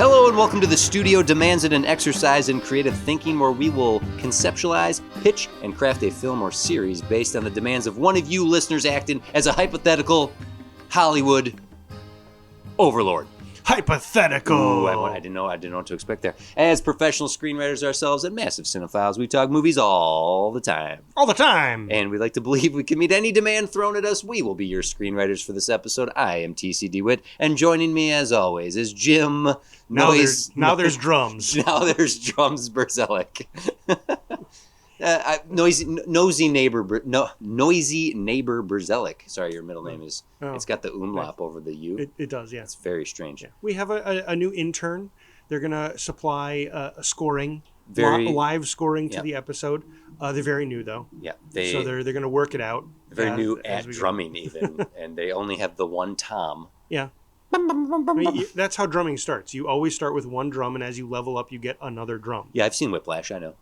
Hello and welcome to The Studio Demands It, an exercise in creative thinking where we will conceptualize, pitch, and craft a film or series based on the demands of one of you listeners acting as a hypothetical Hollywood overlord. Hypothetical. Ooh, I didn't know what to expect there. As professional screenwriters ourselves and massive cinephiles, we talk movies all the time. All the time. And we like to believe we can meet any demand thrown at us. We will be your screenwriters for this episode. I am TC DeWitt, and joining me as always is Jim. Now there's drums. Now there's drums, Berzelic. Noisy neighbor Berzelic. Sorry, your middle name is. Oh, it's got the umlaut over the U. It does, yeah. It's very strange. Yeah. We have a new intern. They're gonna supply scoring, live scoring to the episode. They're very new though. Yeah, so they're gonna work it out. Very new at drumming even, and they only have the one tom. Yeah. I mean, that's how drumming starts. You always start with one drum, and as you level up, you get another drum. Yeah, I've seen Whiplash. I know.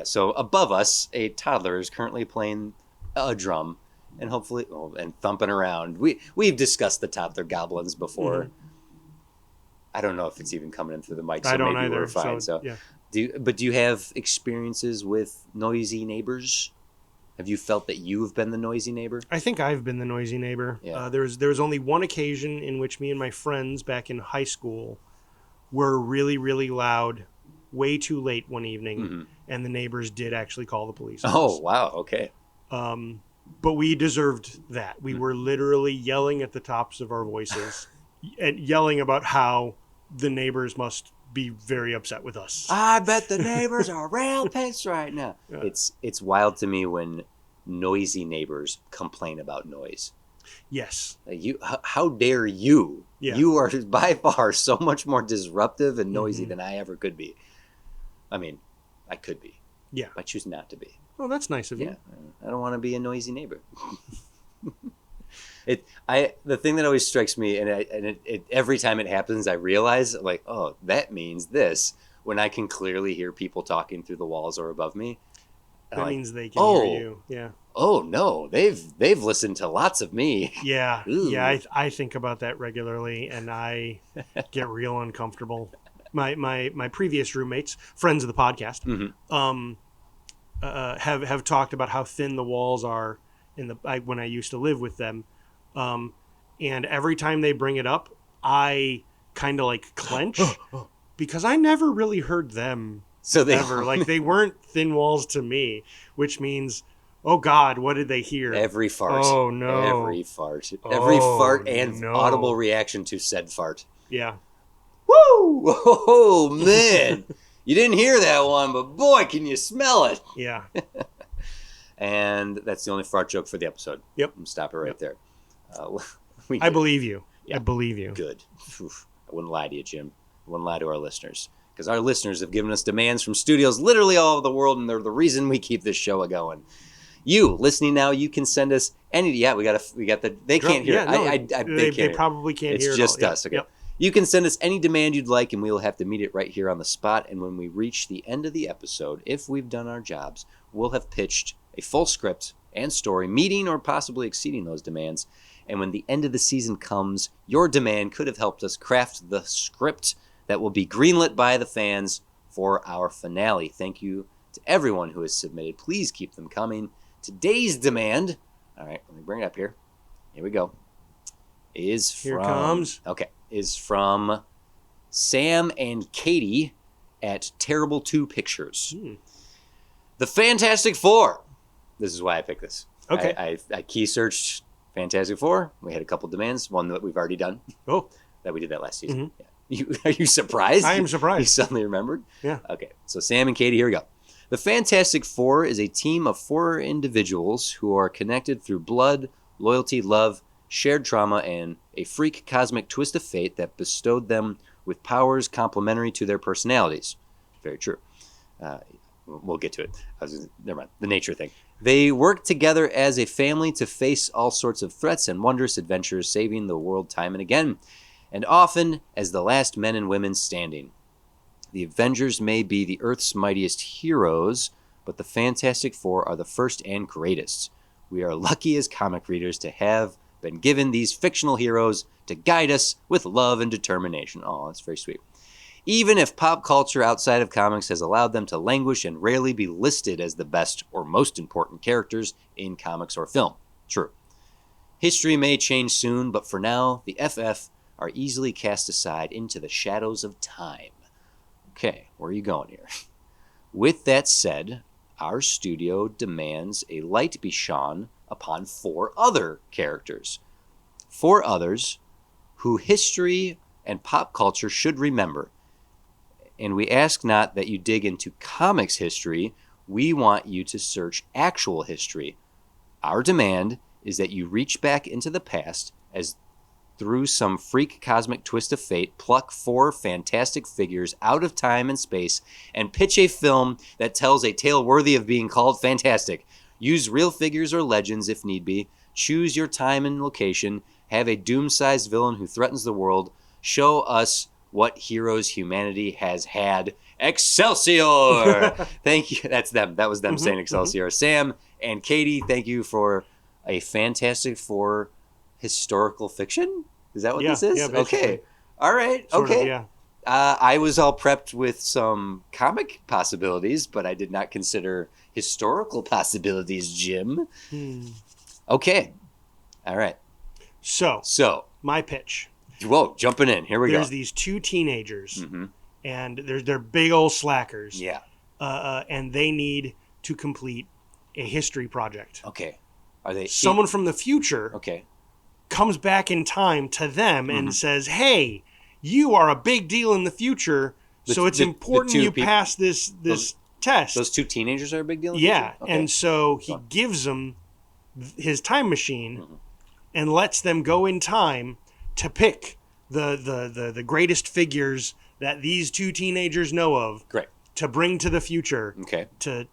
So above us, a toddler is currently playing a drum, and hopefully, and thumping around. We've discussed the toddler goblins before. Mm-hmm. I don't know if it's even coming in through the mic, so maybe we're fine. So, yeah. Do you have experiences with noisy neighbors? Have you felt that you've been the noisy neighbor? I think I've been the noisy neighbor. Yeah. There was only one occasion in which me and my friends back in high school were really, really loud, way too late one evening, and the neighbors did actually call the police. Oh, wow, okay. But we deserved that. We were literally yelling at the tops of our voices and yelling about how the neighbors must be very upset with us. I bet the neighbors are real pissed right now. Yeah. It's wild to me when noisy neighbors complain about noise. Yes. How dare you? Yeah. You are by far so much more disruptive and noisy than I ever could be. I mean, I could be. Yeah. I choose not to be. Oh, that's nice of you. Yeah. I don't want to be a noisy neighbor. The thing that always strikes me, and every time it happens, I realize, like, oh, that means this. When I can clearly hear people talking through the walls or above me. That means they can hear you. Yeah. Oh no, they've listened to lots of me. Yeah. Ooh. Yeah. I think about that regularly, and I get real uncomfortable. My previous roommates, friends of the podcast, have talked about how thin the walls are when I used to live with them. And every time they bring it up, I kind of like clench because I never really heard them ever. Like they weren't thin walls to me, which means, oh God, what did they hear? Every fart. Oh no. Every fart. Every fart and audible reaction to said fart. Yeah. Woo! Oh man. You didn't hear that one, but boy, can you smell it. Yeah. And that's the only fart joke for the episode. Yep. Stop it right there. I believe you. Yeah. I believe you. Good. Oof. I wouldn't lie to you, Jim. I wouldn't lie to our listeners. Because our listeners have given us demands from studios literally all over the world, and they're the reason we keep this show going. You, listening now, you can send us any... Yeah, we got the... They can't hear it. They probably can't hear it. It's just us. Okay. Yep. You can send us any demand you'd like, and we will have to meet it right here on the spot. And when we reach the end of the episode, if we've done our jobs, we'll have pitched a full script and story, meeting or possibly exceeding those demands. And when the end of the season comes, your demand could have helped us craft the script that will be greenlit by the fans for our finale. Thank you to everyone who has submitted. Please keep them coming. Today's demand, all right, let me bring it up here. Here we go. Is from Sam and Katie at Terrible 2 Pictures. The Fantastic Four. This is why I picked this. Okay. I key searched Fantastic Four. We had a couple demands. One that we've already done. Oh. That we did that last season. Yeah. Are you surprised? I am surprised. You suddenly remembered? Yeah. Okay. So Sam and Katie, here we go. The Fantastic Four is a team of 4 individuals who are connected through blood, loyalty, love, shared trauma, and a freak cosmic twist of fate that bestowed them with powers complementary to their personalities. Very true. We'll get to it. Never mind. The nature thing. They work together as a family to face all sorts of threats and wondrous adventures, saving the world time and again, and often as the last men and women standing. The Avengers may be the Earth's mightiest heroes, but the Fantastic Four are the first and greatest. We are lucky as comic readers to have been given these fictional heroes to guide us with love and determination. Oh, that's very sweet. Even if pop culture outside of comics has allowed them to languish and rarely be listed as the best or most important characters in comics or film. True. History may change soon, but for now, the FF are easily cast aside into the shadows of time. Okay, where are you going here? With that said, our studio demands a light be shone upon 4 other characters. 4 others who history and pop culture should remember. And we ask not that you dig into comics history, we want you to search actual history. Our demand is that you reach back into the past as through some freak cosmic twist of fate, pluck 4 fantastic figures out of time and space and pitch a film that tells a tale worthy of being called fantastic. Use real figures or legends if need be. Choose your time and location. Have a doom-sized villain who threatens the world. Show us what heroes humanity has had. Excelsior! Thank you. That's them. That was them saying Excelsior. Sam and Katie, thank you for a Fantastic Four historical fiction. Is that what this is? Yeah, basically. Okay. All right. Sort okay. of, yeah. I was all prepped with some comic possibilities, but I did not consider historical possibilities, Jim. Okay. All right. So my pitch. Whoa, jumping in. Here we go. There's these 2 teenagers, and they're big old slackers. Yeah. And they need to complete a history project. Okay. Are they Someone from the future Okay. comes back in time to them and says, "Hey, you are a big deal in the future, so it's important you pass this test." Those 2 teenagers are a big deal in the Yeah, future? Okay. and so he gives them his time machine and lets them go in time to pick the greatest figures that these 2 teenagers know of. Great. To bring to the future. Okay. To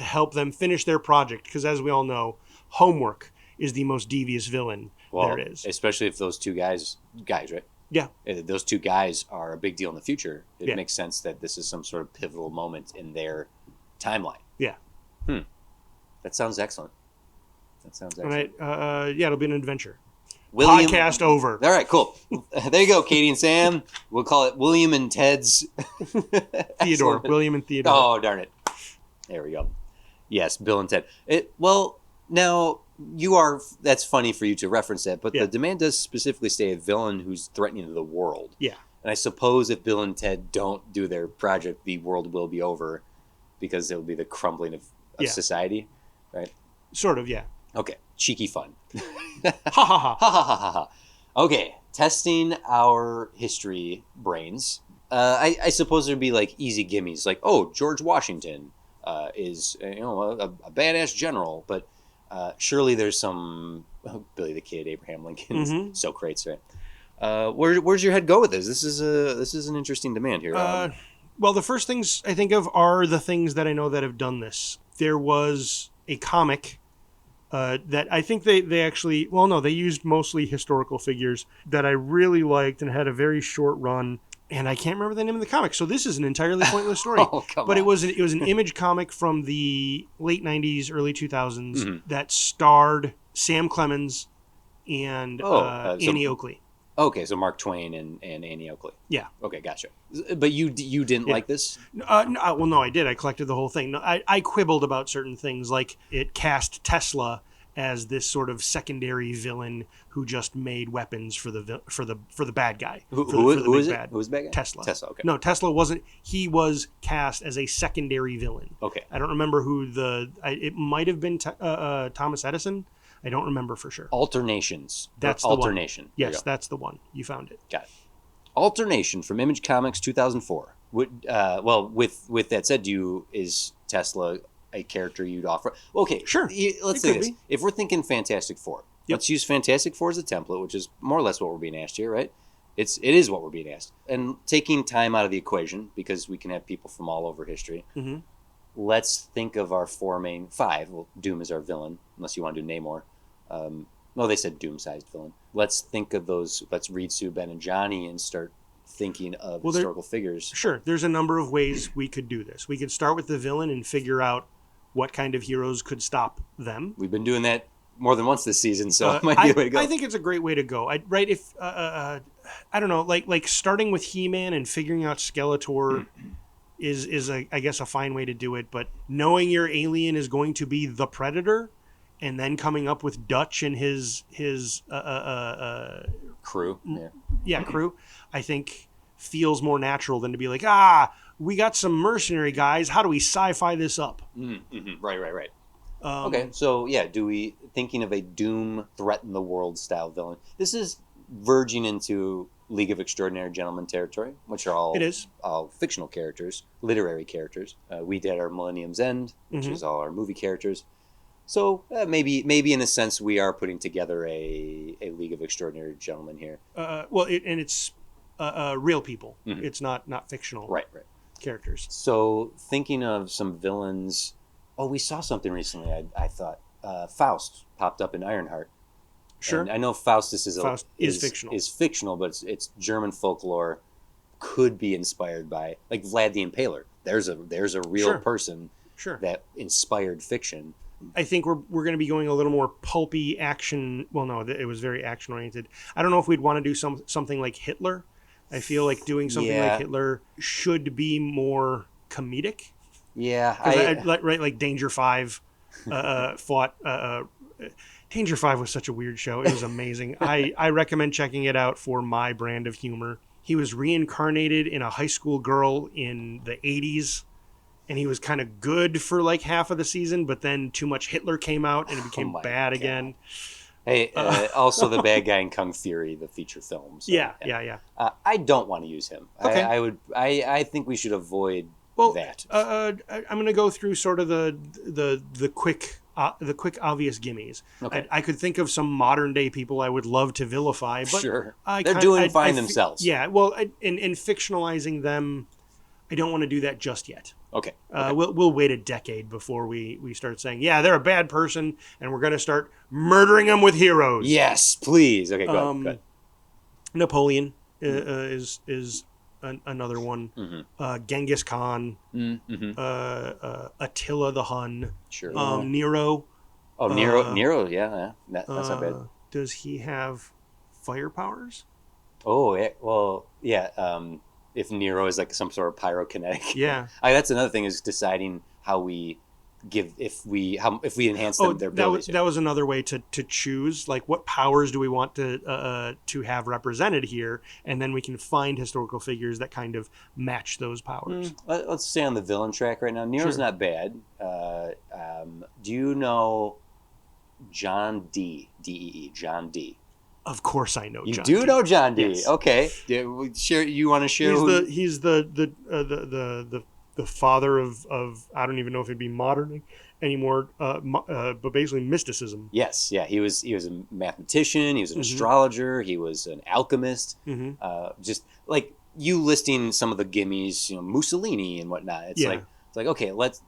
help them finish their project, because as we all know, homework is the most devious villain there is. Especially if those 2 guys, right? Yeah. If those 2 guys are a big deal in the future, it makes sense that this is some sort of pivotal moment in their timeline. Yeah. That sounds excellent. Right. It'll be an adventure. William, Podcast over. All right, cool. There you go, Katie and Sam. We'll call it William and Ted's Theodore. William and Theodore. Oh, darn it. There we go. Yes, Bill and Ted. Now that's funny for you to reference that, but the demand does specifically say a villain who's threatening the world. Yeah. And I suppose if Bill and Ted don't do their project, the world will be over because it'll be the crumbling of society, right? Sort of, yeah. Okay, cheeky fun. Ha ha ha. Ha ha ha ha ha. Okay, testing our history brains. I suppose there'd be like easy gimmies, like George Washington is a badass general, but surely there's some Billy the Kid, Abraham Lincoln, Socrates, right? Where's your head go with this? This is an interesting demand here. Well, the first things I think of are the things that I know that have done this. There was a comic. That I think they actually, they used mostly historical figures that I really liked and had a very short run, and I can't remember the name of the comic. So this is an entirely pointless story. But it was an Image comic from the late 90s, early 2000s that starred Sam Clemens and Annie Oakley. Okay, so Mark Twain and Annie Oakley. Yeah. Okay, gotcha. But you didn't like this? No, I did. I collected the whole thing. No, I quibbled about certain things, like it cast Tesla as this sort of secondary villain who just made weapons for the bad guy. Who is it? Who was the bad guy? Tesla. Okay. No, Tesla wasn't. He was cast as a secondary villain. Okay. I don't remember who it might have been Thomas Edison. I don't remember for sure. Alternations. That's the Alternation. One. Yes, that's the one. You found it. Got it. Alternation from Image Comics 2004. With that said, is Tesla a character you'd offer? Okay, sure. Let's say this. If we're thinking Fantastic Four, let's use Fantastic Four as a template, which is more or less what we're being asked here, right? It is what we're being asked. And taking time out of the equation, because we can have people from all over history, let's think of our 5. Well, Doom is our villain, unless you want to do Namor. They said Doom-sized villain. Let's think of those. Let's read Sue, Ben, and Johnny and start thinking of historical figures. Sure. There's a number of ways we could do this. We could start with the villain and figure out what kind of heroes could stop them. We've been doing that more than once this season, so it might be I, the way to go. I think it's a great way to go. Right? If I don't know, like starting with He-Man and figuring out Skeletor is I guess a fine way to do it. But knowing your alien is going to be the Predator, and then coming up with Dutch and his Crew. crew, I think feels more natural than to be like, we got some mercenary guys. How do we sci-fi this up? Mm-hmm. Right. Okay, so thinking of a Doom threaten the world style villain? This is verging into League of Extraordinary Gentlemen territory, which are all fictional characters, literary characters. We did our Millennium's End, which is all our movie characters. So maybe in a sense we are putting together a League of Extraordinary Gentlemen here. It's real people. Mm-hmm. It's not fictional. Right. Characters. So thinking of some villains. Oh, we saw something recently. I thought Faust popped up in Ironheart. Sure. And I know Faust is fictional. Is fictional, but it's German folklore. Could be inspired by like Vlad the Impaler. There's a real person that inspired fiction. I think we're going to be going a little more pulpy action. Well, no, it was very action oriented. I don't know if we'd want to do something like Hitler. I feel like doing something like Hitler should be more comedic. Yeah, like Danger 5 fought. Danger 5 was such a weird show. It was amazing. I recommend checking it out for my brand of humor. He was reincarnated in a high school girl in the 80s, and he was kind of good for like half of the season, but then too much Hitler came out and it became bad again. Hey, also the bad guy in Kung Fury, the feature film. So, yeah. I don't want to use him. Okay. I think we should avoid that. I'm going to go through sort of the quick obvious gimmies. Okay. I could think of some modern day people I would love to vilify, but sure, they're doing fine themselves. Yeah, well, in fictionalizing them, I don't want to do that just yet. Okay. We'll wait a decade before we start saying, they're a bad person, and we're going to start murdering them with heroes. Yes, please. Okay, go ahead. Napoleon is another one. Mm-hmm. Genghis Khan. Mm-hmm. Attila the Hun. Sure. Nero. Oh, Nero. Yeah. That's not bad. Does he have fire powers? Oh, well, yeah. If Nero is like some sort of pyrokinetic. Yeah. That's another thing is deciding how we if we enhance their abilities. That was another way to choose like what powers do we want to have represented here, and then we can find historical figures that kind of match those powers. Let's stay on the villain track right now. Nero's not bad. Do you know John D? D-E-E, John D. Of course I know. You John do D. know John D. Yes. Okay. You want to share? He's the father of I don't even know if it'd be modern anymore, but basically mysticism. Yes, yeah. He was a mathematician. He was an astrologer. He was an alchemist. Just like you listing some of the gimmies, Mussolini and whatnot. It's like okay, let's.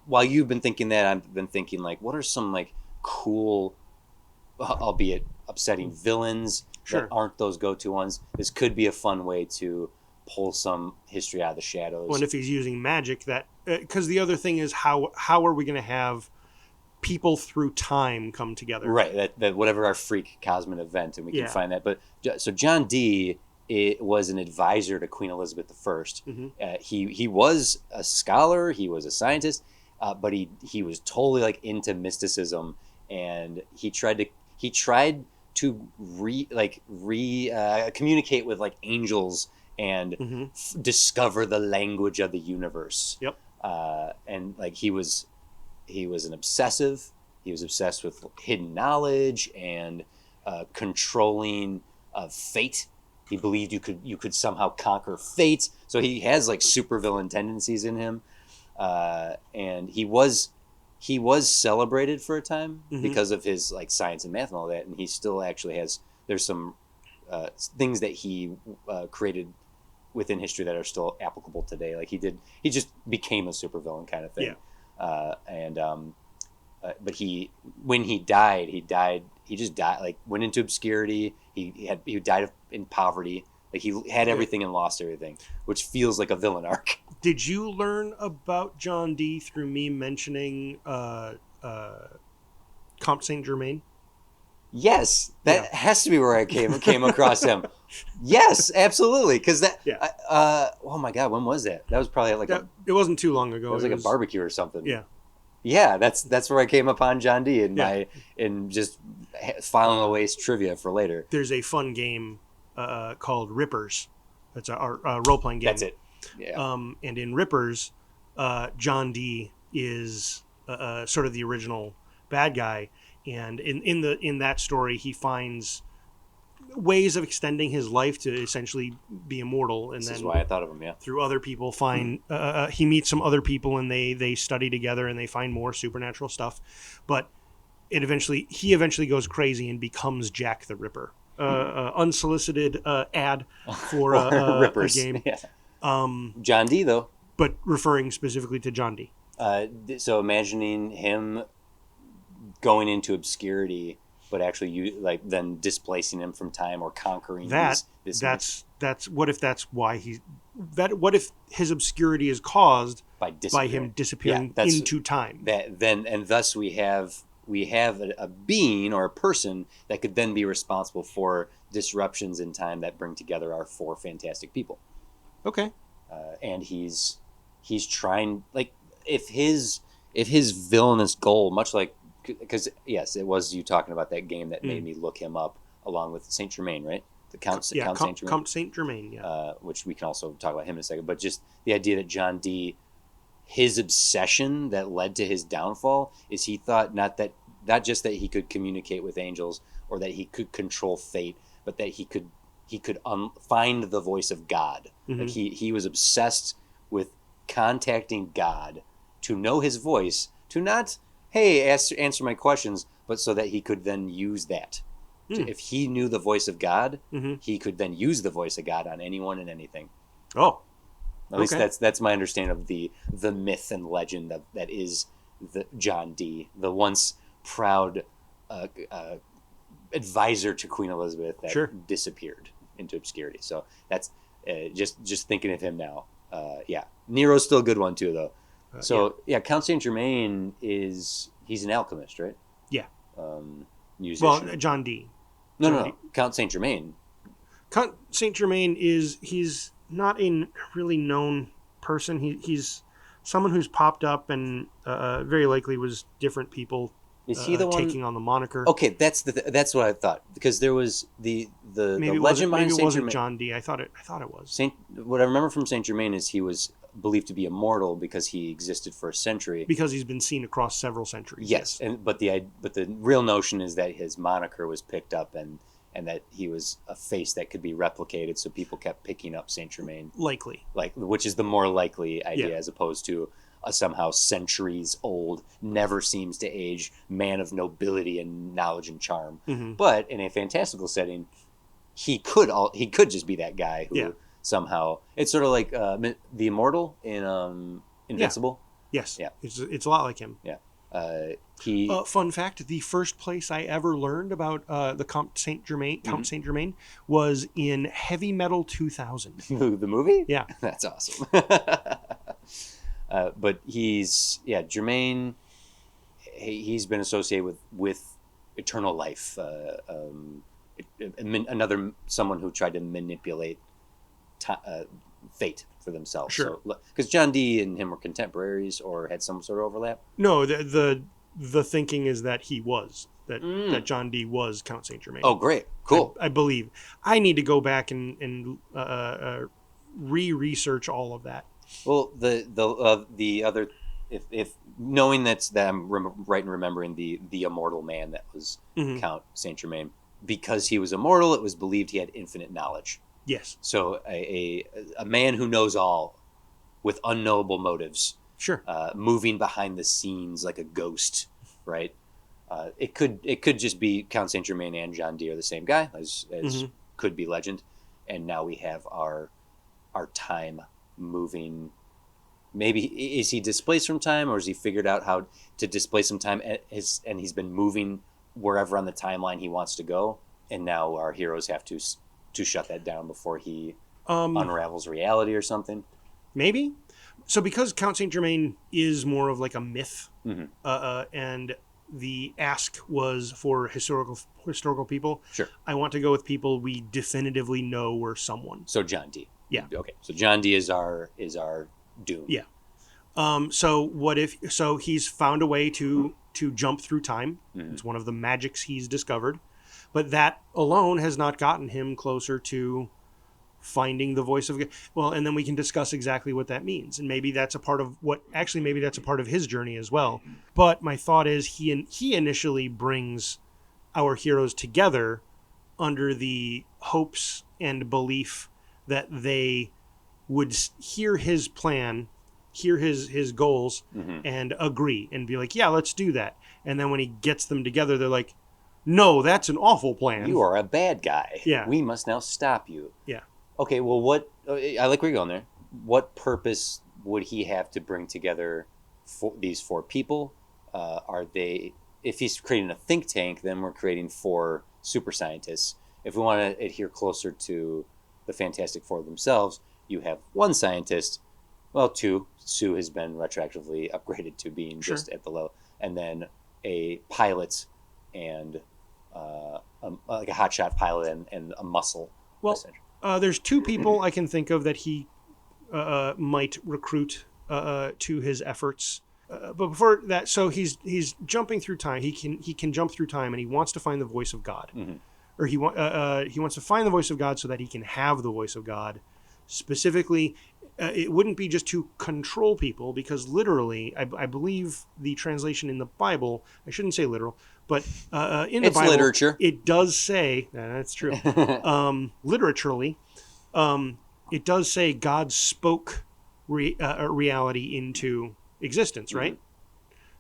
While you've been thinking that, I've been thinking like, what are some like cool, albeit upsetting villains that aren't those go-to ones? This could be a fun way to pull some history out of the shadows. Well, and if he's using magic, that because the other thing is how are we going to have people through time come together? Right. That whatever our freak cosmic event, and we can find that. But so John D. was an advisor to Queen Elizabeth I. He was a scholar. He was a scientist, but he was totally like into mysticism, and he tried to communicate with like angels and discover the language of the universe. Yep. And like he was an obsessive. He was obsessed with hidden knowledge and controlling fate. He believed you could somehow conquer fate. So he has like supervillain tendencies in him, and he was celebrated for a time because of his like science and math and all that. And he still actually has. There's some things that he created within history that are still applicable today. Like he just became a supervillain kind of thing. Yeah. But when he died, he just died, like went into obscurity. He died in poverty. Like he had everything and lost everything, which feels like a villain arc. Did you learn about John D through me mentioning Comte Saint Germain. Yes, that has to be where I came across him. Yes, absolutely. Because that, Yeah. oh my God, when was that? That was probably like It wasn't too long ago. that was like a barbecue or something. Yeah. Yeah, that's where I came upon John D in just filing away trivia for later. There's a fun game called Rippers. That's a role playing game. That's it. Yeah. And in Rippers, John D is sort of the original bad guy, and in that story, he finds ways of extending his life to essentially be immortal, and This then is why I thought of him. Yeah. through other people find he meets some other people, and they study together, and they find more supernatural stuff, but he eventually goes crazy and becomes Jack the Ripper. Unsolicited ad for a Rippers. game. Yeah. John D though. But referring specifically to John D. So imagining him going into obscurity, but actually then displacing him from time or conquering that's what if his obscurity is caused by him disappearing into time. Thus we have a being or a person that could then be responsible for disruptions in time that bring together our four fantastic people. Okay. And he's trying, like, if his villainous goal, much like, because yes, it was you talking about that game that made me look him up along with Saint Germain, right? The Count Saint Germain. Count Saint Germain, yeah. Which we can also talk about him in a second, but just the idea that John D, his obsession that led to his downfall is he thought not just that he could communicate with angels or that he could control fate, but that he could find the voice of God. Mm-hmm. Like he was obsessed with contacting God to know his voice, to not, hey, answer my questions, but so that he could then use that. If he knew the voice of God, he could then use the voice of God on anyone and anything. Oh, at least that's my understanding of the myth and legend that is the John D, the once proud advisor to Queen Elizabeth that disappeared into obscurity. So that's just thinking of him now. Nero's still a good one too, though. Count Saint Germain he's an alchemist, right? Yeah. Musician. Well, John D. No. Count Saint Germain. Count Saint Germain he's not a really known person. He's someone who's popped up and very likely was different people. Is he the one taking on the moniker? Okay, that's what I thought, because there was the legend behind Saint Germain. Maybe it wasn't John D. I thought it was. What I remember from Saint Germain is he was believed to be immortal because he existed for a century. Because he's been seen across several centuries. Yes. But the real notion is that his moniker was picked up and that he was a face that could be replicated, so people kept picking up Saint Germain. Likely. Which is the more likely idea, as opposed to a somehow centuries old, never seems to age man of nobility and knowledge and charm. Mm-hmm. But in a fantastical setting, he could just be that guy who somehow, it's sort of like the Immortal in Invincible. Yeah. Yes. Yeah. It's a lot like him. Yeah. Fun fact: the first place I ever learned about the Count Saint Germain was in Heavy Metal 2000. The movie? Yeah, that's awesome. But Germain. He's been associated with eternal life. Someone who tried to manipulate fate for themselves. Sure. Because John Dee and him were contemporaries or had some sort of overlap. No, the thinking is that that John Dee was Count Saint Germain. Oh, great, cool. I believe. I need to go back and re-research all of that. Well, the other, if knowing that I'm right in remembering the immortal man that was Count Saint Germain, because he was immortal, it was believed he had infinite knowledge. Yes. So a man who knows all, with unknowable motives. Sure. Moving behind the scenes like a ghost, right? It could just be Count Saint Germain and John Dee are the same guy, as could be legend, and now we have our time moving. Maybe is he displaced from time, or has he figured out how to displace some time, and he's been moving wherever on the timeline he wants to go, and now our heroes have to shut that down before he unravels reality or something. Maybe. So because Count Saint Germain is more of like a myth, and the ask was for historical people. Sure. I want to go with people we definitively know were someone. So John Dee. Yeah. Okay. So John Dee is our doom. Yeah. So what if? So he's found a way to jump through time. Mm-hmm. It's one of the magics he's discovered, but that alone has not gotten him closer to finding the voice of God. Well, and then we can discuss exactly what that means, and maybe that's a part of what. Actually, maybe that's a part of his journey as well. But my thought is, he initially brings our heroes together under the hopes and belief that they would hear his plan, hear his goals, Mm-hmm. and agree and be like, yeah, let's do that. And then when he gets them together, they're like, no, that's an awful plan. You are a bad guy. Yeah. We must now stop you. Yeah. Okay, well, what... I like where you're going there. What purpose would he have to bring together these four people? Are they... If he's creating a think tank, then we're creating four super scientists. If we want to adhere closer to the Fantastic Four themselves, you have one scientist, well, two. Sue has been retroactively upgraded to being Sure. just at the low. And then a pilot and like a hotshot pilot and a muscle. Well, there's two people I can think of that he might recruit to his efforts. But before that, so he's jumping through time. He can jump through time, and he wants to find the voice of God, Mm-hmm. or he wants to find the voice of God so that he can have the voice of God. Specifically, it wouldn't be just to control people, because literally, I believe the translation in the Bible. I shouldn't say literal, but in the It's Bible, literature. it does say that's true. Literaturally, it does say God spoke reality into existence, right? Mm-hmm.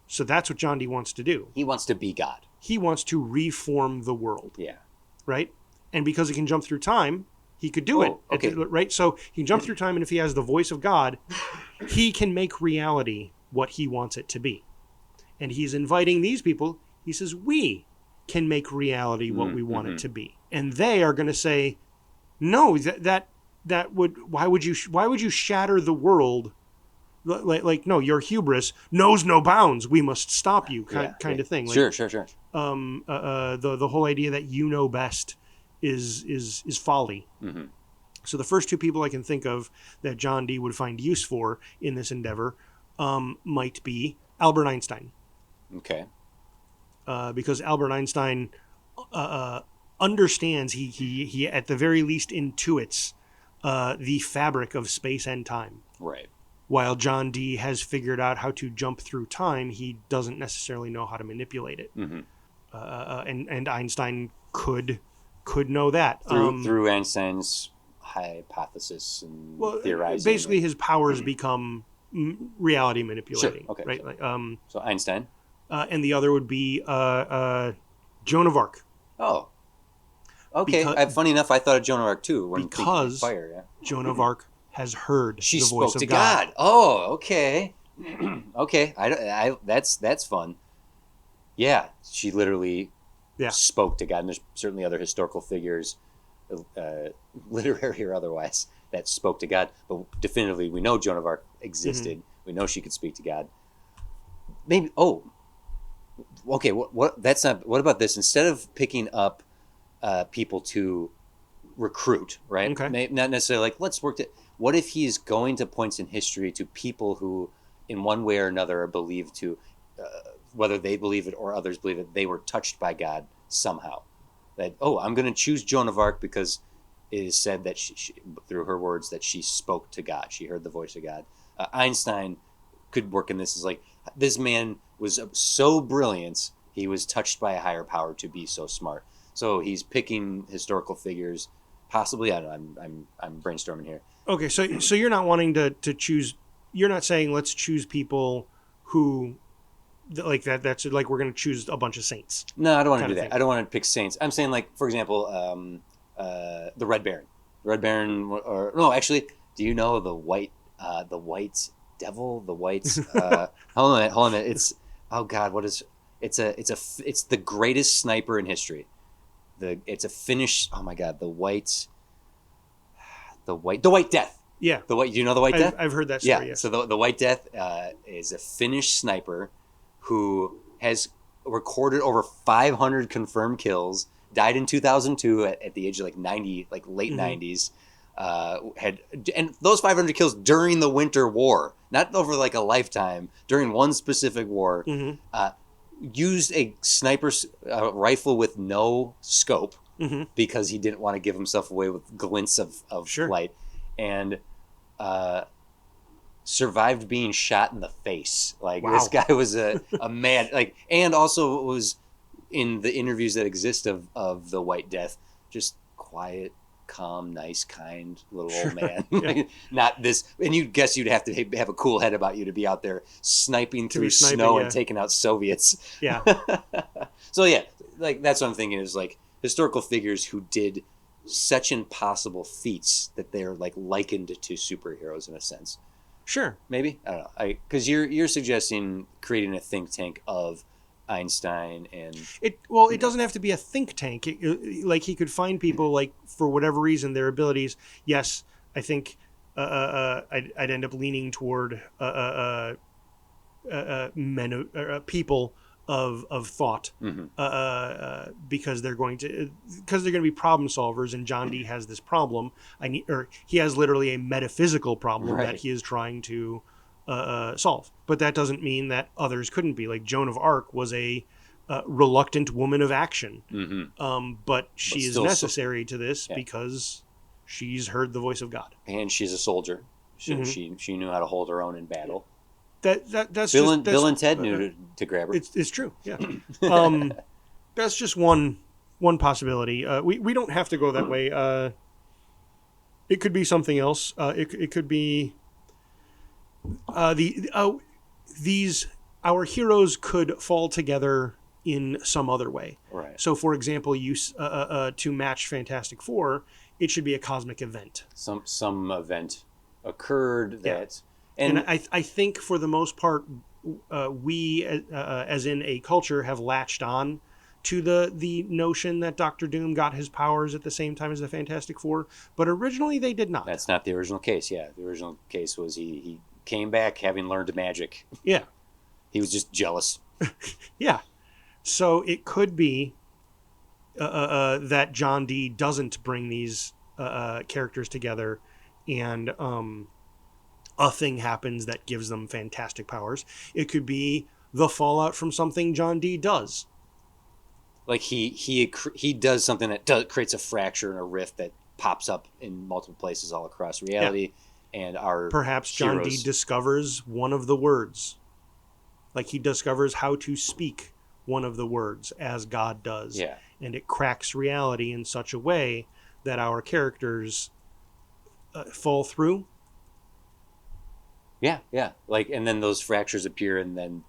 So that's what John Dee wants to do. He wants to be God. He wants to reform the world, Yeah. right? And because he can jump through time, he could do it, Okay. right? So he can jump through time, and if he has the voice of God, he can make reality what he wants it to be. And he's inviting these people. He says, we can make reality what we want it to be. And they are going to say, no, that would, why would you shatter the world? Like no, your hubris knows no bounds. We must stop you, kind of thing. Like, Sure. the whole idea that you know best is folly. Mm-hmm. So the first two people I can think of that John Dee would find use for in this endeavor might be Albert Einstein. Okay. Because Albert Einstein understands, he at the very least intuits the fabric of space and time. Right. While John Dee has figured out how to jump through time, he doesn't necessarily know how to manipulate it. Mm-hmm. And Einstein could know that Through Einstein's hypothesis and theorizing. Basically, his powers become reality manipulating. Sure. Okay. Right. Like, So Einstein. And the other would be Joan of Arc. Oh. Okay. Funny enough, I thought of Joan of Arc too. Because fire. Yeah. Joan of Arc has heard She the voice spoke to of God. God. Oh, okay. Okay. That's fun. Yeah, she literally spoke to God. And there's certainly other historical figures, literary or otherwise, that spoke to God. But definitively, we know Joan of Arc existed. Mm-hmm. We know she could speak to God. Maybe. Oh. Okay. What? That's not. What about this? Instead of picking up people to recruit, right? Okay. Not necessarily like let's work to. What if he's going to points in history to people who, in one way or another, are believed to, whether they believe it or others believe it, they were touched by God somehow. That, I'm going to choose Joan of Arc because it is said that she, through her words, that she spoke to God. She heard the voice of God. Einstein could work in this as like, this man was so brilliant, he was touched by a higher power to be so smart. So he's picking historical figures. Possibly, I don't know, I'm brainstorming here. Okay, so you're not wanting to choose. You're not saying let's choose people who like that. That's like we're going to choose a bunch of saints. No, I don't want to do that. I don't want to pick saints. I'm saying like, for example, the Red Baron. The Red Baron, or no, actually, do you know the white devil? The white. Hold on. It's God. What is? It's the greatest sniper in history. It's a Finnish. Oh my God, the white death. Yeah. Do you know the White Death? I've heard that story. Yeah. So the White Death is a Finnish sniper who has recorded over 500 confirmed kills. Died in 2002 at the age of like 90, like late 90s. And those 500 kills during the Winter War, not over like a lifetime, during one specific war. Used a sniper rifle with no scope because he didn't want to give himself away with glints of light, and survived being shot in the face. Like this guy was a man. Like, and also was in the interviews that exist of the White Death, just quiet, calm, nice, kind little old man. Like, not this. And you guess you'd have to have a cool head about you to be out there sniping through snow and taking out Soviets. Yeah. So yeah, like that's what I'm thinking is like historical figures who did such impossible feats that they're like likened to superheroes in a sense. Sure. Maybe, I don't know. Because you're suggesting creating a think tank of Einstein and it doesn't have to be a think tank. Like he could find people like for whatever reason their abilities. Yes, I think I'd end up leaning toward people of thought because they're going to be problem solvers, and John Dee has this problem. He has literally a metaphysical problem that he is trying to solve. But that doesn't mean that others couldn't be. Like Joan of Arc was a reluctant woman of action, but she is necessary to this because she's heard the voice of God, and she's a soldier. She knew how to hold her own in battle. That's Bill and Ted knew to grab her. It's true. Yeah. That's just one possibility. We don't have to go that way. It could be something else. It could be our heroes could fall together in some other way. Right. So, for example, to match Fantastic Four, it should be a cosmic event. Some event occurred that. And I think for the most part, we, as in a culture, have latched on to the notion that Doctor Doom got his powers at the same time as the Fantastic Four, but originally they did not. That's not the original case. Yeah, the original case was he came back having learned magic. Yeah, he was just jealous. Yeah, so it could be that John Dee doesn't bring these characters together, and a thing happens that gives them fantastic powers. It could be the fallout from something John Dee does. Like he does something that creates a fracture and a rift that pops up in multiple places all across reality, and perhaps John Dee discovers one of the words. Like he discovers how to speak one of the words as God does. Yeah. And it cracks reality in such a way that our characters fall through. Yeah. Like, and then those fractures appear, and then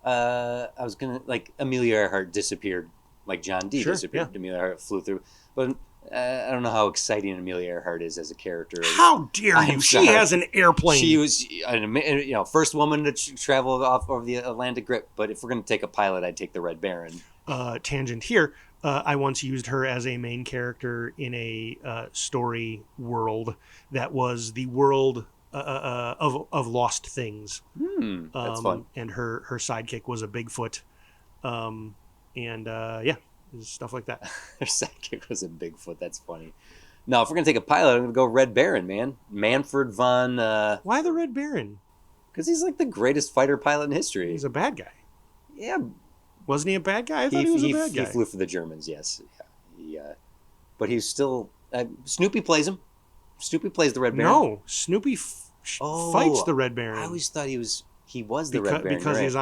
I was gonna Amelia Earhart disappeared, like John Dee disappeared. Yeah. Amelia Earhart flew through, but I don't know how exciting Amelia Earhart is as a character. How dare you? She has an airplane. She was, first woman to travel off over the Atlantic grip. But if we're gonna take a pilot, I'd take the Red Baron. Tangent here. I once used her as a main character in a story world that was the world of lost things. That's fun. And her sidekick was a Bigfoot, stuff like that. Her sidekick was a Bigfoot. That's funny. No, if we're gonna take a pilot, I'm gonna go Red Baron, man. Manfred von. Why the Red Baron? Because he's like the greatest fighter pilot in history. He's a bad guy. Yeah. Wasn't he a bad guy? I thought he was a bad guy. He flew for the Germans, yes. Yeah. But he's still. Snoopy plays him. Snoopy plays the Red Baron. No, Snoopy fights the Red Baron. I always thought he was the Red Baron because he's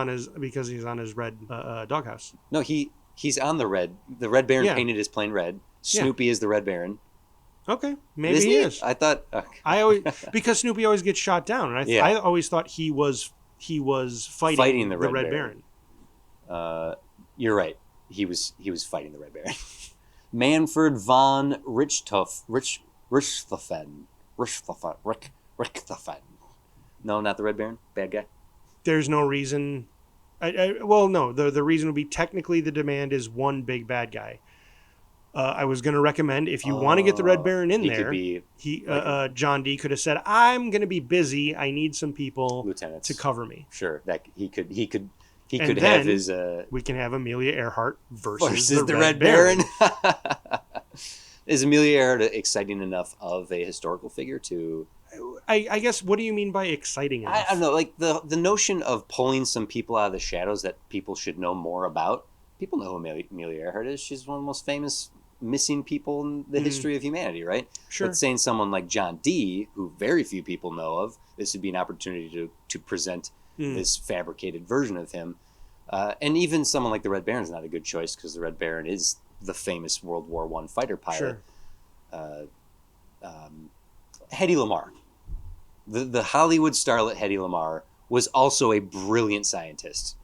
on his red doghouse. No, he's on the red. The Red Baron painted his plane red. Snoopy is the Red Baron. Okay, maybe he is. I thought because Snoopy always gets shot down, and I always thought he was fighting the Red Baron. You're right. He was fighting the Red Baron. Manfred von Richthofen. No, not the Red Baron. Bad guy. There's no reason. The reason would be technically the demand is one big bad guy. I was going to recommend if you want to get the Red Baron in there, John Dee could have said, "I'm going to be busy. I need some people lieutenants to cover me." Sure, that he He And could then have his we can have Amelia Earhart versus the Red Baron. Is Amelia Earhart exciting enough of a historical figure to? I guess, what do you mean by exciting enough? I don't know, like the notion of pulling some people out of the shadows that people should know more about. People know who Amelia Earhart is. She's one of the most famous missing people in the history of humanity, right? Sure. But saying someone like John Dee, who very few people know of, this would be an opportunity to present this fabricated version of him. And even someone like the Red Baron is not a good choice because the Red Baron is the famous World War I fighter pilot. Sure. Hedy Lamarr. The Hollywood starlet Hedy Lamarr was also a brilliant scientist.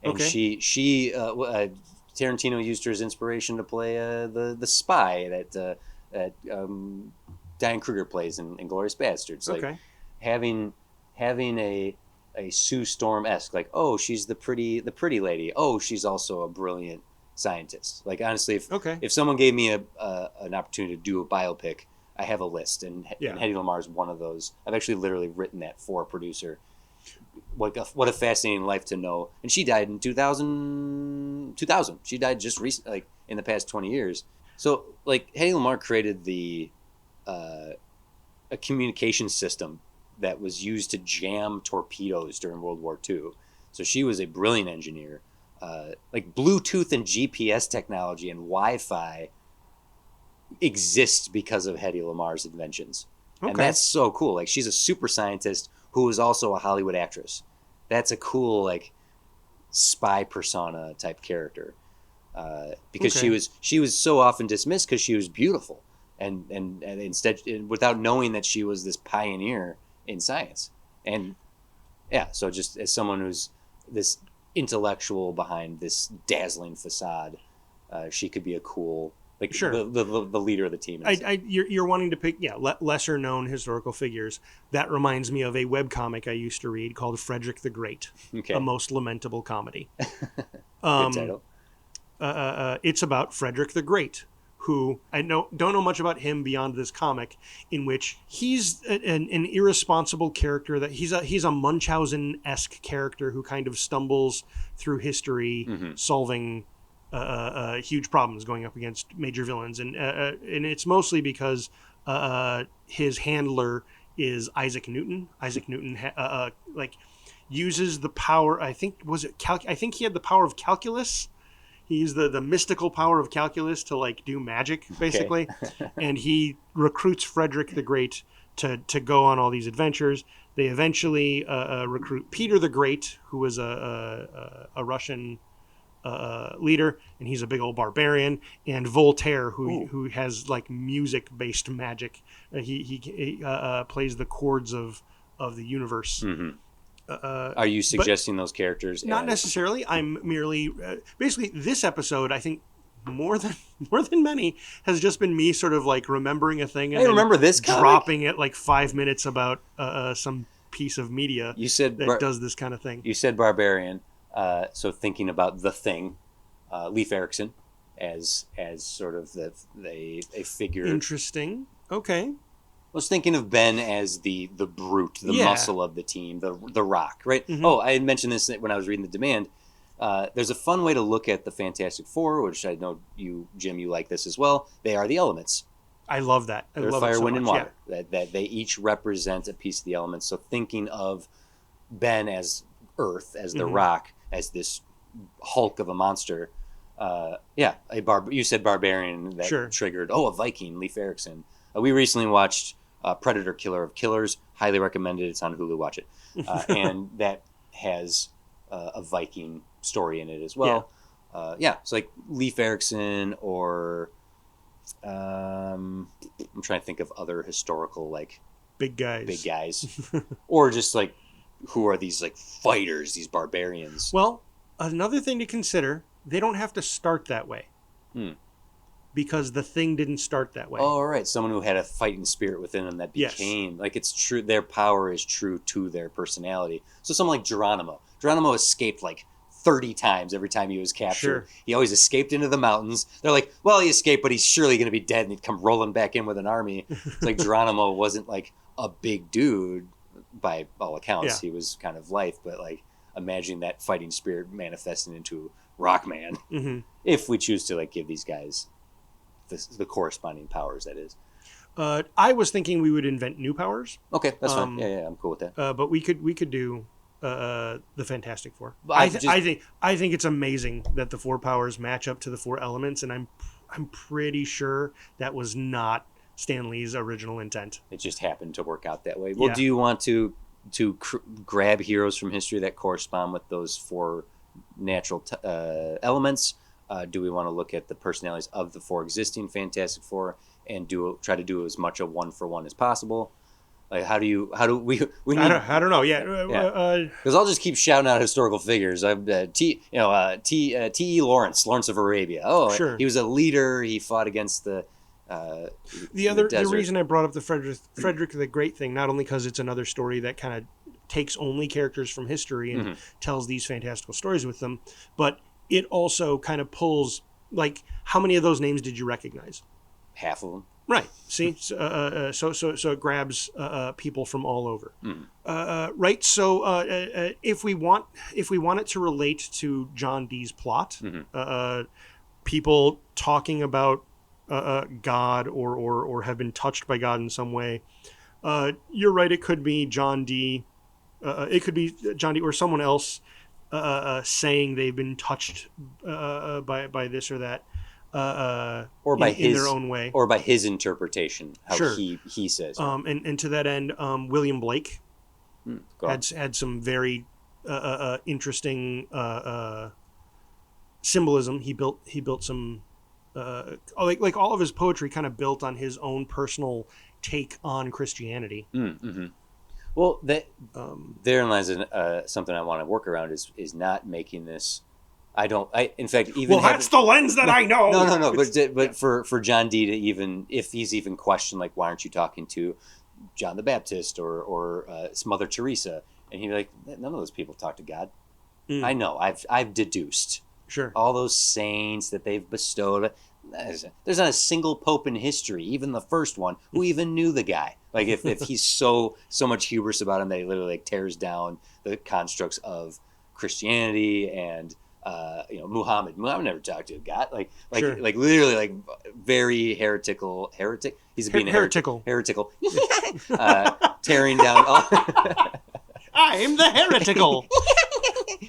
And Okay. she Tarantino used her as inspiration to play the spy that Diane Kruger plays in Inglourious Basterds. Like Okay. having a Sue Storm-esque, like, oh, she's the pretty lady. Oh, she's also a brilliant scientist. Like, honestly, Okay. if someone gave me an opportunity to do a biopic, I have a list, and Yeah. Hedy Lamarr is one of those. I've actually literally written that for a producer. What a fascinating life to know. And she died in 2000. She died just recently, like in the past 20 years. So, like, Hedy Lamarr created a communication system that was used to jam torpedoes during World War II. So she was a brilliant engineer. Like Bluetooth and GPS technology and Wi-Fi exist because of Hedy Lamarr's inventions. Okay. And that's so cool. Like, she's a super scientist who is also a Hollywood actress. That's a cool, like, spy persona type character. Because she was so often dismissed because she was beautiful. And instead, without knowing that she was this pioneer in science. And yeah, so just as someone who's this intellectual behind this dazzling facade, she could be a cool, like, Sure. the leader of the team. You're wanting to pick lesser known historical figures. That reminds me of a webcomic I used to read called Frederick the Great, Okay. A Most Lamentable Comedy. Good title. It's about Frederick the Great, who don't know much about him beyond this comic, in which he's an irresponsible character. That he's a Munchausen-esque character who kind of stumbles through history, solving huge problems, going up against major villains, and it's mostly because his handler is Isaac Newton. Isaac Newton uses the power. I think he had the power of calculus. He used the mystical power of calculus to, like, do magic, basically. Okay. And he recruits Frederick the Great to go on all these adventures. They eventually recruit Peter the Great, who was a Russian leader, and he's a big old barbarian, and Voltaire, who has, like, music-based magic. He plays the chords of the universe. Mm-hmm. Are you suggesting those characters? Not necessarily. I'm merely basically, this episode, I think, more than many, has just been me sort of, like, remembering a thing and I remember this comic? dropping it like 5 minutes about some piece of media that does this kind of thing. You said barbarian, so thinking about The Thing, Leif Erikson as sort of a figure. Interesting. Okay. I was thinking of Ben as the brute, the muscle of the team, the rock, right? Mm-hmm. Oh, I had mentioned this when I was reading The Demand. There's a fun way to look at the Fantastic Four, which I know you, Jim, you like this as well. They are the elements. I love that. They're fire, wind, and water. Yeah. That they each represent a piece of the elements. So thinking of Ben as Earth, as the rock, as this hulk of a monster. You said barbarian. That triggered. Oh, a Viking, Leif Erikson. We recently watched Predator, Killer of Killers. Highly recommended. It's on Hulu. Watch it. And that has a Viking story in it as well. It's like Leif Erikson, or I'm trying to think of other historical, like, big guys, or just like, who are these, like, fighters, these barbarians? Well, another thing to consider: they don't have to start that way. Because The Thing didn't start that way. Oh, right. Someone who had a fighting spirit within them that became, like, it's true. Their power is true to their personality. So someone like Geronimo. Geronimo escaped like 30 times every time he was captured. Sure. He always escaped into the mountains. They're like, well, he escaped, but he's surely going to be dead. And he'd come rolling back in with an army. It's like Geronimo wasn't, like, a big dude by all accounts. Yeah. He was kind of lithe, but, like, imagining that fighting spirit manifesting into Rockman, Mm-hmm. if we choose to like give these guys the corresponding powers. That is I was thinking we would invent new powers, okay. That's fine. Yeah, I'm cool with that. but we could do the Fantastic Four. But I think it's amazing that the four powers match up to the four elements, and I'm pretty sure that was not Stan Lee's original intent. It just happened to work out that way. Well, Yeah. do you want to grab heroes from history that correspond with those four natural elements? Do we want to look at the personalities of the four existing Fantastic Four and try to do as much a one for one as possible? Like how do we need, I don't know. Yeah. because I'll just keep shouting out historical figures. T.E. Lawrence of Arabia. Oh, Sure. He was a leader. He fought against the the reason I brought up the Frederick the Great thing, not only because it's another story that kind of takes only characters from history and tells these fantastical stories with them, but it also kind of pulls, like, how many of those names did you recognize? half of them. Right. See, so it grabs people from all over. Right. So if we want it to relate to John Dee's plot, people talking about God or have been touched by God in some way, you're right. It could be John Dee. It could be John Dee or someone else saying they've been touched by this or that. Or by in their own way, or by his interpretation, how Sure. he says. And to that end, William Blake had some very interesting symbolism. He built some like all of his poetry kind of built on his own personal take on Christianity. Mm-hmm. Well, therein lies something I want to work around is not making this. In fact, even that's the lens that I know. No. But for John Dee to even, if he's even questioned, like, why aren't you talking to John the Baptist or Mother Teresa? And he'd be like, none of those people talk to God. I know. I've deduced. Sure. All those saints that they've bestowed. There's not a single pope in history, even the first one, who even knew the guy. Like, if he's so much hubris about him that he literally like tears down the constructs of Christianity and Muhammad never talked to God. Sure. Like literally like very heretic. He's being a heretical. Tearing down all. I'm the heretical.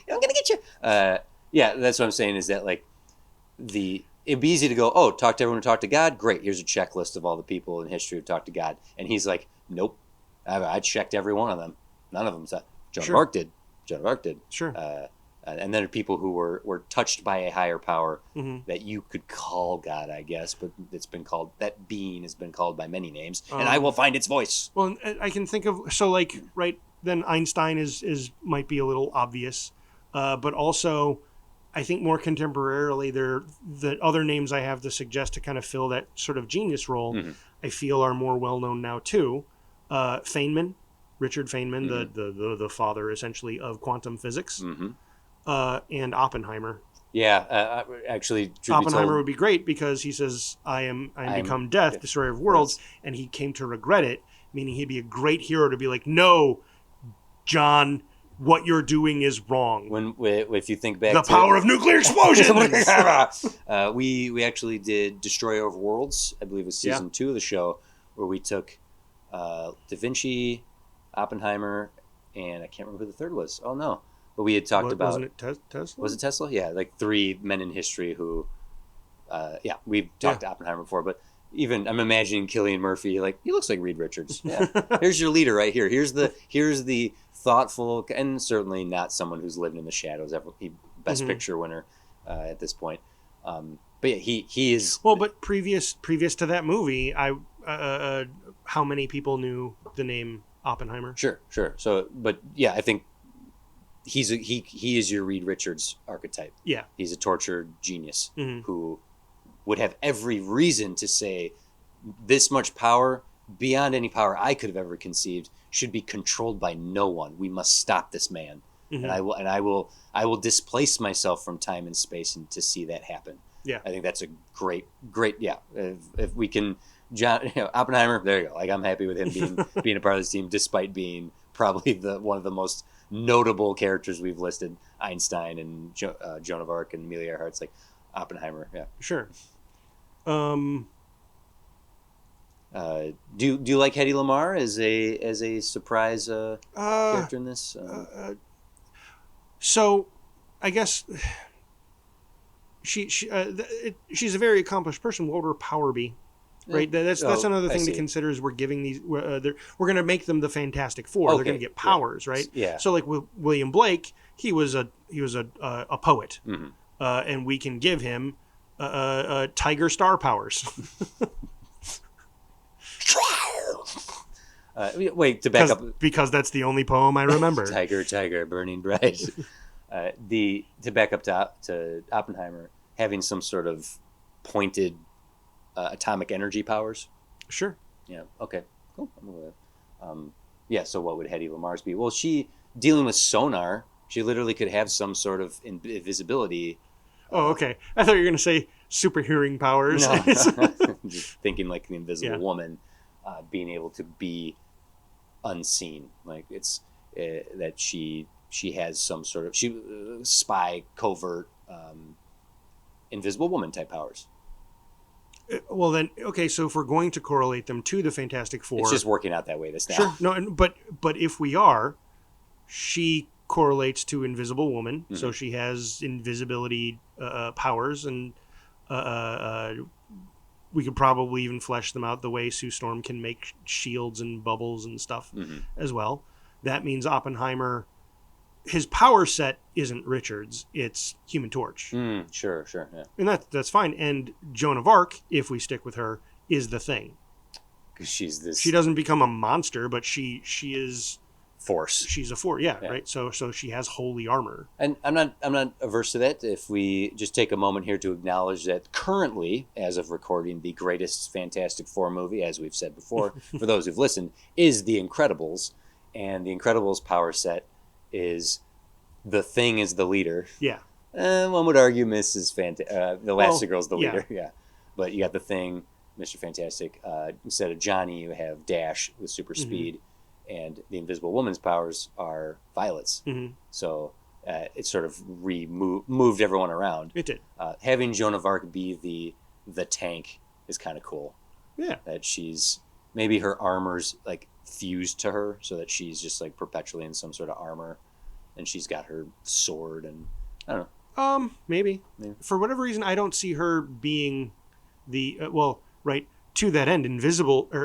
I'm gonna get you. Yeah, that's what I'm saying is that like it'd be easy to go, oh, talk to everyone who talked to God. Great, here's a checklist of all the people in history who talked to God. And he's like, nope, I checked every one of them. None of them said. Joan of Arc did. Sure. And then people who were touched by a higher power that you could call God, I guess, but that being has been called by many names, and I will find its voice. Well, I can think of then Einstein is might be a little obvious, but also I think more contemporarily the other names I have to suggest to kind of fill that sort of genius role, I feel are more well known now too. Feynman, Richard Feynman, the father essentially of quantum physics. And Oppenheimer. Yeah, actually, Oppenheimer would be great because he says, "I'm become death, destroyer of worlds," and he came to regret it. Meaning, he'd be a great hero to be like, "No, John, what you're doing is wrong." If you think back, the power of nuclear explosions. we actually did Destroyer of Worlds. I believe it was season 2 of the show, where we took Da Vinci, Oppenheimer, and I can't remember who the third was. Oh no. But we had talked about... Wasn't it Tesla? Was it Tesla? Yeah, like 3 men in history who... we've talked to Oppenheimer before, but even I'm imagining Cillian Murphy, like, he looks like Reed Richards. Yeah, here's your leader right here. Here's the thoughtful, and certainly not someone who's lived in the shadows. Best Picture winner at this point. But yeah, he is... Well, but previous to that movie, how many people knew the name Oppenheimer? Sure. So, but yeah, I think... he is your Reed Richards archetype. Yeah. He's a tortured genius who would have every reason to say this much power, beyond any power I could have ever conceived, should be controlled by no one. We must stop this man. And I will displace myself from time and space and to see that happen. Yeah. I think that's a great if we can Oppenheimer, there you go. Like, I'm happy with him being a part of this team, despite being probably one of the most notable characters we've listed, Einstein and Joan of Arc and Amelia Earhart's like Oppenheimer. Yeah. Sure. Do you like Hedy Lamarr as a surprise character in this? So, I guess she's a very accomplished person. What would her power be? Right. That's another thing to consider is we're giving these. We're going to make them the Fantastic Four. Okay. They're going to get powers, right? Yeah. So like with William Blake, he was a poet, Mm-hmm. And we can give him tiger star powers. Wait, to back up, because that's the only poem I remember. Tiger, tiger, burning bright. To back up to Oppenheimer, having some sort of pointed atomic energy powers. Sure. Yeah. Okay. Cool. I'm with that. Yeah. So what would Hedy Lamarr's be? Well, she dealing with sonar. She literally could have some sort of invisibility. Oh, okay. I thought you were going to say super hearing powers. No. Just thinking like the Invisible Woman, being able to be unseen. Like it's that she has some sort of spy, covert, Invisible Woman type powers. Well then, okay. So if we're going to correlate them to the Fantastic Four, it's just working out that way. This now. Sure. No, but if we are, she correlates to Invisible Woman, Mm-hmm. so she has invisibility powers, and we could probably even flesh them out the way Sue Storm can make shields and bubbles and stuff as well. That means Oppenheimer, his power set isn't Richard's; it's Human Torch. Sure, yeah. And that's fine. And Joan of Arc, if we stick with her, is the Thing. Because she's this. She doesn't become a monster, but she is force. She's a force, yeah, right. So she has holy armor. And I'm not averse to that. If we just take a moment here to acknowledge that currently, as of recording, the greatest Fantastic Four movie, as we've said before, for those who've listened, is The Incredibles, and The Incredibles power set is the Thing is the leader. Yeah. One would argue Mrs. the Elastigirl's the leader. Yeah. But you got the Thing, Mr. Fantastic. Instead of Johnny, you have Dash with super speed. And the Invisible Woman's powers are Violet's. Mm-hmm. So it sort of moved everyone around. It did. Having Joan of Arc be the tank is kind of cool. Yeah. That she's maybe her armor's like fused to her, so that she's just like perpetually in some sort of armor, and she's got her sword, and I don't know. Maybe. For whatever reason, I don't see her being the right to that end. Incredibles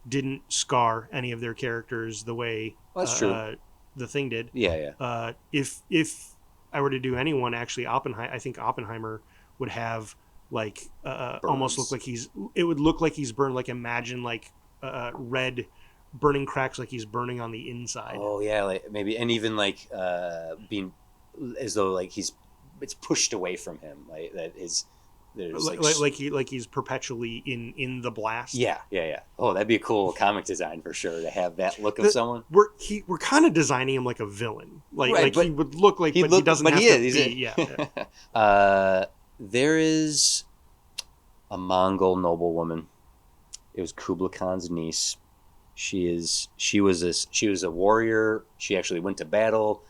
didn't scar any of their characters the way that's true. The Thing did. Yeah. If I were to do anyone, actually, I think Oppenheimer would have like almost look like it would look like he's burned. Like imagine like red burning cracks, like he's burning on the inside. Oh yeah, like maybe, and even like being as though like it's pushed away from him, like that is. Like he's perpetually in the blast. Yeah. Oh, that'd be a cool comic design for sure to have that look of someone. We're kind of designing him like a villain, like he would look like, but he doesn't. But he is. Yeah. There is a Mongol noblewoman. It was Kublai Khan's niece. She was a warrior. She actually went to battle.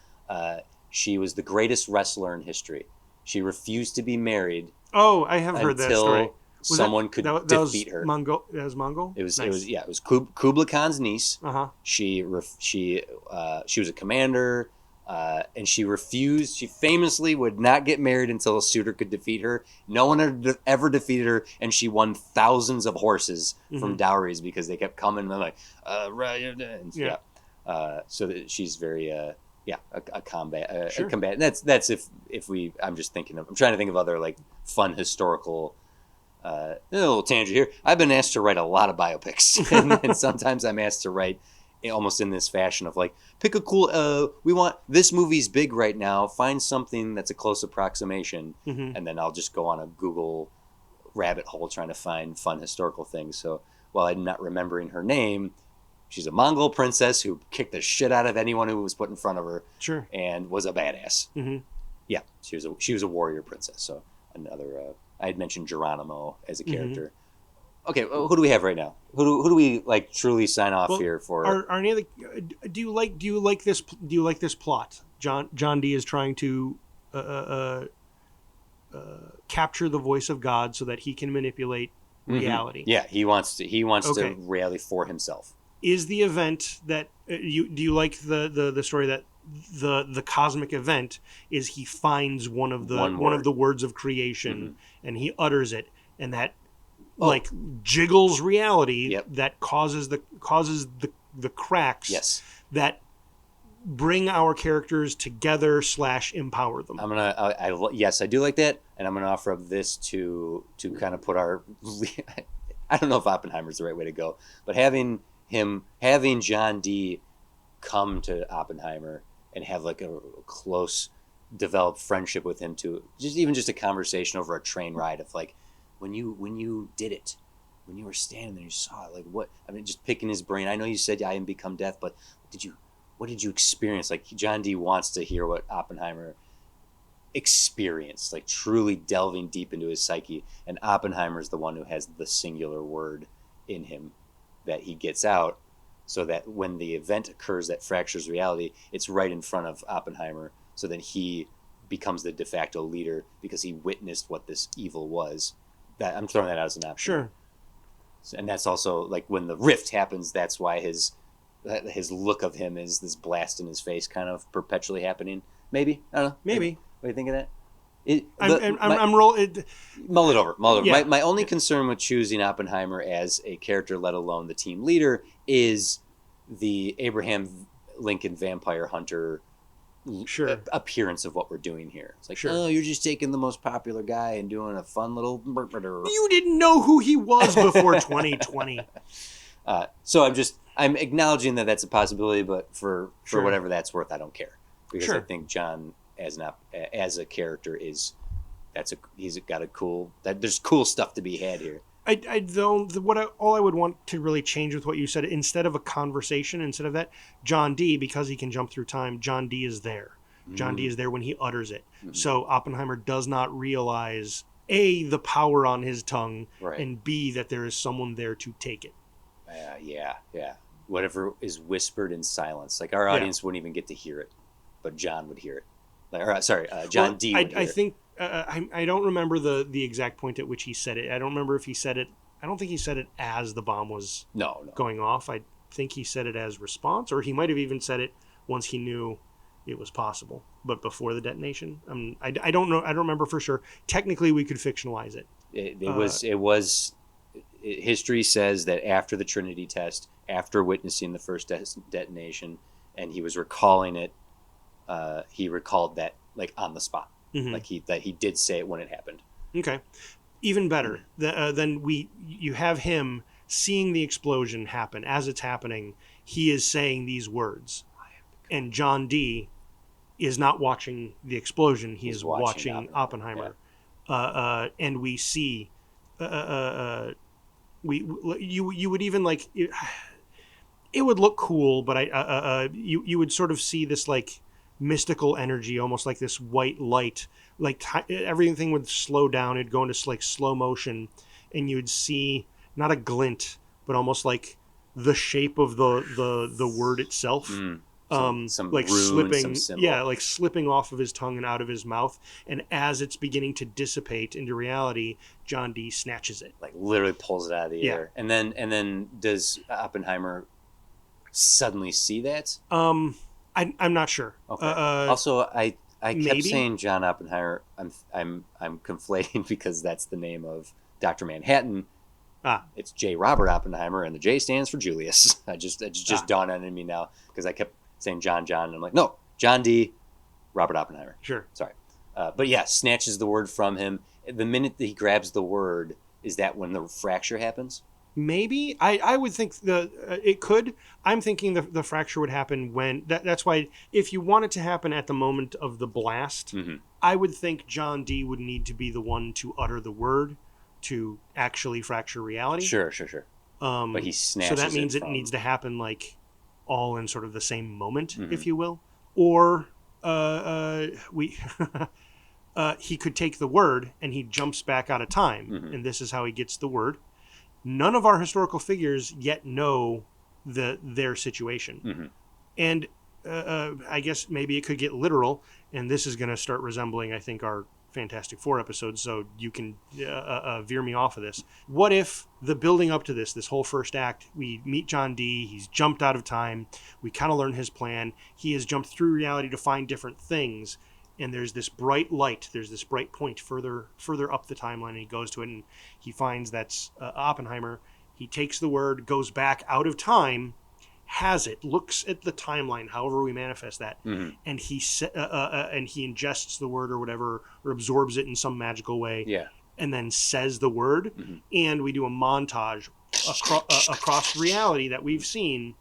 She was the greatest wrestler in history. She refused to be married. Oh, I have heard that story. Someone could defeat her. That was Mongol. It was Kublai Khan's niece. She was a commander, and she refused. She famously would not get married until a suitor could defeat her. No one had ever defeated her, and she won thousands of horses from dowries because they kept coming. And they're like, so that she's very a combat. Sure. A combat. And that's if we. I'm trying to think of other like fun historical. A little tangent here. I've been asked to write a lot of biopics, and sometimes I'm asked to write almost in this fashion of like, pick a cool. We want this movie's big right now. Find something that's a close approximation, and then I'll just go on a Google rabbit hole trying to find fun historical things. So while I'm not remembering her name, she's a Mongol princess who kicked the shit out of anyone who was put in front of her. Sure. And was a badass. Mm-hmm. Yeah, she was a warrior princess. So another. I had mentioned Geronimo as a character. Okay, who do we have right now? who do we like truly sign off Well, here for? are any of the do you like this plot? John D is trying to capture the voice of God so that he can manipulate reality. Yeah, he wants to Okay. reality for himself. Is the event that you like the story that the cosmic event is he finds one of the words of creation and he utters it, and that like jiggles reality, Yep. that causes the cracks Yes. that bring our characters together / empower them. Yes, I do like that, and I'm gonna offer up this to kind of put our. I don't know if Oppenheimer's the right way to go, but having John D come to Oppenheimer and have like a close developed friendship with him, to just a conversation over a train ride of like when you did it, when you were standing there, you saw it, like what, I mean, just picking his brain. I know you said I am become death, but what did you experience? Like John D wants to hear what Oppenheimer experienced, like truly delving deep into his psyche, and Oppenheimer's the one who has the singular word in him that he gets out, so that when the event occurs that fractures reality, it's right in front of Oppenheimer, so then he becomes the de facto leader because he witnessed what this evil was. That I'm throwing that out as an option. Sure. And that's also like when the rift happens, that's why his look of him is this blast in his face kind of perpetually happening. Maybe, I don't know. Maybe. What do you think of that? Mull it over. Yeah. My only concern with choosing Oppenheimer as a character, let alone the team leader, is the Abraham Lincoln vampire hunter appearance of what we're doing here. It's like, oh, you're just taking the most popular guy and doing a fun little. You didn't know who he was before 2020. So I'm acknowledging that that's a possibility, but for whatever that's worth, I don't care, because I think John as a character he's got a cool, that there's cool stuff to be had here. All I would want to really change with what you said, instead of a conversation, instead of that, John D, because he can jump through time, John D is there. John D is there when he utters it. So Oppenheimer does not realize A, the power on his tongue, and B, that there is someone there to take it. Yeah. Whatever is whispered in silence, like our audience wouldn't even get to hear it, but John would hear it. John D would hear I think I don't remember the exact point at which he said it. I don't remember if he said it. I don't think he said it as the bomb was going off. I think he said it as response, or he might have even said it once he knew it was possible, but before the detonation. I don't know. I don't remember for sure. Technically, we could fictionalize it. It was. History says that after the Trinity test, after witnessing the first detonation, and he was recalling it, he recalled that like on the spot, like he did say it when it happened. Okay, even better. Then you have him seeing the explosion happen as it's happening. He is saying these words, and John D is not watching the explosion. He is watching Oppenheimer, and we see. You would even like it would look cool, but you would sort of see this like mystical energy, almost like this white light, like everything would slow down. It'd go into like slow motion, and you'd see not a glint, but almost like the shape of the word itself. Some like rune, slipping, some like slipping off of his tongue and out of his mouth, and as it's beginning to dissipate into reality, John D snatches it, like literally pulls it out of the air, and then does Oppenheimer suddenly see that? I'm not sure. Okay. Also, I kept saying John Oppenheimer. I'm conflating because that's the name of Dr. Manhattan. It's J. Robert Oppenheimer, and the J stands for Julius. It just dawned on me now because I kept saying John, and I'm like, no, John D. Robert Oppenheimer. Sure. Sorry. But yeah, snatches the word from him. The minute that he grabs the word, is that when the fracture happens? Maybe. I would think it could. I'm thinking the fracture would happen when... That's why if you want it to happen at the moment of the blast, I would think John D would need to be the one to utter the word to actually fracture reality. Sure. But he snatches it. So that means it needs to happen like all in sort of the same moment, if you will. Or he could take the word and he jumps back out of time, and this is how he gets the word. none of our historical figures yet know their situation. Mm-hmm. And I guess maybe it could get literal, and this is going to start resembling, I think, our Fantastic Four episodes, so you can veer me off of this. What if the building up to this whole first act, we meet John Dee, he's jumped out of time, we kind of learn his plan, he has jumped through reality to find different things, and there's this bright light, there's this bright point further up the timeline, and he goes to it, and he finds that's Oppenheimer. He takes the word, goes back out of time, has it, looks at the timeline, however we manifest that, Mm-hmm. and he ingests the word or whatever, or absorbs it in some magical way, Yeah. and then says the word, Mm-hmm. and we do a montage across reality that we've seen.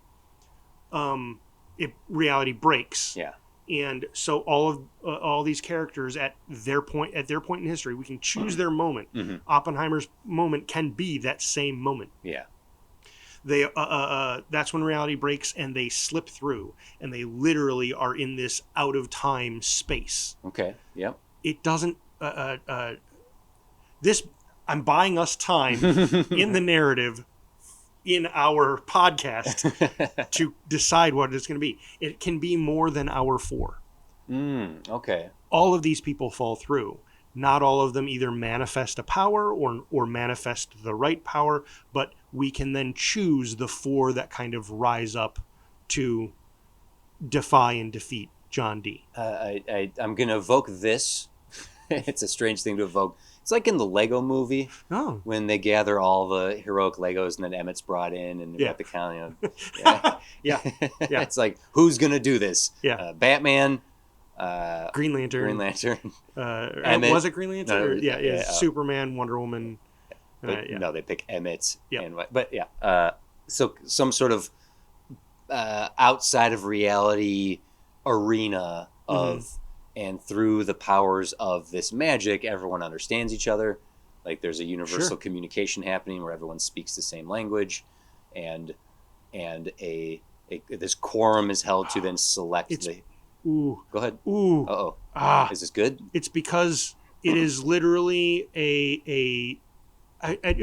Reality breaks, Yeah. and so all these characters at their point in history, we can choose their moment. Mm-hmm. Oppenheimer's moment can be that same moment. Yeah. They that's when reality breaks and they slip through, and they literally are in this out of time space. Okay. Yep. It doesn't this I'm buying us time in the narrative in our podcast to decide what it's going to be. It can be more than hour 4. Okay. All of these people fall through. Not all of them either manifest a power or manifest the right power, but we can then choose the 4 that kind of rise up to defy and defeat John Dee. I'm going to evoke this. It's a strange thing to evoke. It's like in the Lego movie Oh. when they gather all the heroic Legos and then Emmett's brought in and they've Yeah. got the count. Yeah. Yeah. It's like, who's going to do this? Yeah. Batman. Green Lantern. Green Lantern. And was it Green Lantern? No, yeah, Superman, Wonder Woman. No, they pick Emmett. Yep. But yeah. So some sort of outside of reality arena of, and through the powers of this magic, everyone understands each other. Like there's a universal communication happening where everyone speaks the same language, and this quorum is held to then select the. Ooh. Go ahead. Ooh. Uh-oh. Ah. Is this good? It's because it is literally it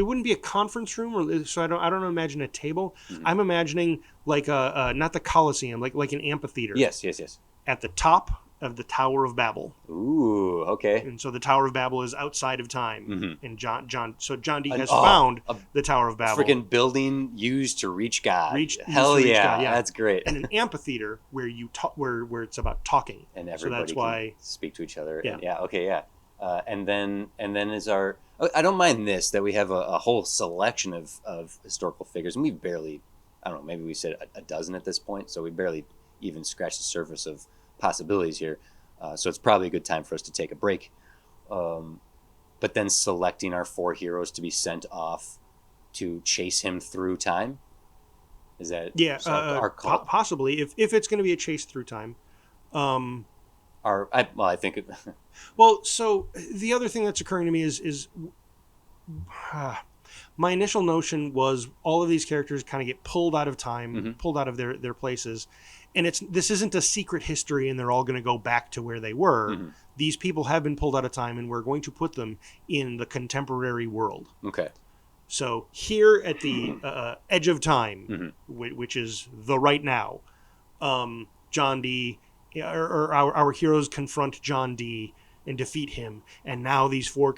wouldn't be a conference room, or so I don't imagine a table. Mm-hmm. I'm imagining like not the Colosseum, like an amphitheater. Yes. At the top of the Tower of Babel. Ooh, okay. And so the Tower of Babel is outside of time. Mm-hmm. And John Dee has found the Tower of Babel. Freaking building used to reach God. Hell yeah, God, yeah, that's great. And an amphitheater where you where it's about talking. And so everybody that's why can speak to each other. Yeah. And okay, yeah. And then is our. I don't mind this that we have a whole selection of historical figures, and we've barely, I don't know, maybe we said a dozen at this point, so we barely even scratched the surface of possibilities here. So it's probably a good time for us to take a break. But then selecting our 4 heroes to be sent off to chase him through time. Is that our call? Possibly, if it's going to be a chase through time. I think it. Well, so the other thing that's occurring to me is my initial notion was all of these characters kind of get pulled out of time, pulled out of their places, and this isn't a secret history and they're all going to go back to where they were. These people have been pulled out of time, and we're going to put them in the contemporary world. Okay. So here at the edge of time, which is the right now, John Dee, or our heroes confront John Dee and defeat him, and now these four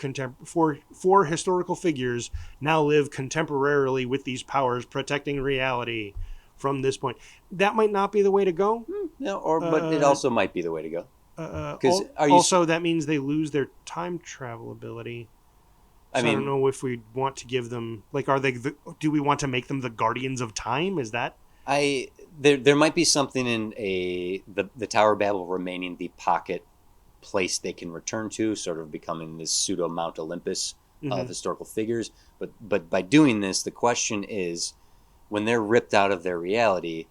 historical figures now live contemporarily with these powers, protecting reality from this point. That might not be the way to go. No, but it also might be the way to go. That means they lose their time travel ability. So I don't know if we want to give them, like, do we want to make them the guardians of time? Is that? There might be something in the Tower of Babel remaining the pocket place they can return to, sort of becoming this pseudo Mount Olympus of historical figures. But by doing this, the question is, when they're ripped out of their reality,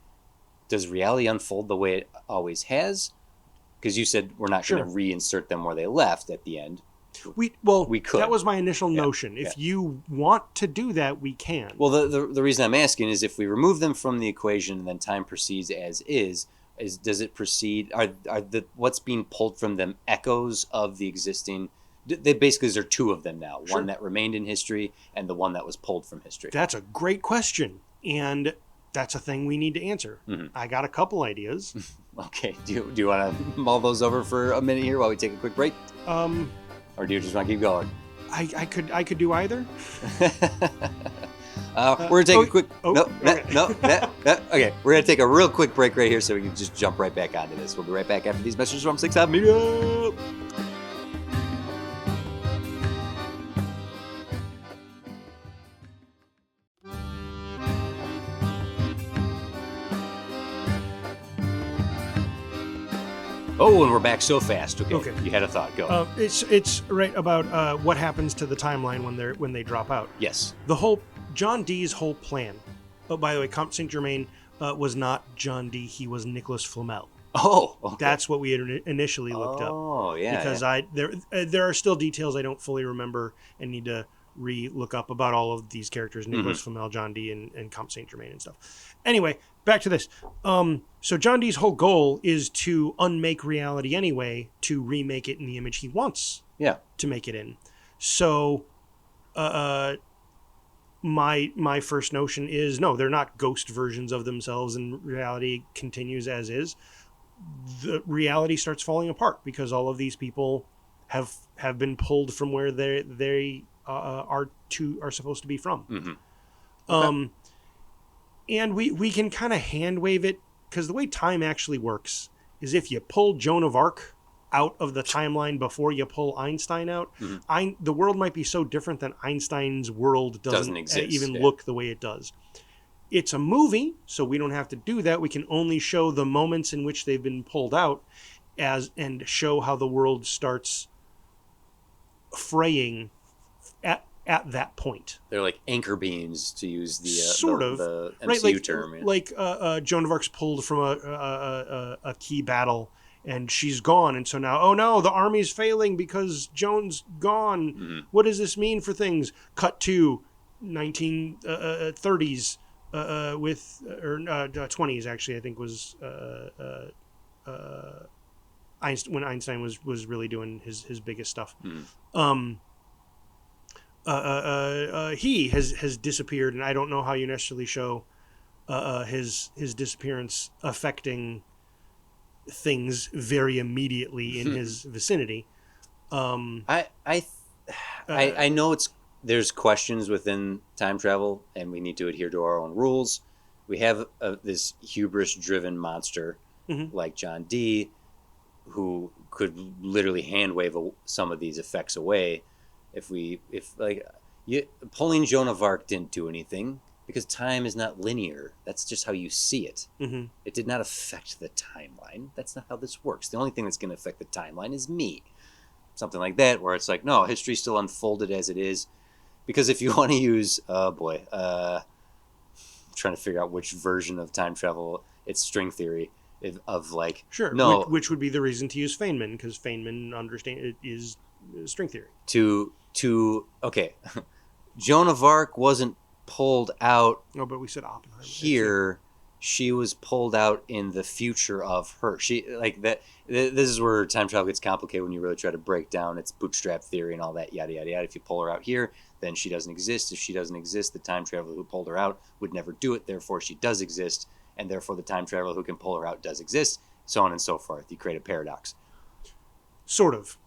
does reality unfold the way it always has? Because you said we're not going to reinsert them where they left at the end. We could. That was my initial notion. If you want to do that, we can. Well, the reason I'm asking is if we remove them from the equation and then time proceeds as is does it proceed? Are what's being pulled from them echoes of the existing They basically, there are two of them now. Sure. One that remained in history and the one that was pulled from history. That's a great question. And that's a thing we need to answer. Mhm. I got a couple ideas. Okay. Do you want to mull those over for a minute here while we take a quick break? Or do you just want to keep going? I could do either. We're going to take a quick... okay. Okay, we're going to take a real quick break right here so we can just jump right back onto this. We'll be right back after these messages from 6 Media. Oh, and we're back so fast. Okay. You had a thought. Go. It's right about what happens to the timeline when they drop out. Yes. The whole John Dee's whole plan. Oh, by the way, Comte Saint Germain was not John Dee. He was Nicholas Flamel. Oh, okay. That's what we had initially looked up. Oh, yeah. Because there are still details I don't fully remember and need to re-look up about all of these characters: Nicholas Flamel, John Dee, and Comte Saint Germain and stuff. Anyway, back to this. So John Dee's whole goal is to unmake reality anyway, to remake it in the image he wants to make it in. So my first notion is, no, they're not ghost versions of themselves, and reality continues as is. The reality starts falling apart because all of these people have been pulled from where they are supposed to be from. Mm-hmm. Okay. And we can kind of hand wave it, because the way time actually works is if you pull Joan of Arc out of the timeline before you pull Einstein out, the world might be so different that Einstein's world doesn't exist, look the way it does. It's a movie, so we don't have to do that. We can only show the moments in which they've been pulled out and show how the world starts fraying at that point. They're like anchor beams, to use the MCU term. Yeah. Like Joan of Arc's pulled from a key battle, and she's gone, and so now, oh no, the army's failing because Joan's gone. Mm-hmm. What does this mean for things? Cut to 1930s with 20s actually, I think, was when Einstein was really doing his biggest stuff. He has disappeared, and I don't know how you necessarily show his disappearance affecting things very immediately in his vicinity. I know there's questions within time travel, and we need to adhere to our own rules. We have this hubris-driven monster like John Dee, who could literally hand wave some of these effects away. Pulling Joan of Arc didn't do anything, because time is not linear. That's just how you see it. Mm-hmm. It did not affect the timeline. That's not how this works. The only thing that's going to affect the timeline is me. Something like that, where it's like, no, history still unfolded as it is. Because if you want to use, I'm trying to figure out which version of time travel, it's string theory of like, sure, no, which would be the reason to use Feynman, because Feynman is string theory. Okay, Joan of Arc wasn't pulled out. No, but we said Oppenheimer here. She was pulled out in the future of her. She like that. This is where time travel gets complicated when you really try to break down its bootstrap theory and all that yada yada yada. If you pull her out here, then she doesn't exist. If she doesn't exist, the time traveler who pulled her out would never do it. Therefore, she does exist, and therefore the time traveler who can pull her out does exist. So on and so forth. You create a paradox. Sort of.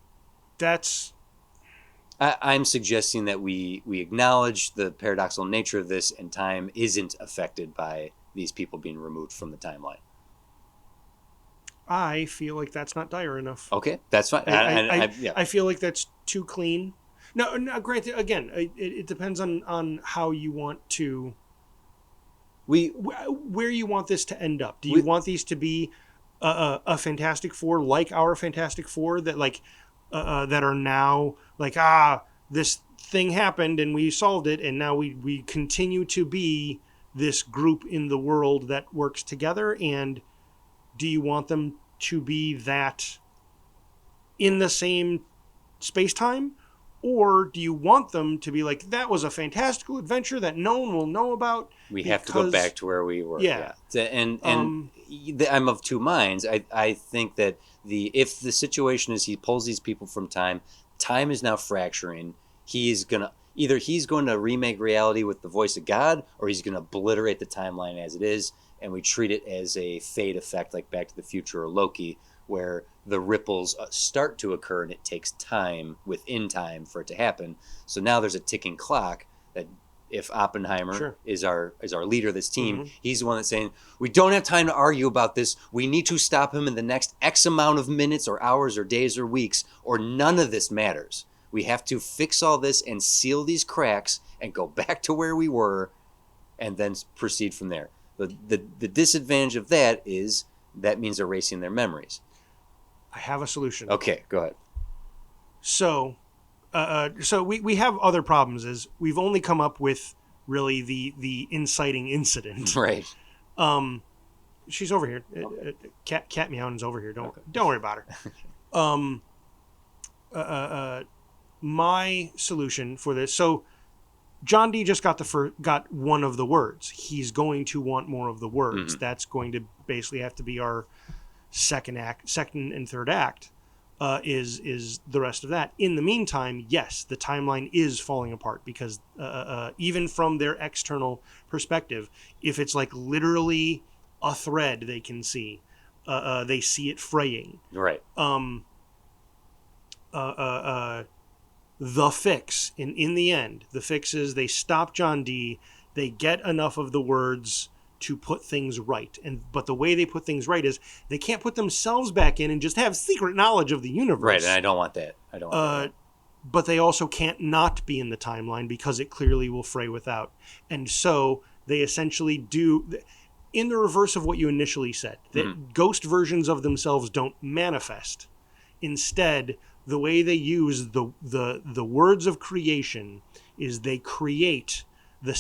That's. I'm suggesting that we acknowledge the paradoxical nature of this, and time isn't affected by these people being removed from the timeline. I feel like that's not dire enough. Okay, that's fine. I feel like that's too clean. No, granted, again, it depends on how you want to... where you want this to end up. Do you want these to be a Fantastic Four like our Fantastic Four that that are now like, this thing happened and we solved it, and now we continue to be this group in the world that works together? And do you want them to be that in the same space-time? Or do you want them to be like, that was a fantastical adventure that no one will know about? We have to go back to where we were. Yeah. And I'm of two minds. I think that if the situation is he pulls these people from time, time is now fracturing. He's going to remake reality with the voice of God, or he's going to obliterate the timeline as it is, and we treat it as a fade effect like Back to the Future or Loki, where the ripples start to occur and it takes time within time for it to happen. So now there's a ticking clock that if Oppenheimer is our leader of this team, he's the one that's saying, we don't have time to argue about this. We need to stop him in the next X amount of minutes or hours or days or weeks, or none of this matters. We have to fix all this and seal these cracks and go back to where we were and then proceed from there. The disadvantage of that is that means erasing their memories. I have a solution. Okay, go ahead. So we have other problems. Is we've only come up with really the inciting incident. Right. She's over here. Cat meowing's over here. Don't worry about her. My solution for this. So John Dee just got one of the words. He's going to want more of the words. Mm-hmm. That's going to basically have to be our second and third act. Is the rest of that. In the meantime, yes, the timeline is falling apart because even from their external perspective, if it's like literally a thread they can see, they see it fraying. Right. The fix, in the end, the fix is they stop John Dee, they get enough of the words to put things right. But the way they put things right is they can't put themselves back in and just have secret knowledge of the universe. Right, and I don't want that. But they also can't not be in the timeline because it clearly will fray without. And so they essentially do, in the reverse of what you initially said, that ghost versions of themselves don't manifest. Instead, the way they use the words of creation is they create their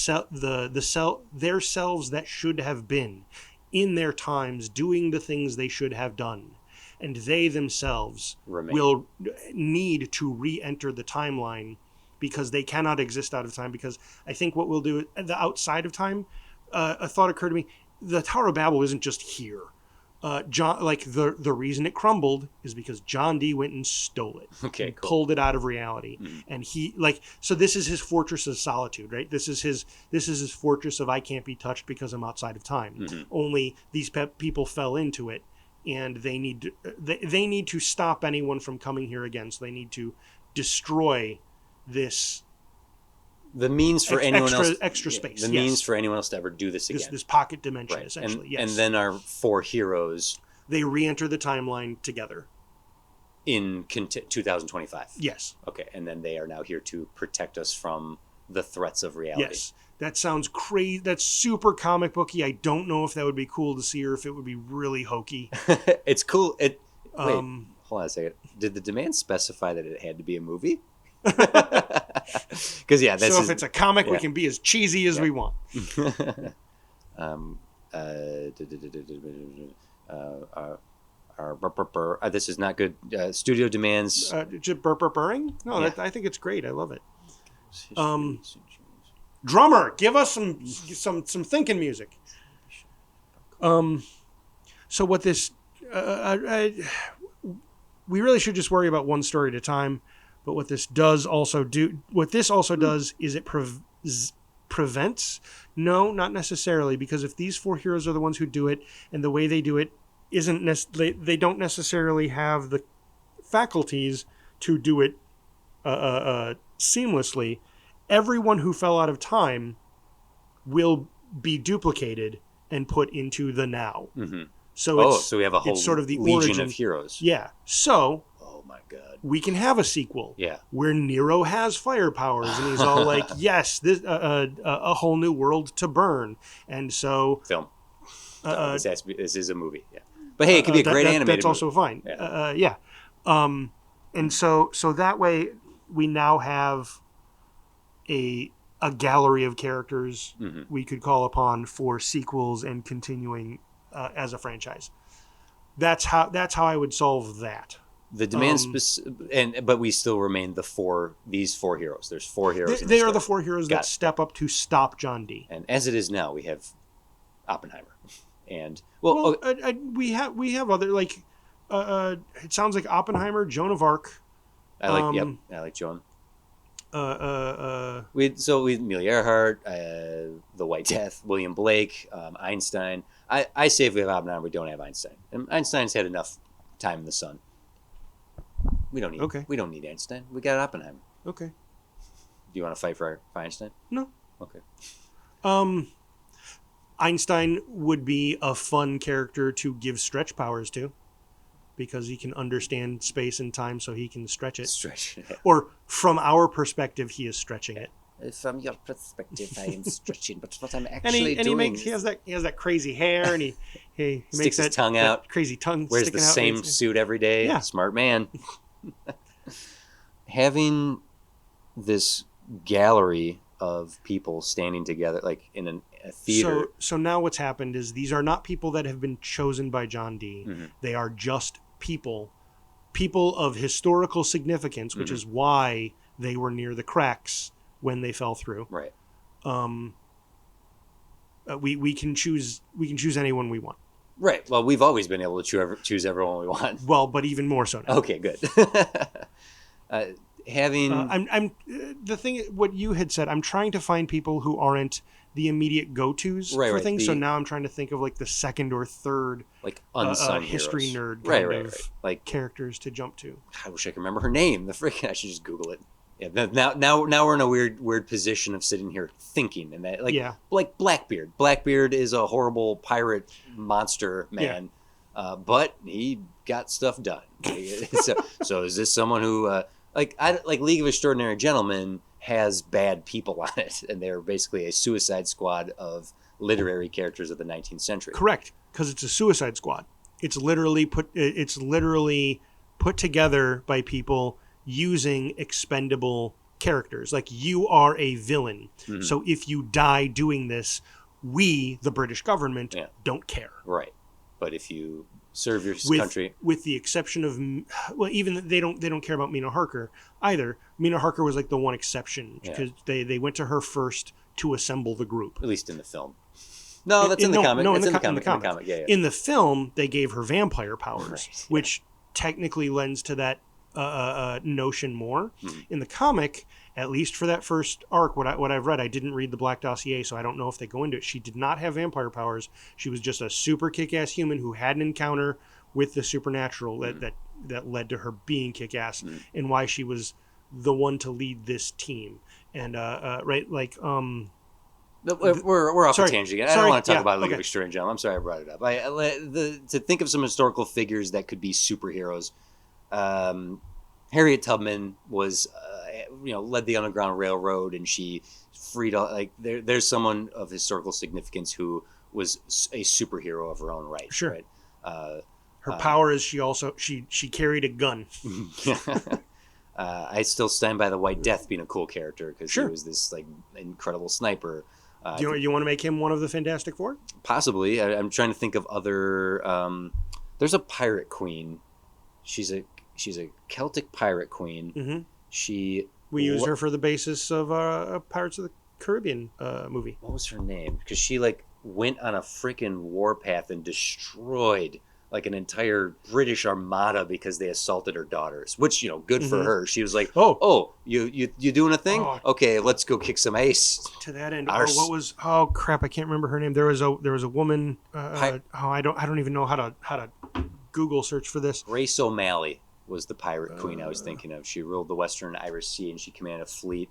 selves that should have been in their times doing the things they should have done, and they themselves will need to re-enter the timeline because they cannot exist out of time. Because I think what we'll do the outside of time, a thought occurred to me: the Tower of Babel isn't just here. The reason it crumbled is because John Dee went and stole it. Okay, cool. Pulled it out of reality. Mm-hmm. And so this is his fortress of solitude, right? This is his fortress of I can't be touched because I'm outside of time. Mm-hmm. Only these people fell into it, and they need to stop anyone from coming here again. So they need to destroy this. The means for anyone else extra space. The means for anyone else to ever do this again. This pocket dimension, right. essentially. And then our four heroes, they re-enter the timeline together in 2025. Yes. Okay, and then they are now here to protect us from the threats of reality. Yes. That sounds crazy. That's super comic booky. I don't know if that would be cool to see or if it would be really hokey. It's cool. Wait, hold on a second. Did the demand specify that it had to be a movie? Because if it's a comic, we can be as cheesy as we want. This is not good. Studio demands. Burring? No, I think it's great. I love it. Drummer, give us some thinking music. So what this, we really should just worry about one story at a time. But what this also does is it prevents? No, not necessarily, because if these four heroes are the ones who do it, and the way they do it they don't necessarily have the faculties to do it seamlessly. Everyone who fell out of time will be duplicated and put into the now. Mm-hmm. So we have a whole sort of the legion origin of heroes. Yeah. So. My God. We can have a sequel. Yeah. Where Nero has fire powers and he's all like, yes, this a whole new world to burn. And so film. This is a movie. Yeah. But hey, it could be a great animated that's also fine. Yeah. And so that way we now have a gallery of characters we could call upon for sequels and continuing as a franchise. That's how I would solve that. The demand but we still remain these four heroes. There's four heroes. They are the four heroes that step up to stop John Dee. And as it is now, we have Oppenheimer, and we have other it sounds like Oppenheimer, Joan of Arc, I like Joan. Uh, uh, We Amelia Earhart, the White Death, William Blake, Einstein. I say if we have Oppenheimer, we don't have Einstein. And Einstein's had enough time in the sun. Okay. We don't need Einstein. We got Oppenheimer. Okay. Do you want to fight for Einstein? No. Okay. Einstein would be a fun character to give stretch powers to, because he can understand space and time, so he can stretch it. Stretch. Or from our perspective, he is stretching it. From your perspective, I am stretching, but what I'm And actually doing. he has that crazy hair, and he sticks makes his tongue out. That crazy tongue. Wears the same suit every day. Yeah. Smart man. Having this gallery of people standing together, like in a theater. So now what's happened is these are not people that have been chosen by John Dee. Mm-hmm. They are just people of historical significance, which is why they were near the cracks when they fell through. Right. We can choose anyone we want. Right. Well, we've always been able to choose everyone we want. Well, but even more so now. Okay, good. I'm the thing. What you had said. I'm trying to find people who aren't the immediate go-tos for things. So now I'm trying to think of like the second or third, like unsung history heroes. nerd kind of like characters to jump to. I wish I could remember her name. The freaking I should just Google it. Yeah. Now we're in a weird position of sitting here thinking, and that like Blackbeard. Blackbeard is a horrible pirate monster man, but he got stuff done. so is this someone who like League of Extraordinary Gentlemen has bad people on it, and they're basically a Suicide Squad of literary characters of the 19th century. Correct, because it's a Suicide Squad. It's literally put together by people using expendable characters. Like, you are a villain, so if you die doing this, we, the British government, don't care. Right, but if you serve your country, with the exception of, well, even they don't care about Mina Harker either. Mina Harker was like the one exception, because they went to her first to assemble the group. At least in the film. No, that's in the comic. No, it's in the comic. Yeah. In the film, they gave her vampire powers, which technically lends to that notion more. In the comic, at least for that first arc, what I've read, I didn't read the Black Dossier, so I don't know if they go into it. She did not have vampire powers. She was just a super kick-ass human who had an encounter with the supernatural that led to her being kick-ass, and why she was the one to lead this team. And we're off the tangent again. I don't want to talk about League of Extraordinary Gentlemen. I'm sorry I brought it up. To think of some historical figures that could be superheroes. Harriet Tubman was, led the Underground Railroad, and she freed all. Like there's someone of historical significance who was a superhero of her own right. Sure. Right? Her power is she carried a gun. I still stand by the White Death being a cool character, because he was this like incredible sniper. Do you want to make him one of the Fantastic Four? Possibly. I'm trying to think of other. There's a pirate queen. She's a Celtic pirate queen. Mm-hmm. We used her for the basis of Pirates of the Caribbean movie. What was her name? Because she went on a freaking warpath and destroyed an entire British armada because they assaulted her daughters. Which good for her. She was like, "Oh, you doing a thing? Okay, let's go kick some ace." To that end, oh crap, I can't remember her name. There was a woman. I don't even know how to Google search for this. Grace O'Malley was the pirate queen I was thinking of. She ruled the Western Irish Sea, and she commanded a fleet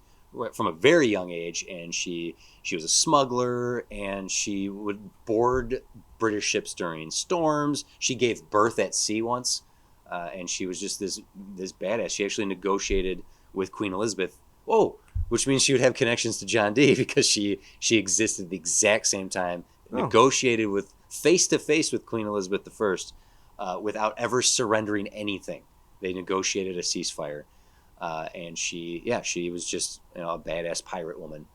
from a very young age, and she was a smuggler, and she would board British ships during storms. She gave birth at sea once, and she was just this badass. She actually negotiated with Queen Elizabeth. Which means she would have connections to John Dee, because she existed at the exact same time, negotiated with face to face with Queen Elizabeth I, without ever surrendering anything. They negotiated a ceasefire. And she was just a badass pirate woman.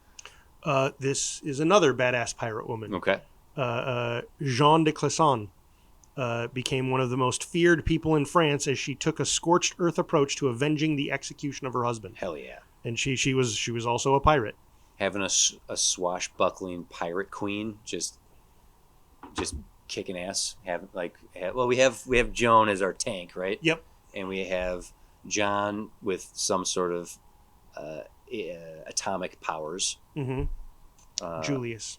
This is another badass pirate woman. Okay. Jeanne de Clisson became one of the most feared people in France, as she took a scorched earth approach to avenging the execution of her husband. Hell yeah. And she was also a pirate. Having a swashbuckling pirate queen, just kicking ass. We have Joan as our tank, right? Yep. And we have John with some sort of atomic powers. Mm-hmm. Uh, Julius.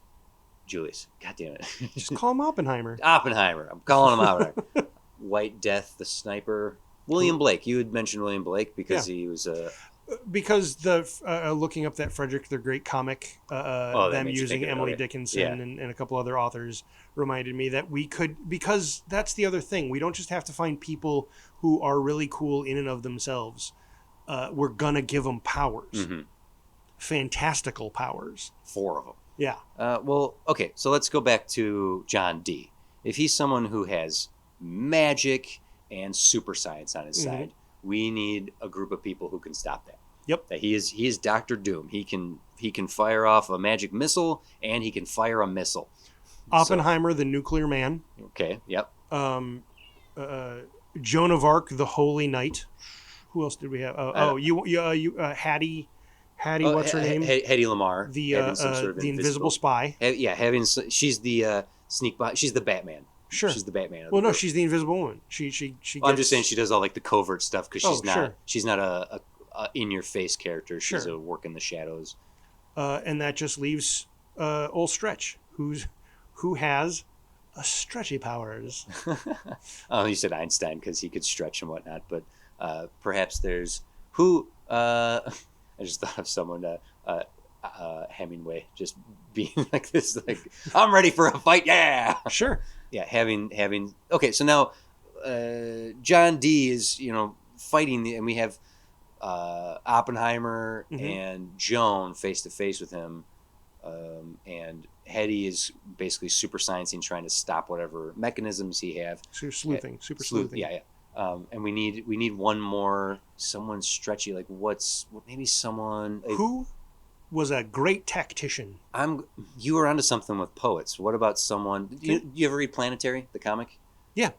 Julius. God damn it. Just call him Oppenheimer. Oppenheimer. I'm calling him Oppenheimer. White Death, the sniper. William Blake. You had mentioned William Blake because he was a. Because looking up that Frederick the Great comic, That them made you think using of it, Emily okay. Dickinson Yeah. and a couple other authors reminded me that we could, because that's the other thing. We don't just have to find people who are really cool in and of themselves. We're gonna give them powers, Mm-hmm. fantastical powers. 4 of them. Yeah. Well, okay, so let's go back to John D. If he's someone who has magic and super science on his Mhm. side, we need a group of people who can stop that. Yep. That he is Doctor Doom. He can fire off a magic missile and he can fire a missile. Oppenheimer, the nuclear man. Okay. Yep. Joan of Arc, the Holy Knight. Who else did we have? Hattie. Hattie, what's her name? Hedy Lamarr. The having some sort of the invisible spy. She's the sneak by. She's the Batman. Sure. She's the Batman. Well, no, she's the Invisible Woman. She I'm just saying she does all like the covert stuff because sure. she's not a in your face character. She's Sure. a work in the shadows. And that just leaves old Stretch, who has a stretchy powers. Oh, you said Einstein because he could stretch and whatnot, but perhaps there's who. I just thought of someone. Hemingway just being like this, like I'm ready for a fight. Yeah. Sure. Yeah, having okay. So now, John D is fighting, and we have Oppenheimer Mhm. and Joan face to face with him, and Hetty is basically super sciencing, trying to stop whatever mechanisms he have. Super sleuthing. Yeah, yeah. And we need one more, someone stretchy, like maybe someone Who was a great tactician. You were onto something with poets. What about someone? You ever read Planetary, the comic? Yeah.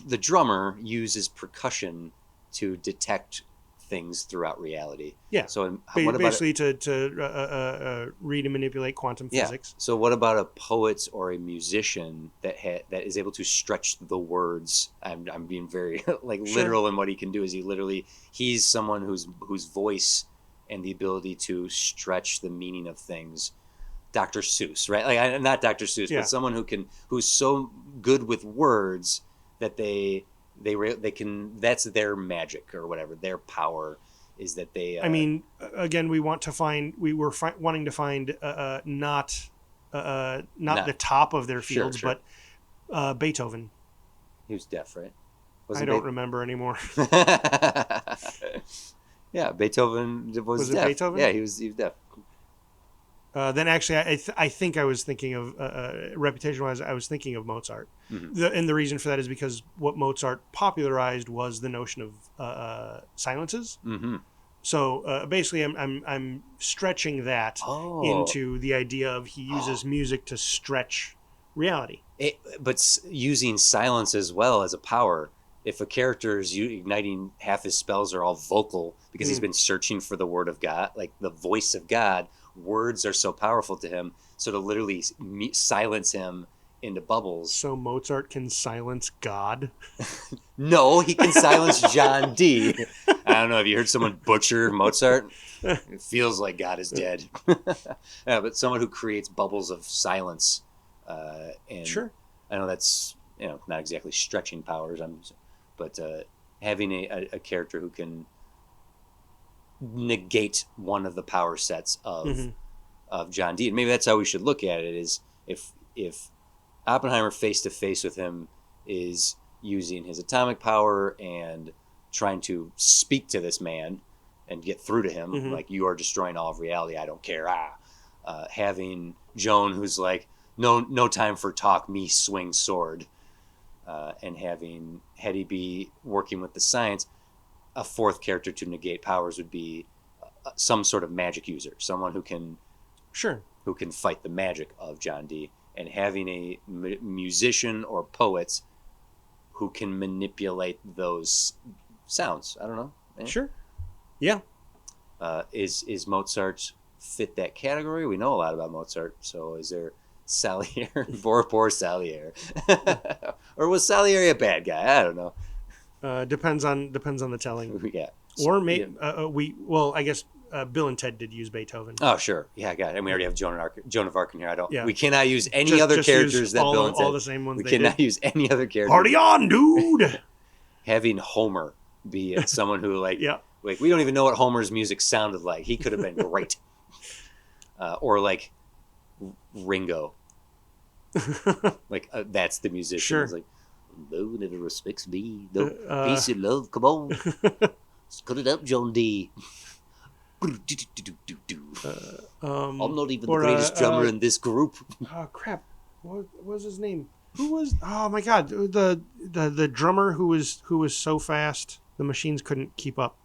The drummer uses percussion to detect things throughout reality. Yeah. So what about basically to read and manipulate quantum physics. So what about a poet or a musician that is able to stretch the words? I'm being very literal in what he can do. Is he's someone whose voice and the ability to stretch the meaning of things. Dr. Seuss, right? Like not Dr. Seuss, Yeah. but someone who's so good with words that they can. That's their magic or whatever. Their power is that they. I mean, again, we were wanting to find not the top of their fields, sure. but Beethoven. He was deaf, right? I don't remember anymore. Yeah, Beethoven was it deaf. Beethoven? Yeah, he was deaf. Then actually, I think I was thinking of reputation-wise. I was thinking of Mozart, Mm-hmm. and the reason for that is because what Mozart popularized was the notion of silences. Mm-hmm. So basically, I'm stretching that into the idea of he uses music to stretch reality. But using silence as well as a power. If a character is igniting, half his spells are all vocal because he's been searching for the word of God, like the voice of God. Words are so powerful to him. So to literally silence him into bubbles. So Mozart can silence God? No, he can silence John D. I don't know. Have you heard someone butcher Mozart? It feels like God is dead. Yeah, but someone who creates bubbles of silence. And Sure. I know that's not exactly stretching powers. But having a character who can negate one of the power sets of John D. And maybe that's how we should look at it. Is if Oppenheimer face to face with him is using his atomic power and trying to speak to this man and get through to him, like you are destroying all of reality. I don't care. Having Joan, who's like, no time for talk. Me swing sword. And having Hetty be working with the science, a fourth character to negate powers would be some sort of magic user, someone who can fight the magic of John D. And having a musician or poet who can manipulate those sounds. I don't know. Sure. Yeah. Is Mozart fit that category? We know a lot about Mozart, so is there Salieri, poor Salieri, or was Salieri a bad guy? I don't know. Depends on the telling. Yeah. Or maybe I guess Bill and Ted did use Beethoven. Oh, sure. Yeah, I got it. And we already have Joan of Arc in here. We cannot use any Just other characters use that Bill and Ted. all the same ones We they cannot did. use any other characters. Party on, dude! Having Homer be someone who Yeah. like we don't even know what Homer's music sounded like. He could have been great. Or like Ringo. That's the musician. Sure. It's like, love never respects me. No peace and love. Come on. Let's cut it up, John D. I'm not even the greatest drummer in this group. Oh crap! What was his name? Who was? Oh my God! The drummer who was so fast the machines couldn't keep up.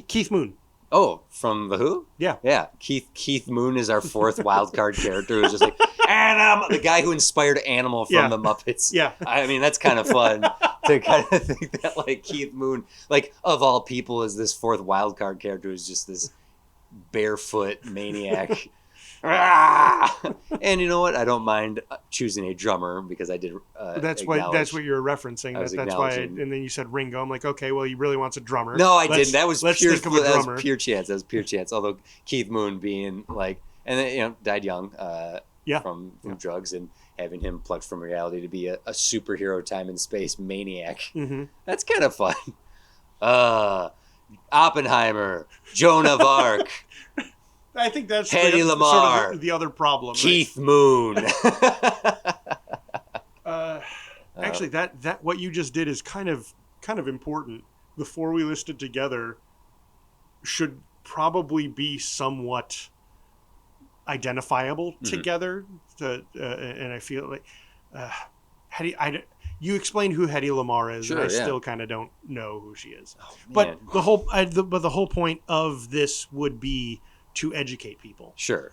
Keith Moon. Oh, from The Who? Yeah. Yeah. Keith Moon is our fourth wild card character who's just like, the guy who inspired Animal from the Muppets. Yeah. I mean, that's kind of fun to kind of think that, like, Keith Moon, like, of all people, is this fourth wild card character who's just this barefoot maniac. And you know what? I don't mind choosing a drummer because I did. That's what you were referencing. That's why. And then you said Ringo. I'm like, okay, well, he really wants a drummer. No, I didn't. That was pure. Think of a drummer. That was pure chance. That was pure chance. Although Keith Moon being like, and then died young. From drugs, and having him plucked from reality to be a superhero time and space maniac. Mm-hmm. That's kind of fun. Oppenheimer, Joan of Arc. I think that's Hedy Lamarr, sort of the other problem. Keith Moon. Actually, that what you just did is kind of important. The four we listed together should probably be somewhat identifiable together. And I feel like you explained who Hedy Lamarr is, sure, and I still kind of don't know who she is. Oh, but the whole point of this would be to educate people. Sure.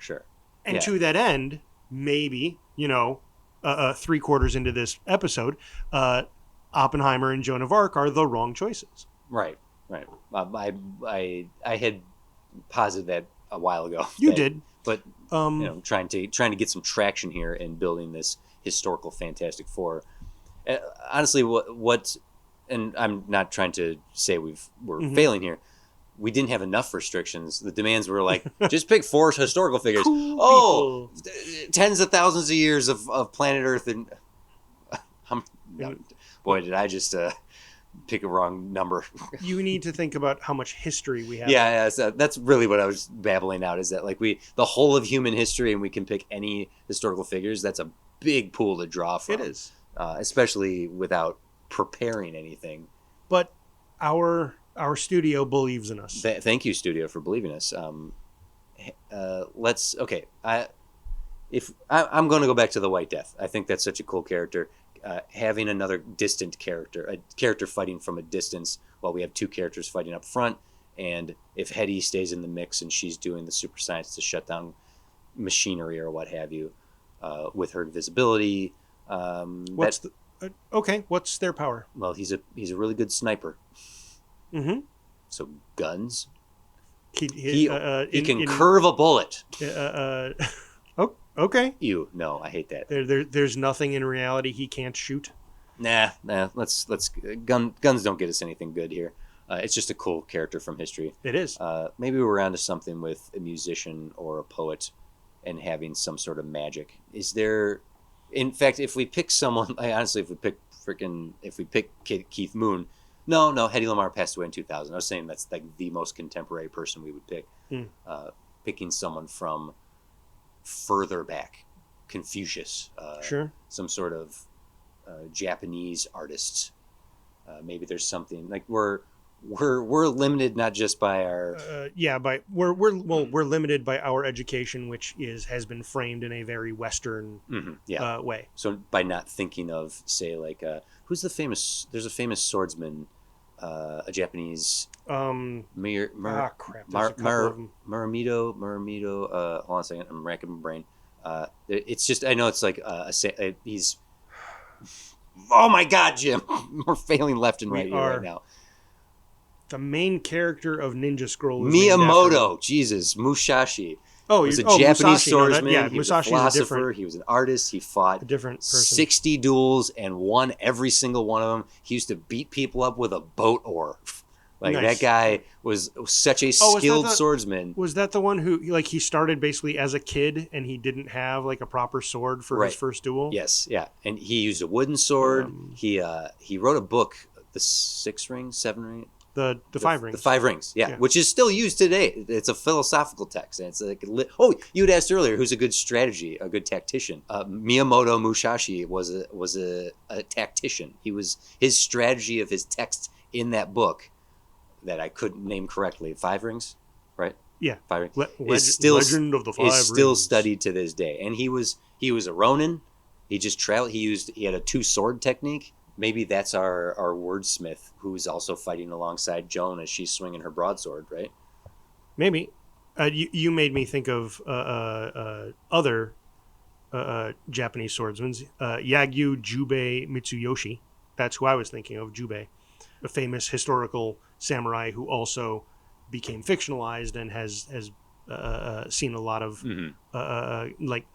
And to that end, maybe, 3/4 into this episode, Oppenheimer and Joan of Arc are the wrong choices. Right. I had posited that a while ago. You did. But, trying to get some traction here in building this historical Fantastic Four. Honestly, what, and I'm not trying to say we're failing here. We didn't have enough restrictions. The demands were like, just pick 4 historical figures. Cool tens of thousands of years of planet Earth. And boy, did I just pick a wrong number. You need to think about how much history we have. Yeah, so that's really what I was babbling out, is that like the whole of human history, and we can pick any historical figures. That's a big pool to draw from. It is. Especially without preparing anything. But our studio believes in us. Thank you, studio, for believing us. I'm going to go back to the White Death. I think that's such a cool character. Having another distant character, a character fighting from a distance, while we have 2 characters fighting up front. And if Hedy stays in the mix and she's doing the super science to shut down machinery or what have you, with her invisibility. What's their power? Well, he's a really good sniper. Mm-hmm. So guns. He can curve a bullet. Okay. No, I hate that. There's nothing in reality he can't shoot. Nah. Let's guns don't get us anything good here. It's just a cool character from history. It is. Maybe we're onto something with a musician or a poet and having some sort of magic. Is there? In fact, if we pick someone, honestly, if we pick Keith Moon. No, Hedy Lamarr passed away in 2000. I was saying that's like the most contemporary person we would pick. Picking someone from further back, Confucius, sure, some sort of Japanese artists. Maybe there's something like we're limited not just by our we're limited by our education, which has been framed in a very Western way. So by not thinking of, say, like who's the famous? There's a famous swordsman. A Japanese Muramito. Hold on a second, I'm racking my brain. It's just, I know it's like he's. Oh my God, Jim, we're failing left and right here right now. The main character of Ninja Scroll is Miyamoto. Jesus, Musashi. Oh, he was a Japanese Musashi, swordsman. He was a Musashi's philosopher. He was an artist. He fought a different person. 60 duels and won every single one of them. He used to beat people up with a boat oar. Like Nice. that guy was such a Oh, was that skilled the- swordsman. Was that the one who like he started basically as a kid and he didn't have like a proper sword for his Right. first duel? Yes, yeah, and he used a wooden sword. Um, He wrote a book, the Six Ring, Seven Ring, the five rings. the Five Rings, yeah, Yeah. which is still used today. It's a philosophical text, and it's like you had asked earlier who's a good a good tactician. Miyamoto Musashi was a tactician. His strategy of his text in that book that I couldn't name correctly, Five Rings, right? Yeah. Five Rings. Legend of the Five Is still Rings. studied to this day, and he was a Ronin. He just traveled. He had a two sword technique. Maybe that's our wordsmith who's also fighting alongside Joan as she's swinging her broadsword, right? Maybe. You made me think of other Japanese swordsmen. Yagyu Jubei Mitsuyoshi. That's who I was thinking of, Jubei. A famous historical samurai who also became fictionalized and has seen a lot of like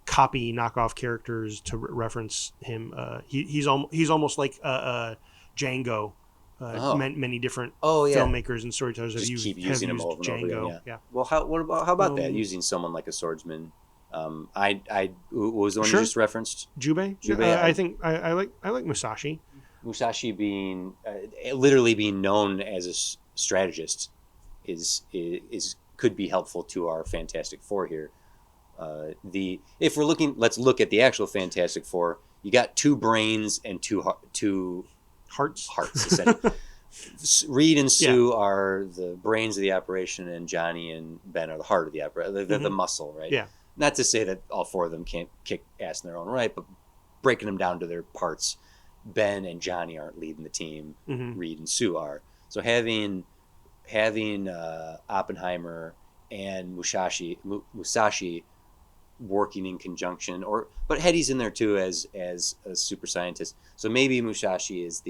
copy knockoff characters to reference him. He's almost like Django. Many different filmmakers and storytellers have Just used keep using him used over and Django. over again. Yeah. Well, how about that? Using someone like a swordsman. What was the one Sure. you just referenced? Jubei. Jubei, I think I like Musashi. Musashi being literally being known as a strategist is could be helpful to our Fantastic Four here. If we're looking, let's look at the actual Fantastic Four. You got two brains and two Hearts. Essentially. Reed and Sue are the brains of the operation, and Johnny and Ben are the heart of the operation. They're the muscle, right? Yeah. Not to say that all four of them can't kick ass in their own right, but breaking them down to their parts. Ben and Johnny aren't leading the team. Reed and Sue are. So having Oppenheimer and Musashi working in conjunction, but Hetty's in there too as a super scientist. So maybe Musashi is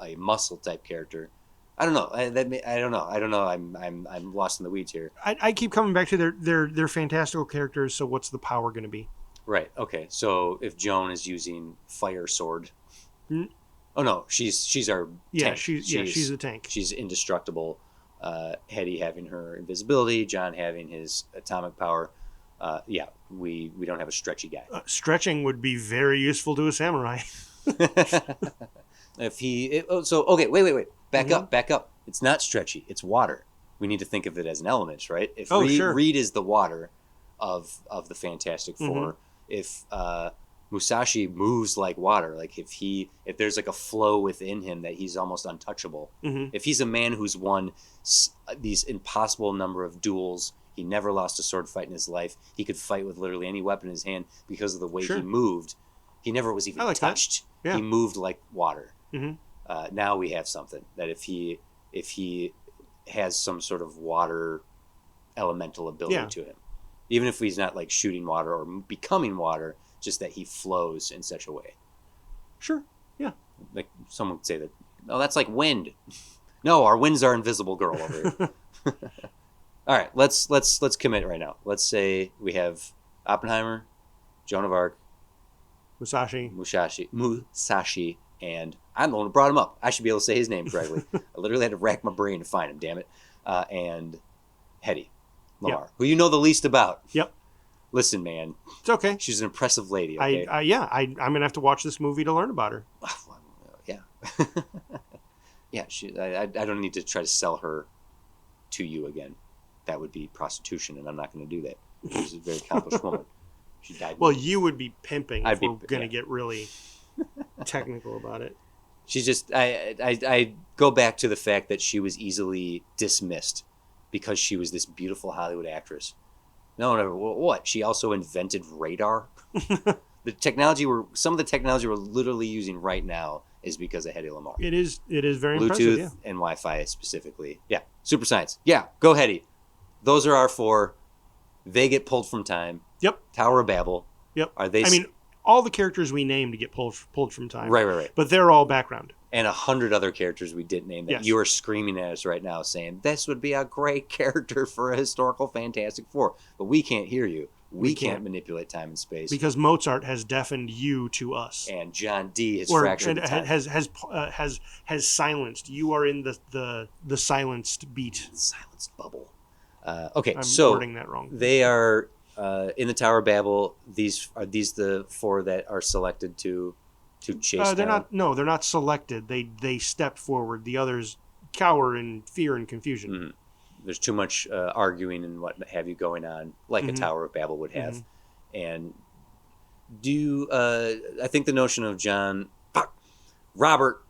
a muscle type character. I don't know. I don't know. I'm lost in the weeds here. I keep coming back to their fantastical characters. So what's the power going to be? Right. Okay. So if Joan is using fire sword, oh no, she's our tank. She's a tank. She's indestructible. Hetty having her invisibility, John having his atomic power. We don't have a stretchy guy. Stretching would be very useful to a samurai. Wait. Back up. It's not stretchy. It's water. We need to think of it as an element, right? If Reed is the water of the Fantastic Four, if Musashi moves like water, like if there's like a flow within him that he's almost untouchable. If he's a man who's won these impossible number of duels, he never lost a sword fight in his life. He could fight with literally any weapon in his hand because of the way he moved. He never was even touched. Yeah. He moved like water. Now we have something that if he has some sort of water elemental ability to him, even if he's not like shooting water or becoming water, just that he flows in such a way. Sure. Yeah. Like someone would say that, oh, that's like wind. No, our winds are invisible, girl over here. All right, let's commit right now. Let's say we have Oppenheimer, Joan of Arc, Musashi, and I'm the one who brought him up. I should be able to say his name correctly. I literally had to rack my brain to find him, damn it. And Hetty Lamar, who you know the least about. Yep. Listen, man. It's okay. She's an impressive lady. Okay? I'm going to have to watch this movie to learn about her. Yeah. Yeah, I don't need to try to sell her to you again. That would be prostitution, and I'm not going to do that. She's a very accomplished woman. She died. Well, you would be pimping if we're going to yeah. get really technical about it. She's just, I go back to the fact that she was easily dismissed because she was this beautiful Hollywood actress. No one ever, what? She also invented radar? Some of the technology we're literally using right now is because of Hetty Lamar. It is very Bluetooth impressive, yeah. and Wi-Fi specifically. Yeah, super science. Yeah, go Hetty. Those are our four. They get pulled from time. Yep. Tower of Babel. Yep. Are they? I mean, all the characters we named get pulled from time. Right. But they're all background. And 100 other characters we didn't name that you are screaming at us right now saying, this would be a great character for a historical Fantastic Four. But we can't hear you. We can't can't. manipulate time and space. Because Mozart has deafened you to us. And John Dee has Or fractured the time. has silenced. You are in the silenced beat. Silenced bubble. Okay, I'm so wording that wrong. they are in the Tower of Babel. These the four that are selected to chase They're down? they're not selected. They step forward. The others cower in fear and confusion. Mm-hmm. There's too much arguing and what have you going on, like a Tower of Babel would have. And I think the notion of Robert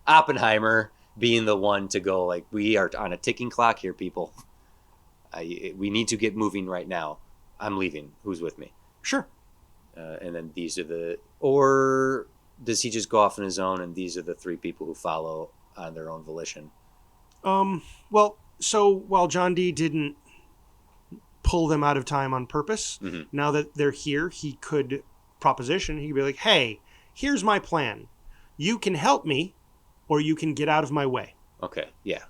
Oppenheimer being the one to go, like, we are on a ticking clock here, people. We need to get moving right now. I'm leaving. Who's with me? Sure. And then or does he just go off on his own and these are the three people who follow on their own volition? Well, so while John Dee didn't pull them out of time on purpose, now that they're here, he could be like, hey, here's my plan. You can help me or you can get out of my way. Okay, yeah.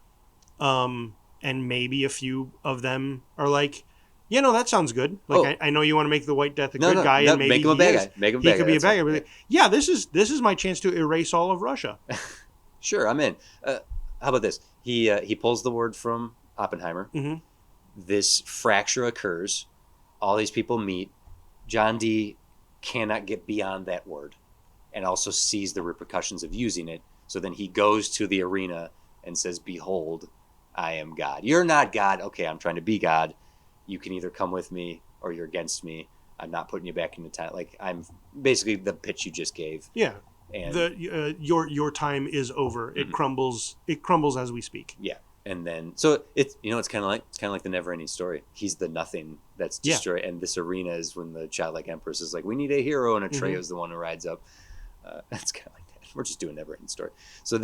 And maybe a few of them are like, that sounds good. Like, I know you want to make the White Death a good guy, and maybe make him a bad guy. Make him a bad guy. He could be a bad guy. Like, yeah, this is my chance to erase all of Russia. Sure, I'm in. How about this? He pulls the word from Oppenheimer. This fracture occurs. All these people meet. John Dee cannot get beyond that word and also sees the repercussions of using it. So then he goes to the arena and says, behold, I am God. You're not God. Okay, I'm trying to be God. You can either come with me or you're against me. I'm not putting you back into time. Like, I'm basically the pitch you just gave. Yeah. And your time is over. It crumbles. It crumbles as we speak. Yeah. And then, so it's kind of like the never-ending story. He's the nothing that's destroyed, and this arena is when the childlike empress is like, "We need a hero," and Atreus is the one who rides up. That's kind of like that. We're just doing a never-ending story. So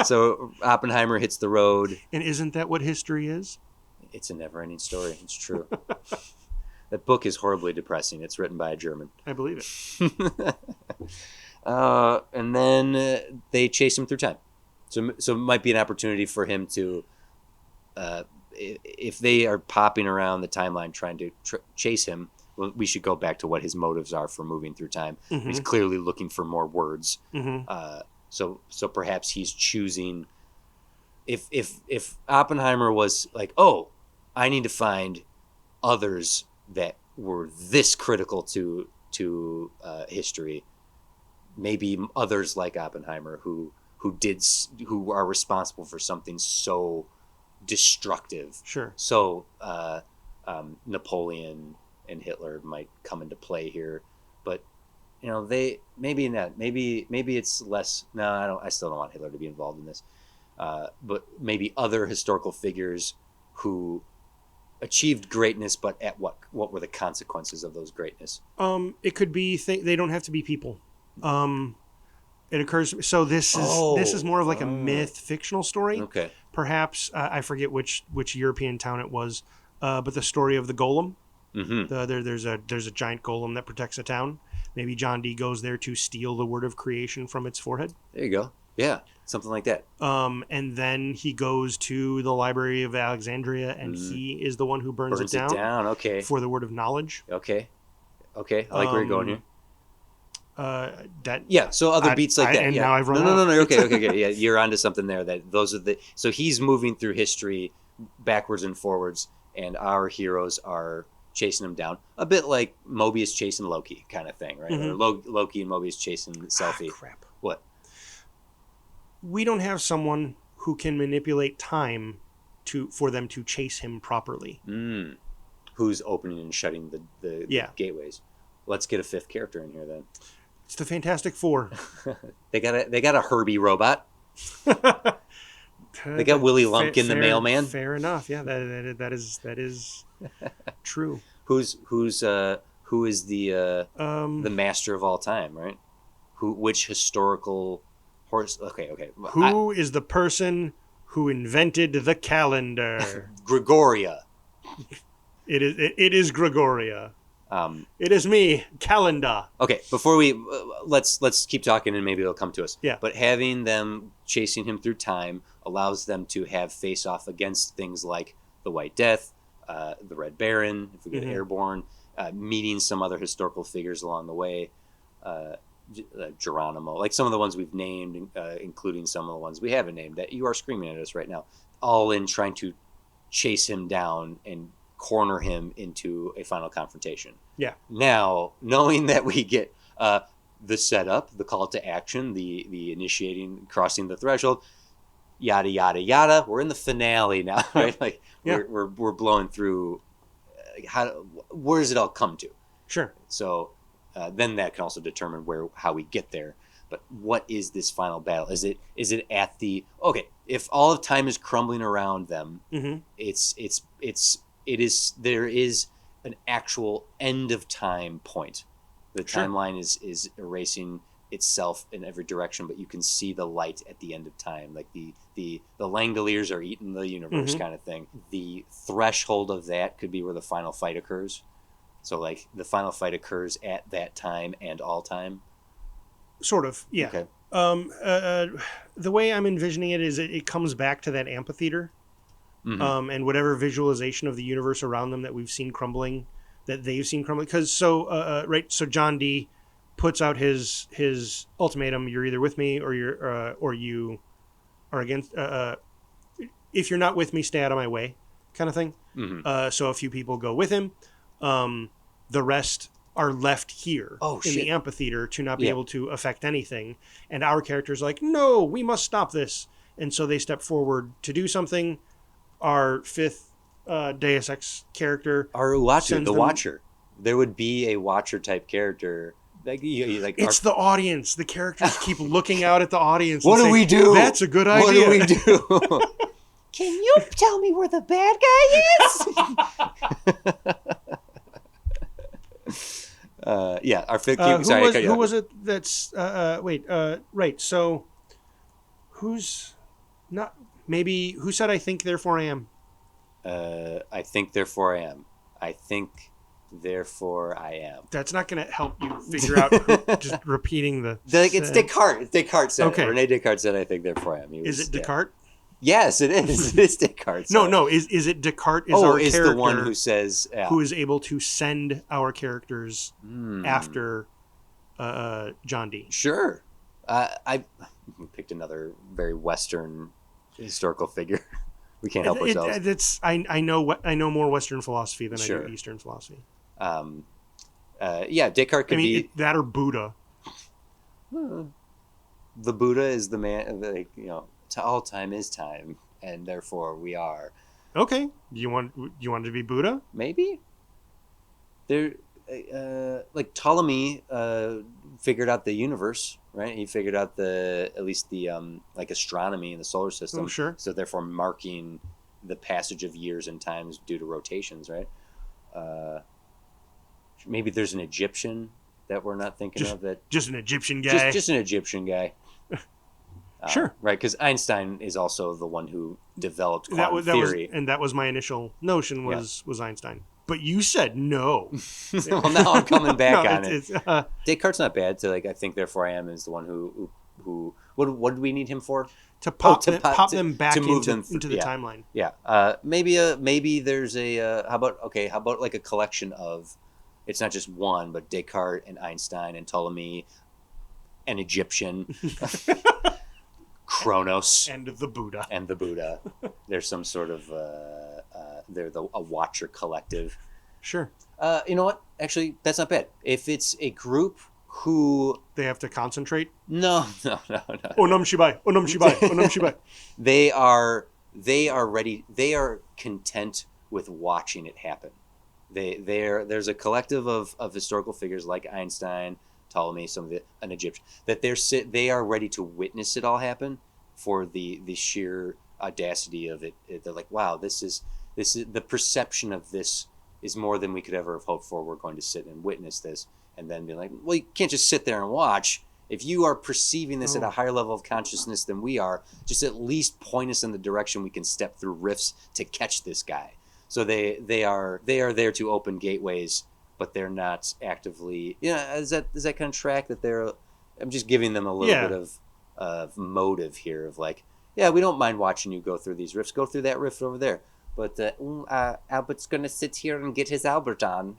so Oppenheimer hits the road, and isn't that what history is? It's a never-ending story. It's true. That book is horribly depressing. It's written by a German. I believe it. And then they chase him through time. So it might be an opportunity for him to, if they are popping around the timeline trying to chase him, well, we should go back to what his motives are for moving through time. He's clearly looking for more words. So perhaps he's choosing. If Oppenheimer was like, oh, I need to find others that were this critical to history, maybe others like Oppenheimer who are responsible for something so destructive. Sure. So Napoleon and Hitler might come into play here, but they maybe not. Maybe it's less. No, I still don't want Hitler to be involved in this. But maybe other historical figures who achieved greatness, but at what were the consequences of those greatness? It could be they don't have to be people. It occurs. So this is more of like a myth fictional story. Okay. Perhaps I forget which European town it was, but the story of the golem. There's a giant golem that protects a town. Maybe John Dee goes there to steal the word of creation from its forehead. There you go. Yeah, something like that. And then he goes to the Library of Alexandria, and he is the one who burns it down. Okay. For the word of knowledge. Okay. I like where you're going here. So other beats like that. And yeah. now I've run No. out. Okay. Yeah, you're onto something there. So he's moving through history backwards and forwards, and our heroes are chasing him down, a bit like Mobius chasing Loki kind of thing, right? Or Loki and Mobius chasing Selfie. Crap. What? We don't have someone who can manipulate time for them to chase him properly. Who's opening and shutting the gateways? Let's get a fifth character in here then. It's the Fantastic Four. They got a Herbie robot. They got Willy Lumpkin, the mailman. Fair enough. Yeah, that is true. Who is the master of all time, right? Which historical horse? Okay. Who is the person who invented the calendar? Gregoria. It is Gregoria. It is me, Calendar. Okay, before we let's keep talking and maybe it'll come to us. Yeah. But having them chasing him through time allows them to have face off against things like the White Death, the Red Baron, if we get Airborne, meeting some other historical figures along the way. Geronimo, like some of the ones we've named, including some of the ones we haven't named that you are screaming at us right now, all in trying to chase him down and corner him into a final confrontation. Yeah. Now, knowing that we get the setup, the call to action, the initiating, crossing the threshold, yada yada yada, we're in the finale now, right? Like we're blowing through. Where does it all come to? Sure. So then that can also determine how we get there. But what is this final battle? Is it at the if all of time is crumbling around them, Mm-hmm. there is an actual end of time point. The timeline is erasing itself in every direction, but you can see the light at the end of time, like the Langoliers are eating the universe kind of thing. The threshold of that could be where the final fight occurs. So like the final fight occurs at that time and all time. Sort of, yeah. Okay. The way I'm envisioning it is it comes back to that amphitheater, and whatever visualization of the universe around them that we've seen crumbling, that they've seen crumbling. Because so John D puts out his ultimatum: you're either with me or you are against. If you're not with me, stay out of my way, kind of thing. So a few people go with him. The rest are left here in the amphitheater to not be able to affect anything. And our character's like, no, we must stop this. And so they step forward to do something. Our fifth Deus Ex character. Our Watcher. There would be a Watcher type character. It's the audience. The characters keep looking out at the audience. What do we do? That's a good idea. What do we do? Can you tell me where the bad guy is? Our fifth. Who was it? That's right. So, who's not? Maybe who said, "I think, therefore I am." I think, therefore I am. I think, therefore I am. That's not going to help you figure out. Just repeating it's Descartes. Descartes said. Okay. René Descartes said, "I think, therefore I am." Is it Descartes? Yes, it is. It is Descartes. No. Is it Descartes? Is the one who says who is able to send our characters after John D. Sure. I picked another very Western historical figure. We can't help ourselves. I know more Western philosophy than I do Eastern philosophy. Descartes could be that or Buddha. The Buddha is the man. To all time is time, and therefore we are. Okay, you want to be Buddha? Maybe. There, Ptolemy figured out the universe, right? He figured out at least the astronomy in the solar system. Oh, sure. So therefore, marking the passage of years and times due to rotations, right? Maybe there's an Egyptian that we're not thinking of. Just an Egyptian guy. Just an Egyptian guy. Sure. Right, because Einstein is also the one who developed quantum theory. That was my initial notion was Einstein. But you said no. Well, now I'm coming back on it. Descartes' not bad. To I think, therefore I am is the one who what do we need him for? To pop them back into the timeline. Yeah. Maybe there's a how about like a collection of, it's not just one, but Descartes and Einstein and Ptolemy, an Egyptian. Kronos and the Buddha. There's some sort of they're a Watcher collective. Sure. You know what? Actually, that's not bad. If it's a group who they have to concentrate. No. Onam Shibai. They are ready. They are content with watching it happen. There's a collective of historical figures like Einstein, Ptolemy, an Egyptian, that they are ready to witness it all happen for the sheer audacity of it. They're like, wow, this is the perception of this is more than we could ever have hoped for. We're going to sit and witness this, and then be like, well, you can't just sit there and watch. If you are perceiving this at a higher level of consciousness than we are, just at least point us in the direction we can step through rifts to catch this guy. So they are there to open gateways, but they're not actively. Does that kind of track that they're? I'm just giving them a little bit of motive here of like, yeah, we don't mind watching you go through these rifts. Go through that rift over there. But Albert's gonna sit here and get his Albert on.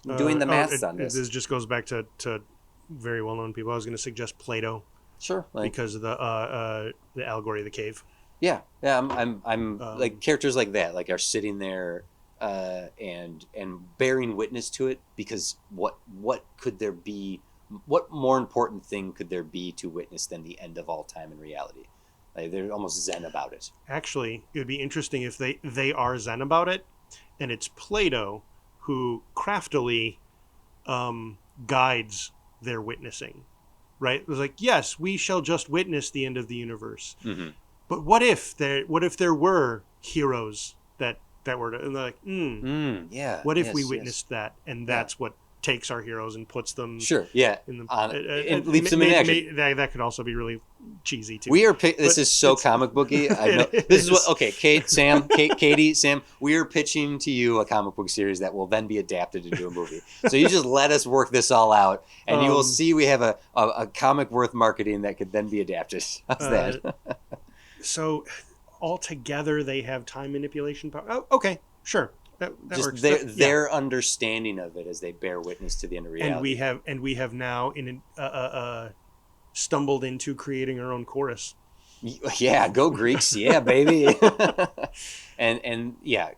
doing the maths on this. This just goes back to very well-known people. I was going to suggest Plato. Sure. Because of the allegory of the cave. Yeah. I'm like characters like that, like are sitting there and bearing witness to it, because what could there be? What more important thing could there be to witness than the end of all time in reality? Like, they're almost zen about it. Actually, it would be interesting if they are zen about it, and it's Plato who craftily guides their witnessing. Right? It was like, yes, we shall just witness the end of the universe. Mm-hmm. But what if there were heroes that were to, and they're like, yeah. What if we witnessed that, and that's what takes our heroes and puts them in the leaps them in action. That could also be really cheesy too. This is so comic booky. I know. This is what. Okay, Katie, Sam. We are pitching to you a comic book series that will then be adapted into a movie. So you just let us work this all out, and you will see we have a comic worth marketing that could then be adapted. How's that? So altogether, they have time manipulation power. Oh, okay, sure. That works. Their understanding of it as they bear witness to the end of reality. And we have now stumbled into creating our own chorus. Yeah, go Greeks. Yeah, baby. and yeah,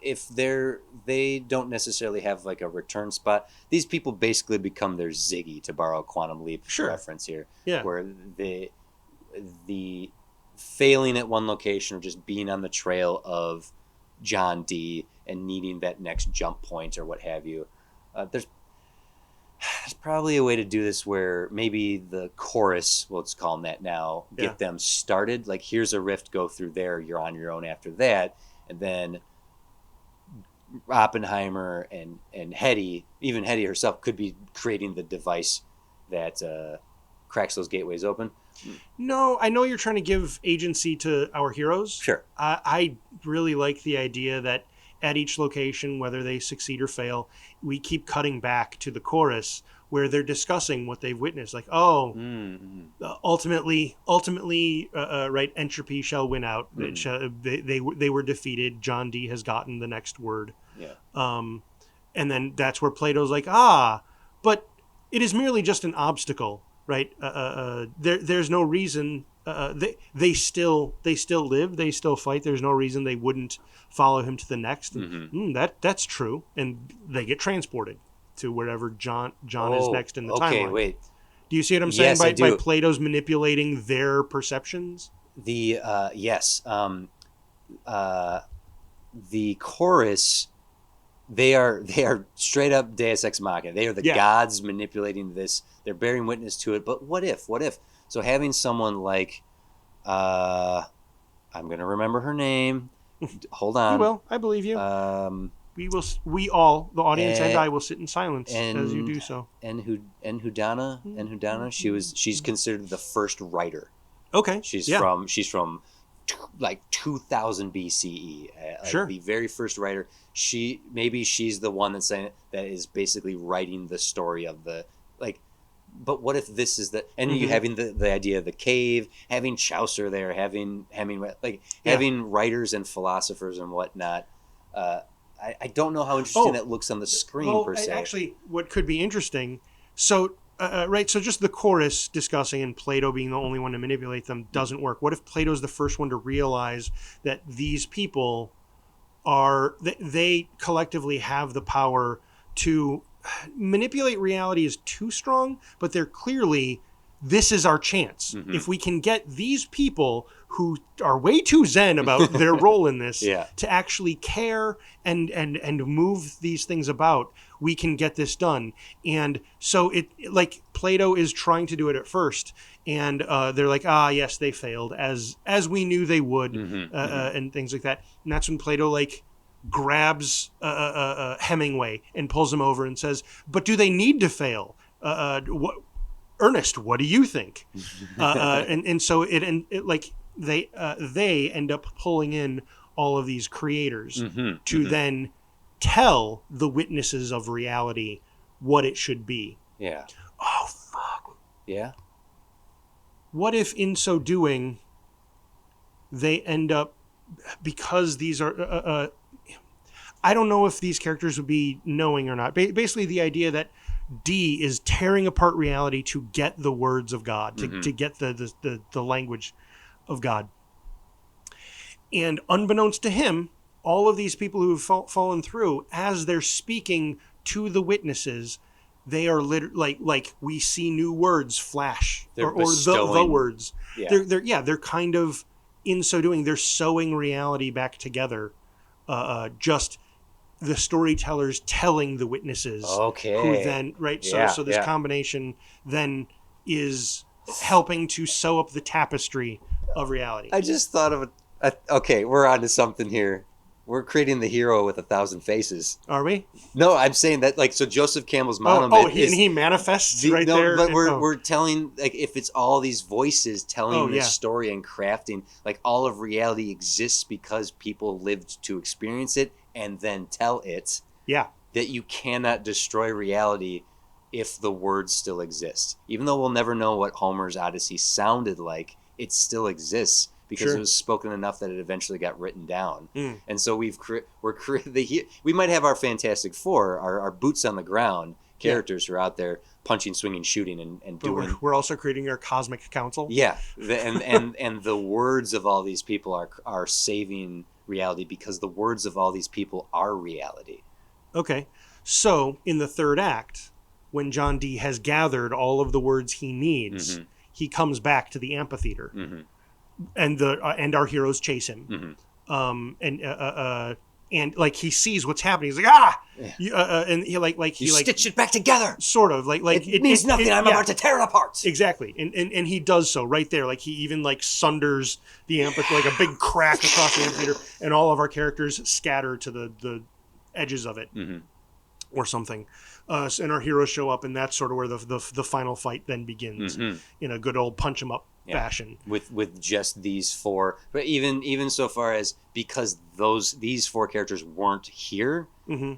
if they don't necessarily have like a return spot, these people basically become their Ziggy, to borrow a Quantum Leap reference here. Yeah. Where the failing at one location or just being on the trail of John D and needing that next jump point or what have you. There's probably a way to do this where maybe the chorus, well, let's call them that now, get them started. Like, here's a rift, go through there, you're on your own after that. And then Oppenheimer and Hetty, even Hetty herself, could be creating the device that cracks those gateways open. No, I know you're trying to give agency to our heroes. Sure. I really like the idea that at each location, whether they succeed or fail, we keep cutting back to the chorus where they're discussing what they've witnessed. Like, ultimately, right, entropy shall win out. They were defeated. John D has gotten the next word. Yeah. And then that's where Plato's like, but it is merely just an obstacle. Right, there's no reason they still live, they still fight. There's no reason they wouldn't follow him to the next. That's true, and they get transported to wherever John is next in the timeline. Okay, wait. Do you see what I'm saying? By Plato's manipulating their perceptions. The chorus. They are straight up Deus Ex Machina. They are the gods manipulating this. They're bearing witness to it. But what if? So having someone like, I'm going to remember her name. Hold on. You will. I believe you. We will. We all, the audience and I, will sit in silence as you do so. And Hudana. She's considered the first writer. Okay. She's from like 2000 BCE. Like the very first writer. She's the one that's saying that is basically writing the story of the like. But what if this is and you having the idea of the cave, having Chaucer there, having Hemingway, having writers and philosophers and whatnot. I don't know how interesting that looks on the screen per se. Actually, what could be interesting. So so just the chorus discussing and Plato being the only one to manipulate them doesn't work. What if Plato's the first one to realize that these people they collectively have the power to manipulate reality is too strong, but they're clearly, this is our chance. If we can get these people who are way too zen about their role in this to actually care and move these things about, we can get this done. And so it like Plato is trying to do it at first, and they're like, yes, they failed as we knew they would, and things like that. And that's when Plato grabs Hemingway and pulls him over and says, but do they need to fail? Ernest, what do you think? And so they end up pulling in all of these creators to then tell the witnesses of reality what it should be. Yeah. Oh, fuck. Yeah. What if in so doing, they end up, because these are, I don't know if these characters would be knowing or not. Basically, the idea that D is tearing apart reality to get the words of God, to get the language of God. And unbeknownst to him, all of these people who have fallen through, as they're speaking to the witnesses, they are like we see new words flash, or the words. Yeah. They're kind of, in so doing, they're sewing reality back together. Just the storytellers telling the witnesses, Okay. who then so this combination then is helping to sew up the tapestry of reality. I just thought of okay, we're on to something here. We're creating the hero with 1,000 faces. Are we? No, I'm saying that, like, so Joseph Campbell's monument and he manifests right there. But we're telling, like, if it's all these voices telling this story and crafting, like, all of reality exists because people lived to experience it and then tell it. Yeah. That you cannot destroy reality if the words still exist. Even though we'll never know what Homer's Odyssey sounded like, it still exists. Because it was spoken enough that it eventually got written down, and so we might have our Fantastic Four, our boots on the ground characters who are out there punching, swinging, shooting, and doing. We're also creating our cosmic council. Yeah, and the words of all these people are saving reality because the words of all these people are reality. Okay, so in the third act, when John Dee has gathered all of the words he needs, he comes back to the amphitheater. And our heroes chase him, and like he sees what's happening. He's like, and he stitch it back together. Sort of like it means nothing. I'm about to tear it apart. Exactly, and he does so right there. Like he even like sunders the amphitheater, like a big crack across the amphitheater, and all of our characters scatter to the edges of it, or something. And our heroes show up, and that's sort of where the final fight then begins in a good old punch 'em up fashion. With just these four, but even so far as because these four characters weren't here,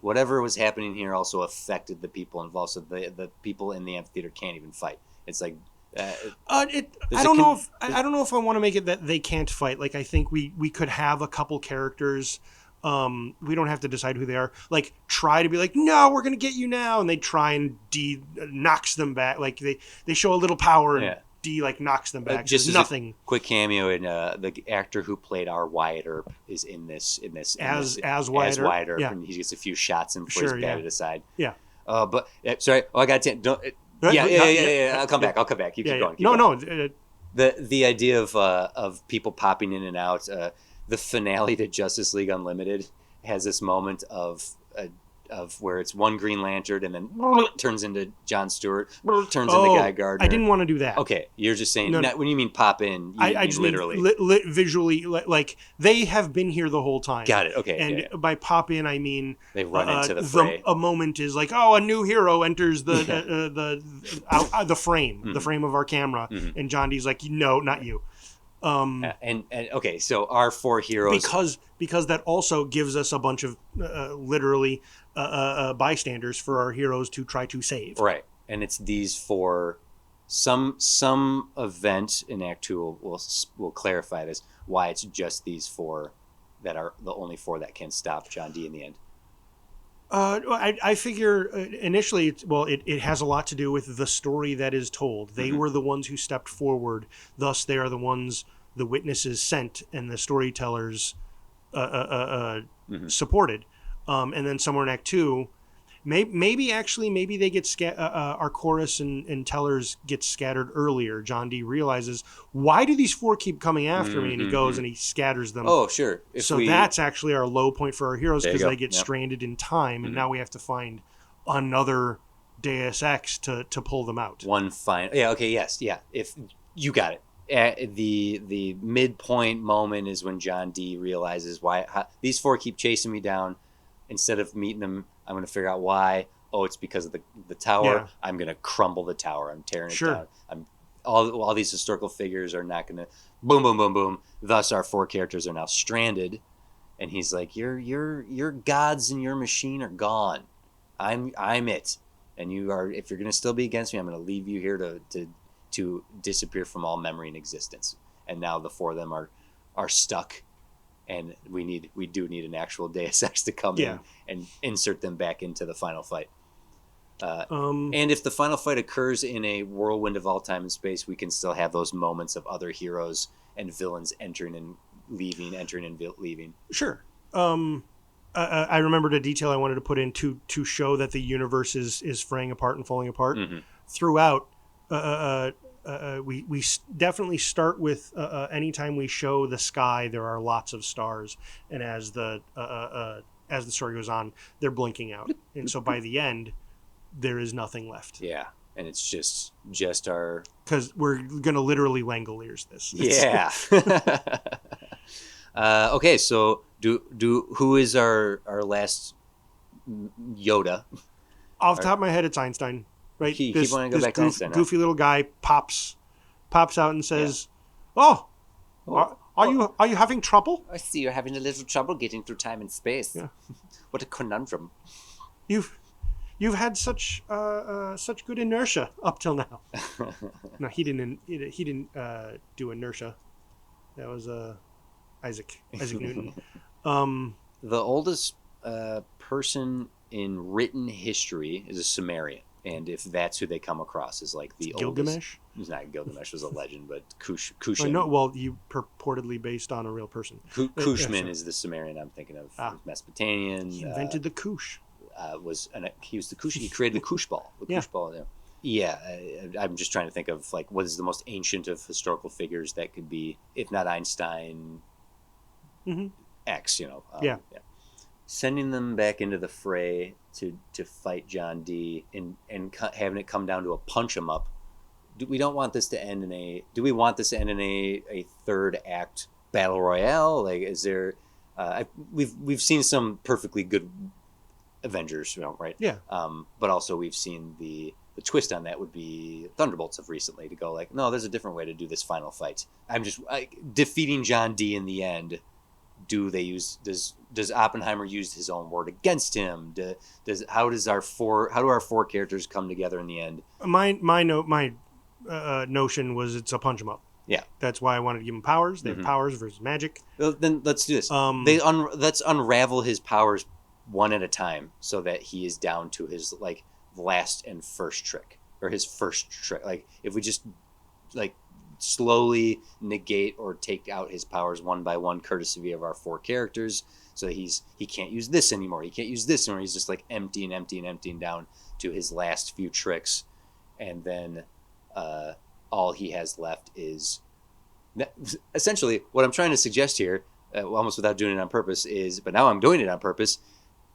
whatever was happening here also affected the people involved. So the people in the amphitheater can't even fight. It's like I don't know if I want to make it that they can't fight. Like I think we could have a couple characters. We don't have to decide who they are. Like, try to be like, no, we're going to get you now. And they try and D knocks them back. Like, they show a little power and D, like, knocks them back. Just nothing. A quick cameo in the actor who played our Wyatt Earp is in this. As Wyatt Earp. Yeah. And he gets a few shots and he's batted aside. Yeah. But, sorry. Oh, I got 10. Yeah. I'll come back. Keep going. No. The idea of people popping in and out, the finale to Justice League Unlimited has this moment of where it's one Green Lantern and then turns into John Stewart, turns into Guy Gardner. I didn't want to do that. Okay, you're just saying, when you mean pop in, I just literally. Mean visually, like they have been here the whole time. Got it, okay. And by pop in, I mean they run into the fray. A moment is like, a new hero enters the frame, the frame of our camera, and John Dee's like, no, not you. And okay, so our four heroes because that also gives us a bunch of literally bystanders for our heroes to try to save. Right, and it's these four. Some event in Act 2 will clarify this, why it's just these four that are the only four that can stop John Dee in the end. I figure initially, it has a lot to do with the story that is told. They were the ones who stepped forward. Thus, they are the ones the witnesses sent and the storytellers supported. And then somewhere in Act 2, maybe they get our chorus and tellers get scattered earlier. John Dee realizes, why do these four keep coming after me? And he goes and he scatters them. Oh, sure. That's actually our low point for our heroes because they get stranded in time, and now we have to find another Deus Ex to pull them out. One final. Yeah. Okay. Yes. Yeah. If you got it. The midpoint moment is when John Dee realizes how these four keep chasing me down. Instead of meeting them, I'm going to figure out why. Oh, it's because of the tower. Yeah. I'm going to crumble the tower. I'm tearing it down. All these historical figures are not going to boom, boom, boom, boom. Thus, our four characters are now stranded. And he's like, your gods and your machine are gone. I'm it. And you are. If you're going to still be against me, I'm going to leave you here to disappear from all memory and existence. And now the four of them are stuck and we do need an actual Deus Ex to come in and insert them back into the final fight. And if the final fight occurs in a whirlwind of all time and space, we can still have those moments of other heroes and villains entering and leaving, leaving. Sure. I remembered a detail I wanted to put in to show that the universe is fraying apart and falling apart. Mm-hmm. Throughout. We definitely start with anytime we show the sky, there are lots of stars, and as the story goes on, they're blinking out, and so by the end, there is nothing left. Yeah, and it's just our, because we're gonna literally Langoliers this. Yeah. Okay, so who is our last Yoda? Off the top of my head, it's Einstein. Right, keep wanting to go back to Einstein. Goofy little guy pops out and says, "Oh, are you having trouble? I see you're having a little trouble getting through time and space. Yeah. What a conundrum. You've had such good inertia up till now." No, he didn't do inertia. That was Isaac Newton. The oldest person in written history is a Sumerian. And if that's who they come across as like the Gilgamesh? It's not Gilgamesh, was a legend, but Kushan. No, well, you purportedly based on a real person. Kushman is the Sumerian I'm thinking of. Mesopotamian. He invented the Kush. He was the Kush. He created the Kush ball. The Kush ball. Yeah. I'm just trying to think of like what is the most ancient of historical figures that could be, if not Einstein, X. Yeah. Sending them back into the fray to fight John Dee and having it come down to a punch 'em up. Do we want this to end in a third act battle royale? Like, is there? We've seen some perfectly good Avengers, right? Yeah. But also we've seen the twist on that would be Thunderbolts of recently to go like, no, there's a different way to do this final fight. I'm just defeating John Dee in the end. Does Oppenheimer use his own word against him? How do our four characters come together in the end? My notion was it's a punch 'em up. Yeah, that's why I wanted to give him powers. They have powers versus magic. Well, then let's do this. Let's unravel his powers one at a time, so that he is down to his like last and first trick, or his first trick. Like if we just like slowly negate or take out his powers one by one, courtesy of our four characters, so that he can't use this anymore. He can't use this anymore. He's just like emptying down to his last few tricks, and then all he has left is essentially what I'm trying to suggest here, almost without doing it on purpose, but now I'm doing it on purpose.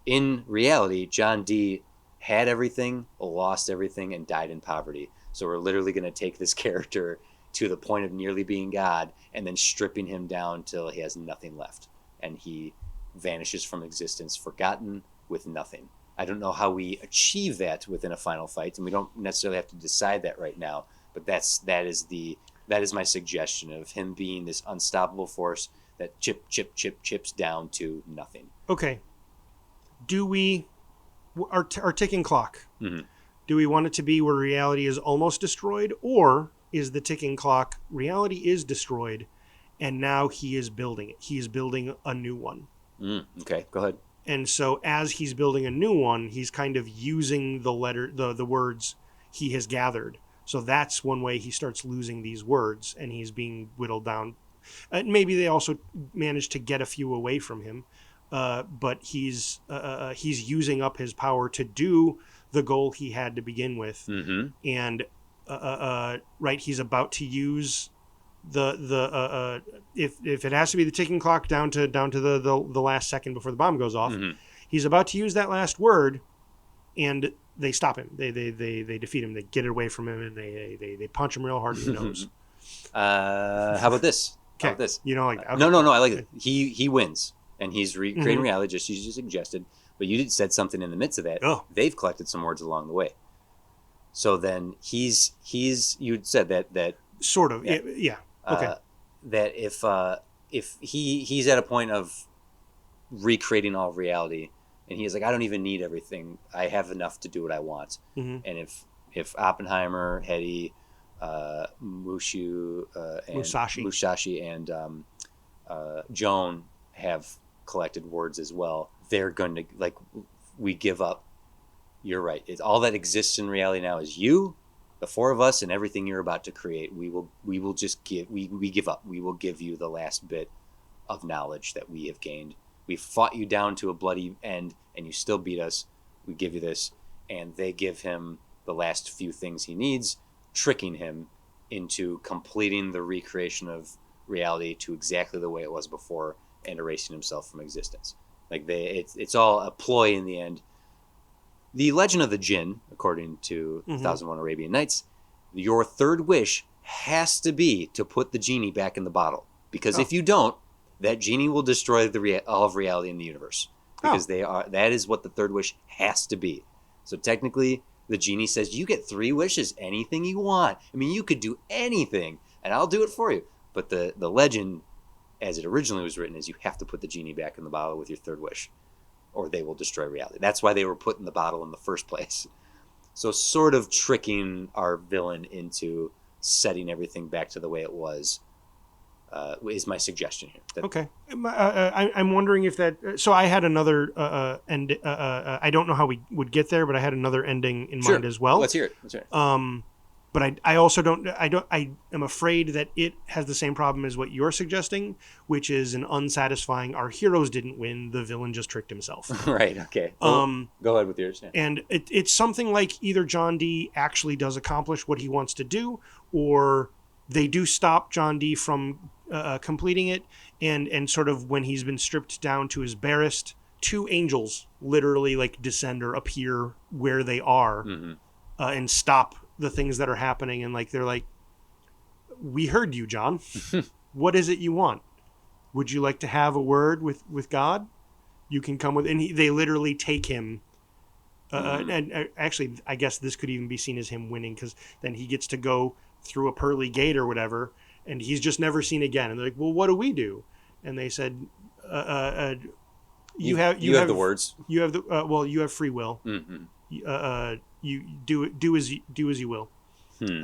In reality, John Dee had everything, lost everything, and died in poverty. So we're literally going to take this character to the point of nearly being God, and then stripping him down till he has nothing left, and he vanishes from existence, forgotten, with nothing. I don't know how we achieve that within a final fight, and we don't necessarily have to decide that right now. But that is my suggestion of him being this unstoppable force that chips down to nothing. Okay. Do we our ticking clock? Mm-hmm. Do we want it to be where reality is almost destroyed, or is the ticking clock reality is destroyed and now he is building it? He is building a new one. Okay, go ahead. And so as he's building a new one, he's kind of using the words he has gathered. So that's one way he starts losing these words, and he's being whittled down. Maybe they also managed to get a few away from him, but he's using up his power to do the goal he had to begin with. Mm-hmm. And right, he's about to use the if it has to be the ticking clock down to the last second before the bomb goes off. Mm-hmm. He's about to use that last word, and they stop him. They defeat him. They get it away from him, and they punch him real hard in the nose. How about this? Okay. How about this? You don't like that? Okay. No. I like it. He wins, and he's recreating reality, just as you suggested. But you said something in the midst of that. Oh. They've collected some words along the way. So then he's you said that sort of yeah. Okay. That if he's at a point of recreating all of reality, and he's like, I don't even need everything. I have enough to do what I want. Mm-hmm. And if Oppenheimer, Hedy, Musashi, and Joan have collected words as well, they're going to, like, we give up. You're right. It's all that exists in reality now is you, the four of us, and everything you're about to create. We will just we give up. We will give you the last bit of knowledge that we have gained. We fought you down to a bloody end, and you still beat us. We give you this, and they give him the last few things he needs, tricking him into completing the recreation of reality to exactly the way it was before, and erasing himself from existence. Like it's all a ploy in the end. The Legend of the Jinn, according to 1001 Arabian Nights, your third wish has to be to put the genie back in the bottle, because if you don't, that genie will destroy all of reality in the universe, because that is what the third wish has to be. So technically, the genie says you get 3 wishes, anything you want. I mean, you could do anything, and I'll do it for you. But the legend, as it originally was written, is you have to put the genie back in the bottle with your third wish, or they will destroy reality. That's why they were put in the bottle in the first place. So sort of tricking our villain into setting everything back to the way it was is my suggestion here. Okay. I'm wondering if that... So I had another end. I don't know how we would get there, but I had another ending in mind as well. Let's hear it. But I also don't... I am afraid that it has the same problem as what you're suggesting, which is an unsatisfying, our heroes didn't win, the villain just tricked himself. Right, okay. Well, go ahead with yours. Yeah. And it's something like either John Dee actually does accomplish what he wants to do, or they do stop John Dee from completing it, and sort of when he's been stripped down to his barest, 2 angels literally like descend or appear where they are and stop the things that are happening, and like they're like, we heard you, John. What is it you want? Would you like to have a word with God? You can come with, and they literally take him. And actually, I guess this could even be seen as him winning, because then he gets to go through a pearly gate or whatever, and he's just never seen again. And they're like, well, what do we do? And they said, you have the words. You have the you have free will. You do as you will.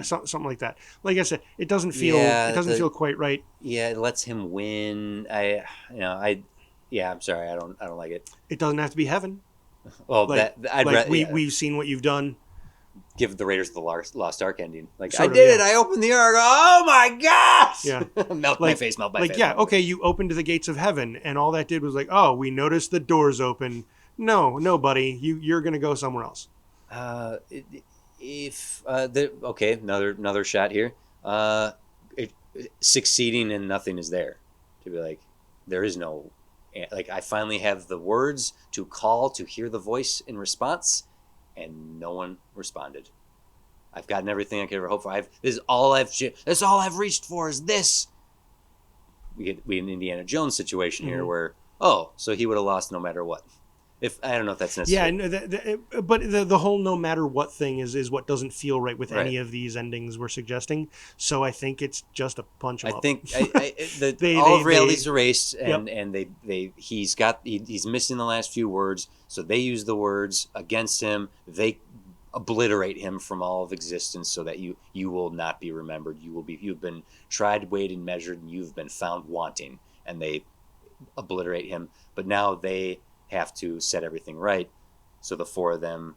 Something like that. Like I said, it doesn't feel quite right. Yeah, it lets him win. I'm sorry, I don't like it. It doesn't have to be heaven. Well, we've seen what you've done. Give the Raiders of the Lost Ark ending. Like, I did it. I opened the Ark. Oh my gosh! Yeah, melt my face. Yeah, okay. You opened the gates of heaven, and all that did was like, oh, we noticed the doors open. No, buddy, you're gonna go somewhere else. Another shot here. Succeeding and nothing is there. To be like, there is no, like, I finally have the words to call, to hear the voice in response, and no one responded. I've gotten everything I could ever hope for. That's all I've reached for is this. We an Indiana Jones situation here where, so he would have lost no matter what. If I don't know if that's necessary. Yeah, but the whole no matter what thing is what doesn't feel right with any of these endings we're suggesting. So I think it's just a punch 'em up. I think all of reality's erased, and he's missing the last few words. So they use the words against him. They obliterate him from all of existence, so that you will not be remembered. You've been tried, weighed, and measured, and you've been found wanting. And they obliterate him. But now they have to set everything right. So the 4 of them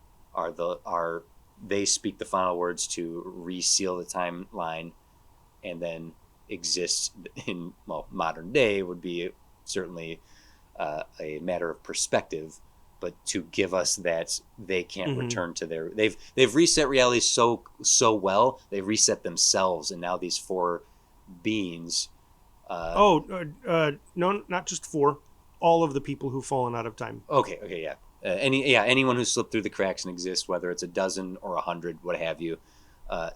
they speak the final words to reseal the timeline, and then exist in modern day would be certainly a matter of perspective, but to give us that they can't return to their they've reset reality so well, they reset themselves, and now these 4 beings no, not just 4. All of the people who've fallen out of time. Okay, yeah. Anyone who slipped through the cracks and exists, whether it's a dozen or 100, what have you.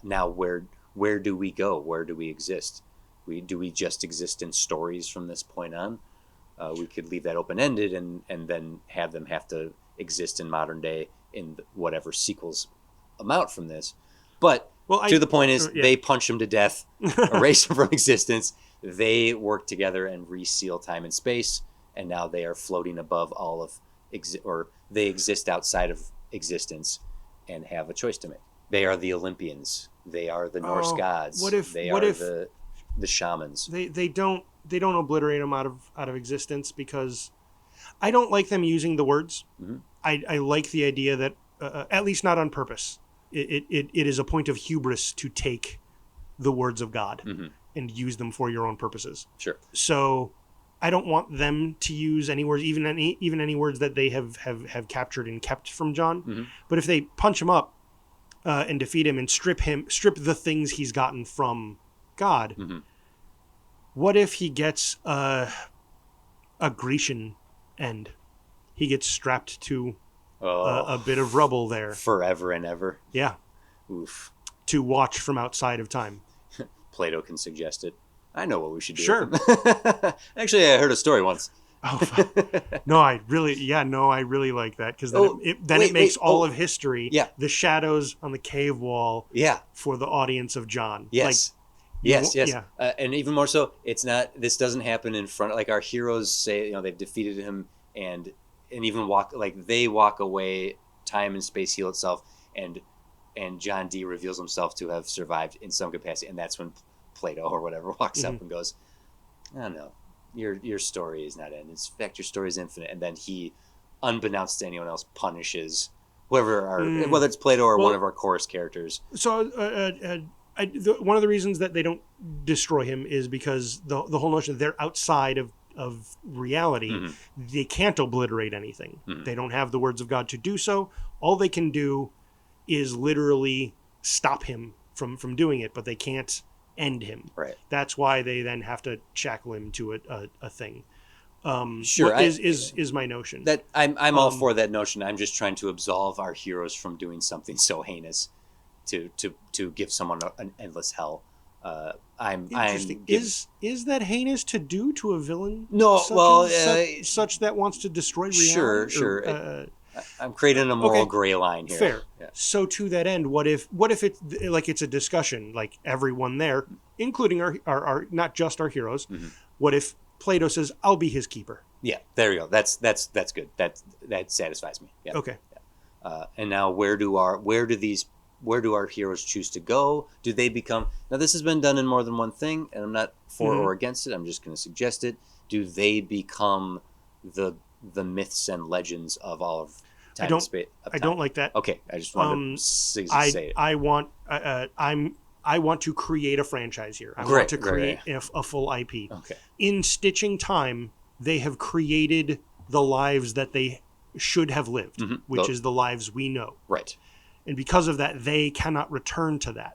Now, where do we go? Where do we exist? Do we just exist in stories from this point on? We could leave that open ended, and then have them have to exist in modern day in whatever sequels amount from this. But the point is, they punch him to death, erase him from existence. They work together and reseal time and space. And now they are floating above all of, or they exist outside of existence, and have a choice to make. They are the Olympians. They are the Norse gods. What if the shamans. They don't obliterate them out of existence because I don't like them using the words. Mm-hmm. I like the idea that at least not on purpose. It is a point of hubris to take the words of God Mm-hmm. and use them for your own purposes. Sure. So I don't want them to use any words, even any words that they have captured and kept from John. Mm-hmm. But if they punch him up and defeat him and strip the things he's gotten from God, Mm-hmm. what if he gets a Grecian end? He gets strapped to a bit of rubble there. Forever and ever. Yeah. Oof. To watch from outside of time. Plato can suggest it. I know what we should do. Sure. Actually, I heard a story once. Oh, no, I really like that because then it makes all of history, the shadows on the cave wall, for the audience of John. Yes. Yes. Yeah. And even more so, it's not. This doesn't happen in front. Like our heroes say, they've defeated him, and even they walk away. Time and space heal itself, and John D reveals himself to have survived in some capacity, and that's when Plato or whatever walks up and goes, "Oh no, your story is not ended. In fact, your story is infinite." And then he, unbeknownst to anyone else, punishes whoever whether it's Plato or one of our chorus characters. So one of the reasons that they don't destroy him is because the whole notion that they're outside of reality. Mm-hmm. They can't obliterate anything. Mm-hmm. They don't have the words of God to do so. All they can do is literally stop him from doing it, but they can't end him. Right. That's why they then have to shackle him to a thing. Sure, is my notion. That I'm all for that notion. I'm just trying to absolve our heroes from doing something so heinous, to give someone an endless hell. Interesting. Is that heinous to do to a villain? No, such that wants to destroy reality. Sure. I'm creating a moral gray line here. Fair. Yeah. So to that end, what if it's like it's a discussion, like everyone there, including our not just our heroes. Mm-hmm. What if Plato says, "I'll be his keeper"? Yeah, there you go. That's good. That satisfies me. Yeah. Okay. Yeah. And now where do our heroes choose to go? Do they become... Now, this has been done in more than one thing, and I'm not for or against it. I'm just going to suggest it. Do they become the myths and legends of all of time and space? I don't like that. Okay, I just wanted to say it. I want to create a franchise here. I want to create a full IP. Okay. In Stitching Time, they have created the lives that they should have lived, which is the lives we know. Right. And because of that, they cannot return to that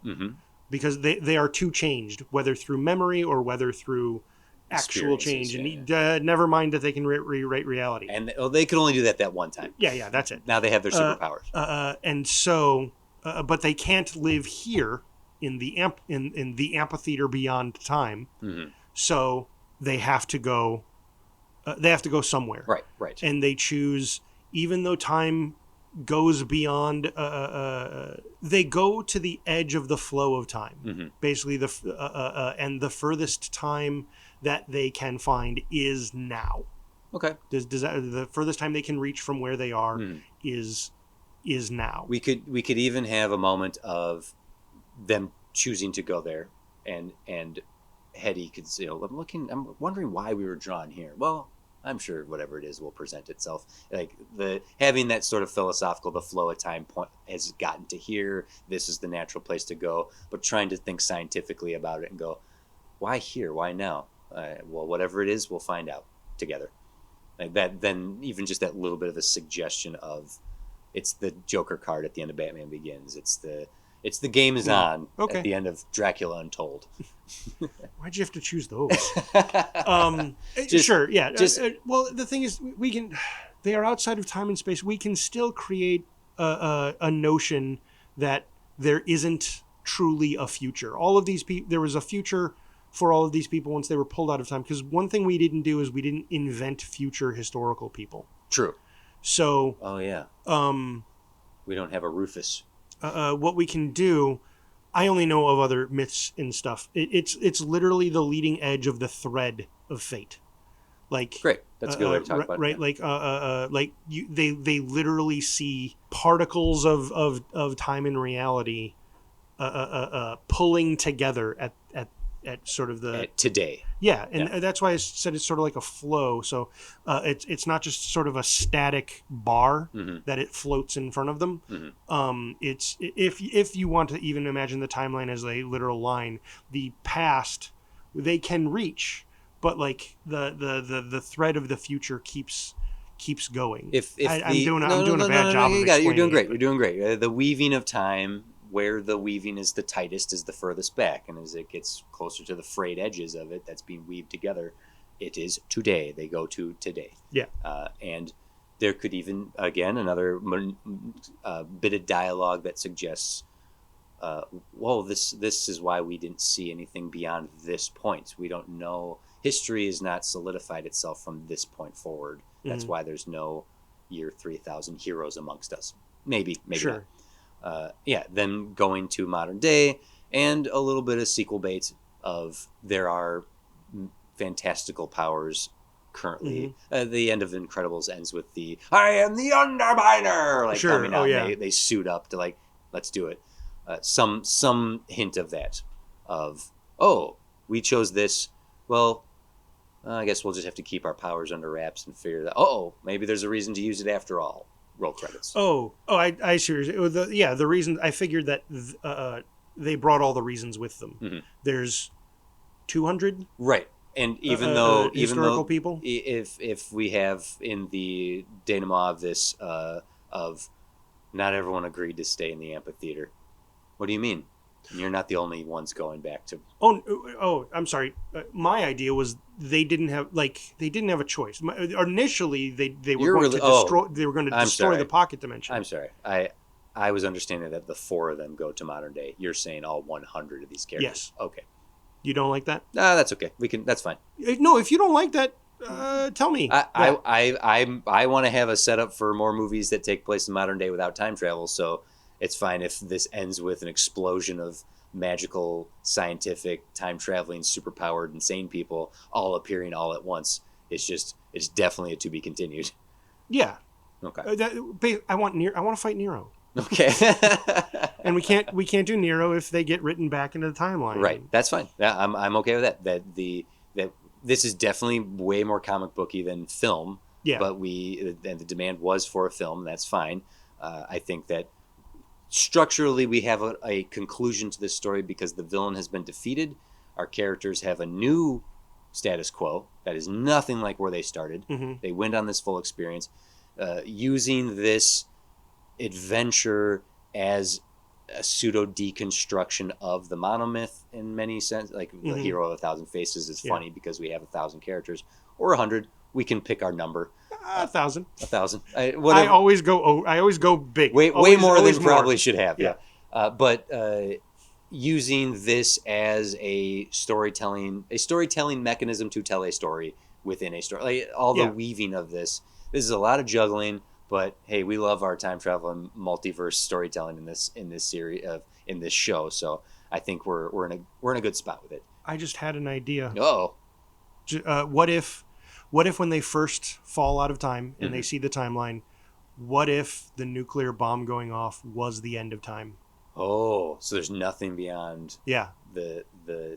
because they are too changed, whether through memory or whether through actual change. And never mind that they can rewrite reality. And they can only do that one time. Yeah, that's it. Now they have their superpowers. And so, but they can't live here in the in the amphitheater beyond time. Mm-hmm. So they have to go. They have to go somewhere. Right. And they choose, even though time goes beyond, they go to the edge of the flow of time. Basically, and the furthest time that they can find is now. Okay. Does that, the furthest time they can reach from where they are is now. We could even have a moment of them choosing to go there, and Hetty could say, I'm wondering why we were drawn here. Well, I'm sure whatever it is will present itself. Like having that sort of philosophical, the flow of time point has gotten to here. This is the natural place to go. But trying to think scientifically about it and go, why here? Why now? Well, whatever it is, we'll find out together. Like that. Then even just that little bit of a suggestion of, it's the Joker card at the end of Batman Begins. It's the game is on at the end of Dracula Untold. Why'd you have to choose those? Sure, yeah. Well, the thing is, they are outside of time and space. We can still create a notion that there isn't truly a future. All of these people, there was a future for all of these people once they were pulled out of time. Because one thing we didn't do is we didn't invent future historical people. True. So. Oh yeah. We don't have a Rufus. What we can do, I only know of other myths and stuff. It's literally the leading edge of the thread of fate. Like great, that's a good way to talk about it. Right, they literally see particles of time and reality, pulling together at at sort of the At today. and that's why I said it's sort of like a flow. So it's not just sort of a static bar that it floats in front of them. It's if you want to even imagine the timeline as a literal line, the past they can reach, but like the thread of the future keeps going. I'm doing a bad job. You of got it. You're doing explaining great. it, You're doing great. The weaving of time, where the weaving is the tightest, is the furthest back, and as it gets closer to the frayed edges of it, that's being weaved together. It is today. They go to today. Yeah. And there could even again another bit of dialogue that suggests, "Whoa, this is why we didn't see anything beyond this point. We don't know. History has not solidified itself from this point forward. That's why there's no year 3000 heroes amongst us. Maybe Sure. not. Then going to modern day and a little bit of sequel bait of there are fantastical powers currently. The end of Incredibles ends with the "I am the Underminer" coming out. They suit up to let's do it. Some hint of that of we chose this. Well, I guess we'll just have to keep our powers under wraps and figure that. Maybe there's a reason to use it after all. Roll credits. I see. The reason I figured that they brought all the reasons with them. There's 200, right? And even though historical people, if we have in the denouement of this of not everyone agreed to stay in the amphitheater. What do you mean? You're not the only ones going back to. I'm sorry. My idea was they didn't have a choice. Initially, they were going to destroy. They were going to destroy the pocket dimension. I'm sorry. I was understanding that the 4 of them go to modern day. You're saying all 100 of these characters. Yes. Okay. You don't like that? That's okay. That's fine. No, if you don't like that, tell me. I want to have a setup for more movies that take place in modern day without time travel. So it's fine if this ends with an explosion of magical, scientific, time-traveling, superpowered, insane people all appearing all at once. It's definitely a to be continued. Yeah. Okay. I want to fight Nero. Okay. And we can't do Nero if they get written back into the timeline. Right. That's fine. Yeah, I'm okay with that. That this is definitely way more comic booky than film. Yeah. But the demand was for a film. That's fine. I think that structurally we have a conclusion to this story because the villain has been defeated. Our characters have a new status quo that is nothing like where they started. They went on this full experience, using this adventure as a pseudo deconstruction of the monomyth in many sense. Like the hero of 1,000 faces is funny because we have 1,000 characters or 100. We can pick our number. 1,000. 1,000. I always go big. Way more than probably should have. Yeah. But using this as a storytelling mechanism to tell a story within a story, the weaving of this is a lot of juggling. But hey, we love our time travel and multiverse storytelling in this series in this show. So I think we're in a good spot with it. I just had an idea. What if when they first fall out of time and they see the timeline, what if the nuclear bomb going off was the end of time? So there's nothing beyond. Yeah. The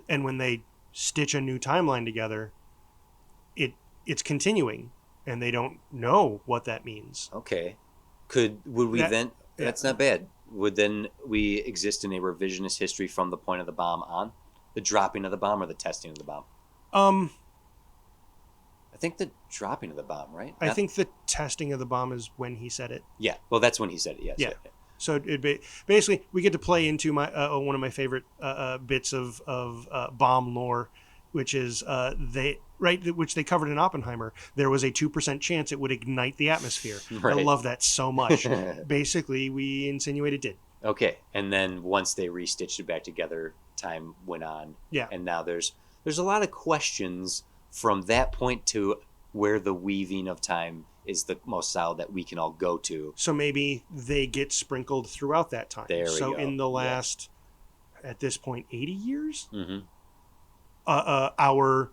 and when they stitch a new timeline together, it's continuing. And they don't know what that means. Okay. That's not bad. Would then we exist in a revisionist history from the point of the bomb on? The dropping of the bomb or the testing of the bomb? I think the dropping of the bomb, right? I think the testing of the bomb is when he said it. Yeah. Well, that's when he said it, yes. Yeah. So basically, we get to play into my one of my favorite bits of bomb lore, which is which they covered in Oppenheimer. There was a 2% chance it would ignite the atmosphere. Right. I love that so much. Basically, we insinuate it did. Okay, and then once they restitched it back together, time went on. Yeah. And now there's a lot of questions from that point to where the weaving of time is the most solid that we can all go to. So maybe they get sprinkled throughout that time. There we go. So in the last, at this point, 80 years, our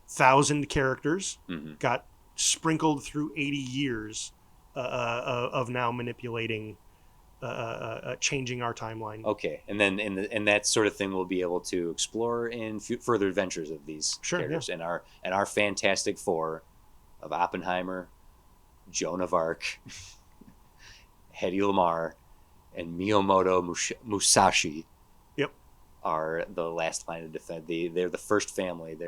1,000 characters got sprinkled through 80 years of now manipulating changing our timeline. Okay, and then and that sort of thing we'll be able to explore in further adventures of these characters and our Fantastic Four of Oppenheimer, Joan of Arc, Hedy Lamarr, and Miyamoto Musashi. Yep, are the last line of defense. They're the first family. They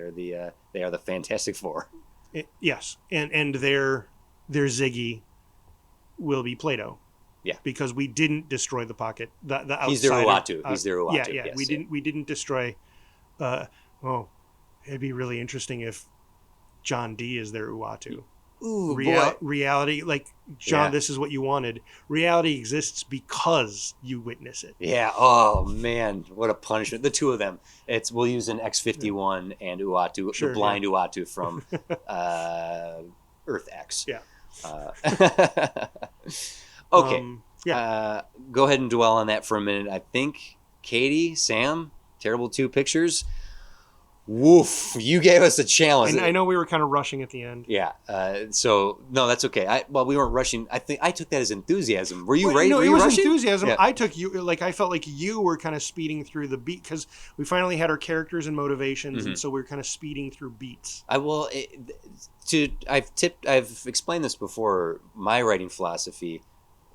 are the Fantastic Four. Yes, and their Ziggy will be Plato. Yeah, because we didn't destroy the pocket. The outsider. He's their Uatu. He's their Uatu. Yeah. Yes, We didn't destroy. It'd be really interesting if John D is their Uatu. Ooh, boy. Reality, like John, this is what you wanted. Reality exists because you witness it. Yeah. Oh man, what a punishment! The two of them. We'll use an X-51 and Uatu, the blind Uatu from Earth X. Yeah. Okay. Go ahead and dwell on that for a minute. I think Katie, Sam, Terrible 2 Pictures. Woof! You gave us a challenge. And I know we were kind of rushing at the end. Yeah. So no, that's okay. We weren't rushing. I think I took that as enthusiasm. Were you right? No, were it you was rushing? enthusiasm. Yeah. I took you I felt like you were kind of speeding through the beat because we finally had our characters and motivations, and so we were kind of speeding through beats. I've explained this before. My writing philosophy,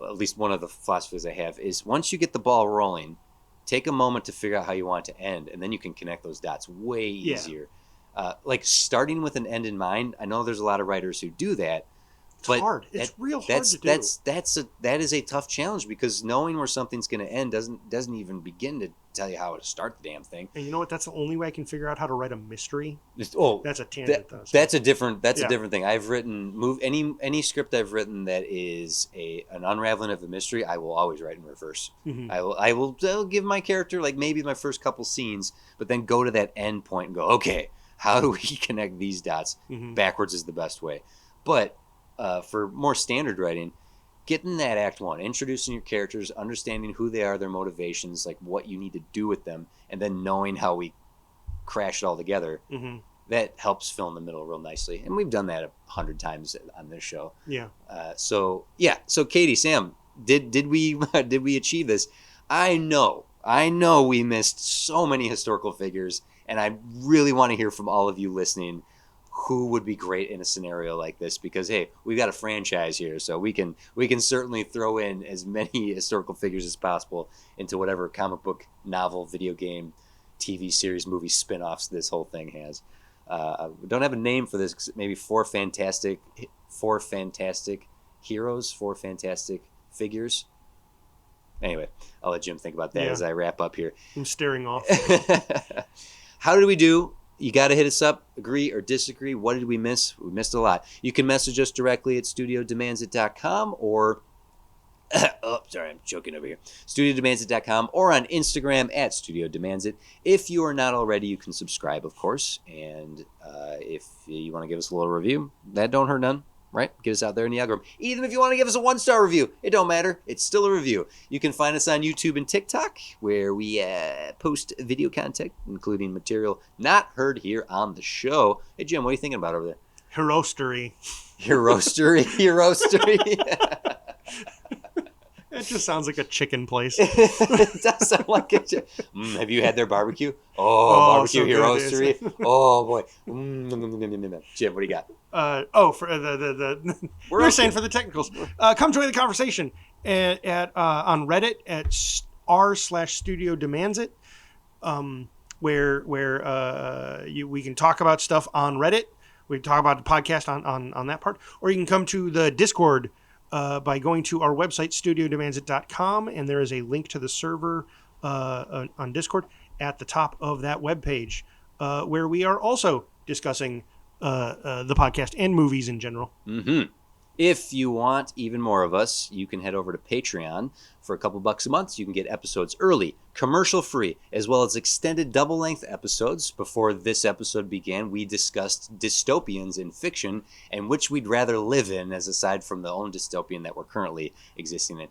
at least one of the philosophies I have, is once you get the ball rolling, take a moment to figure out how you want it to end, and then you can connect those dots way easier. Like starting with an end in mind. I know there's a lot of writers who do that. It's hard. It's real hard to do. That is a tough challenge because knowing where something's going to end doesn't even begin to tell you how to start the damn thing. And you know what? That's the only way I can figure out how to write a mystery. That's a tangent. That's a different thing. I've written any script I've written that is an unraveling of a mystery. I will always write in reverse. Mm-hmm. I'll give my character like maybe my first couple scenes, but then go to that end point and go, okay, how do we connect these dots? Mm-hmm. Backwards is the best way. But for more standard writing, getting that act one, introducing your characters, understanding who they are, their motivations, like what you need to do with them, and then knowing how we crash it all together, that helps fill in the middle real nicely. And we've done that 100 times on this show. Yeah. So Katie, Sam, did we achieve this? I know we missed so many historical figures, and I really want to hear from all of you listening who would be great in a scenario like this, because hey, we've got a franchise here, so we can certainly throw in as many historical figures as possible into whatever comic book, novel, video game, TV series, movie spin-offs this whole thing has. We don't have a name for this. Maybe four fantastic heroes, four fantastic figures. Anyway, I'll let Jim think about that as I wrap up here. I'm staring off. How did we do? You got to hit us up, agree or disagree. What did we miss? We missed a lot. You can message us directly at studiodemandsit.com or I'm choking over here. studiodemandsit.com or on Instagram at studiodemandsit. If you are not already, you can subscribe, of course. And if you want to give us a little review, that don't hurt none. Right? Get us out there in the algorithm. Even if you want to give us a 1-star review, it don't matter. It's still a review. You can find us on YouTube and TikTok, where we post video content, including material not heard here on the show. Hey, Jim, what are you thinking about over there? Herostery. Herostery. It just sounds like a chicken place. It does sound like a chicken. Have you had their barbecue? Barbecue so Herostery. Oh, boy. Jim, what do you got? For the we're saying for the technicals. Come join the conversation at on Reddit at r/Studio Demands It, where we can talk about stuff on Reddit. We can talk about the podcast on that part, or you can come to the Discord by going to our website studiodemandsit.com, and there is a link to the server on Discord at the top of that webpage, where we are also discussing the podcast and movies in general. Mm-hmm. If you want even more of us, you can head over to Patreon. For a couple bucks a month, you can get episodes early, commercial-free, as well as extended double-length episodes. Before this episode began, we discussed dystopians in fiction and which we'd rather live in, as aside from the own dystopian that we're currently existing in.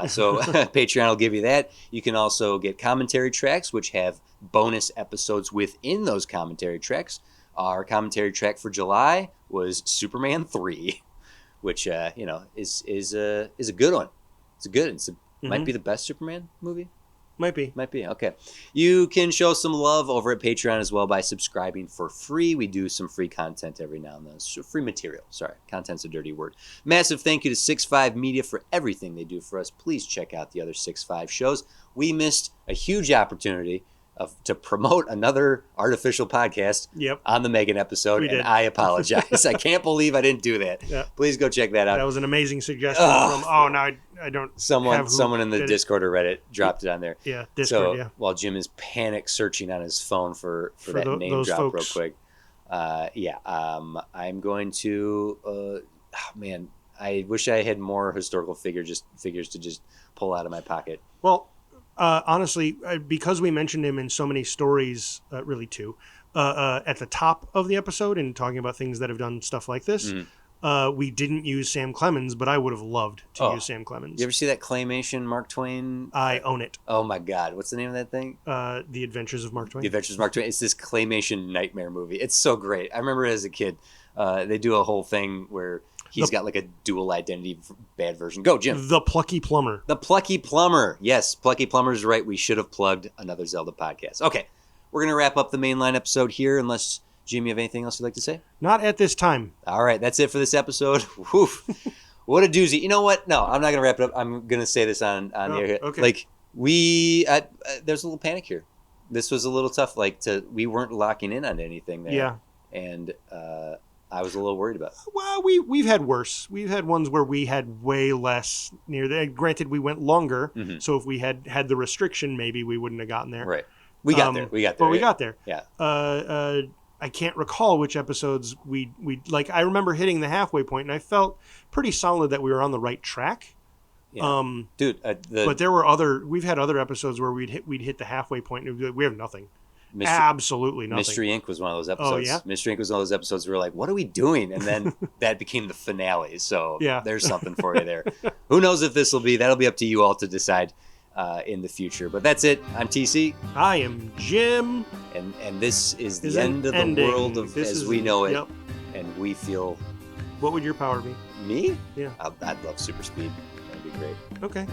So Patreon will give you that. You can also get commentary tracks, which have bonus episodes within those commentary tracks. Our commentary track for July was Superman 3. Which is a good one. It's Might be the best Superman movie. Might be. Might be. Okay. You can show some love over at Patreon as well by subscribing for free. We do some free content every now and then. So free material. Sorry. Content's a dirty word. Massive thank you to 6'5 Media for everything they do for us. Please check out the other 6'5 shows. We missed a huge opportunity to promote another artificial podcast on the Megan episode, and I apologize. I can't believe I didn't do that. Yep. Please go check that out. That was an amazing suggestion I don't. Someone in the Discord or Reddit dropped it on there. Yeah, Discord. So while Jim is panic searching on his phone for that name drop folks. Real quick, I'm going to. Man, I wish I had more historical figures to just pull out of my pocket. Well. Honestly, because we mentioned him in so many stories, really two, at the top of the episode and talking about things that have done stuff like this, we didn't use Sam Clemens, but I would have loved to use Sam Clemens. You ever see that claymation Mark Twain? I own it. Oh my God. What's the name of that thing? The Adventures of Mark Twain. The Adventures of Mark Twain. It's this claymation nightmare movie. It's so great. I remember as a kid, they do a whole thing where he's got like a dual identity bad version. Go, Jim. The Plucky Plumber. The Plucky Plumber. Yes, Plucky Plumber's right. We should have plugged another Zelda podcast. Okay, we're going to wrap up the mainline episode here unless, Jim, you have anything else you'd like to say? Not at this time. All right, that's it for this episode. Whew. What a doozy. You know what? No, I'm not going to wrap it up. I'm going to say this on the air. Okay. Like, there's a little panic here. This was a little tough. We weren't locking in on anything there. Yeah. And I was a little worried about it. Well, we've had worse. We've had ones where we had way less near that. Granted, we went longer, so if we had the restriction, maybe we wouldn't have gotten there. Right. We got there. But we got there. Yeah. I can't recall which episodes we like. I remember hitting the halfway point, and I felt pretty solid that we were on the right track. Yeah. Dude, but there were we've had other episodes where we'd hit the halfway point, and we have nothing. Absolutely nothing. Mystery Inc. was one of those episodes. Oh, yeah? Mystery Inc. was one of those episodes where we're like, what are we doing? And then that became the finale. So there's something for you there. Who knows if that'll be up to you all to decide in the future. But that's it. I'm TC. I am Jim. And this is the end of the world as we know it. Yep. And we feel... What would your power be? Me? Yeah. I'd love super speed. That'd be great. Okay.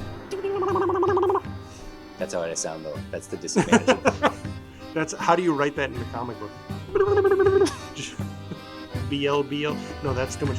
That's how I sound, though. That's the disadvantage. How do you write that in the comic book? BL. No, that's too much.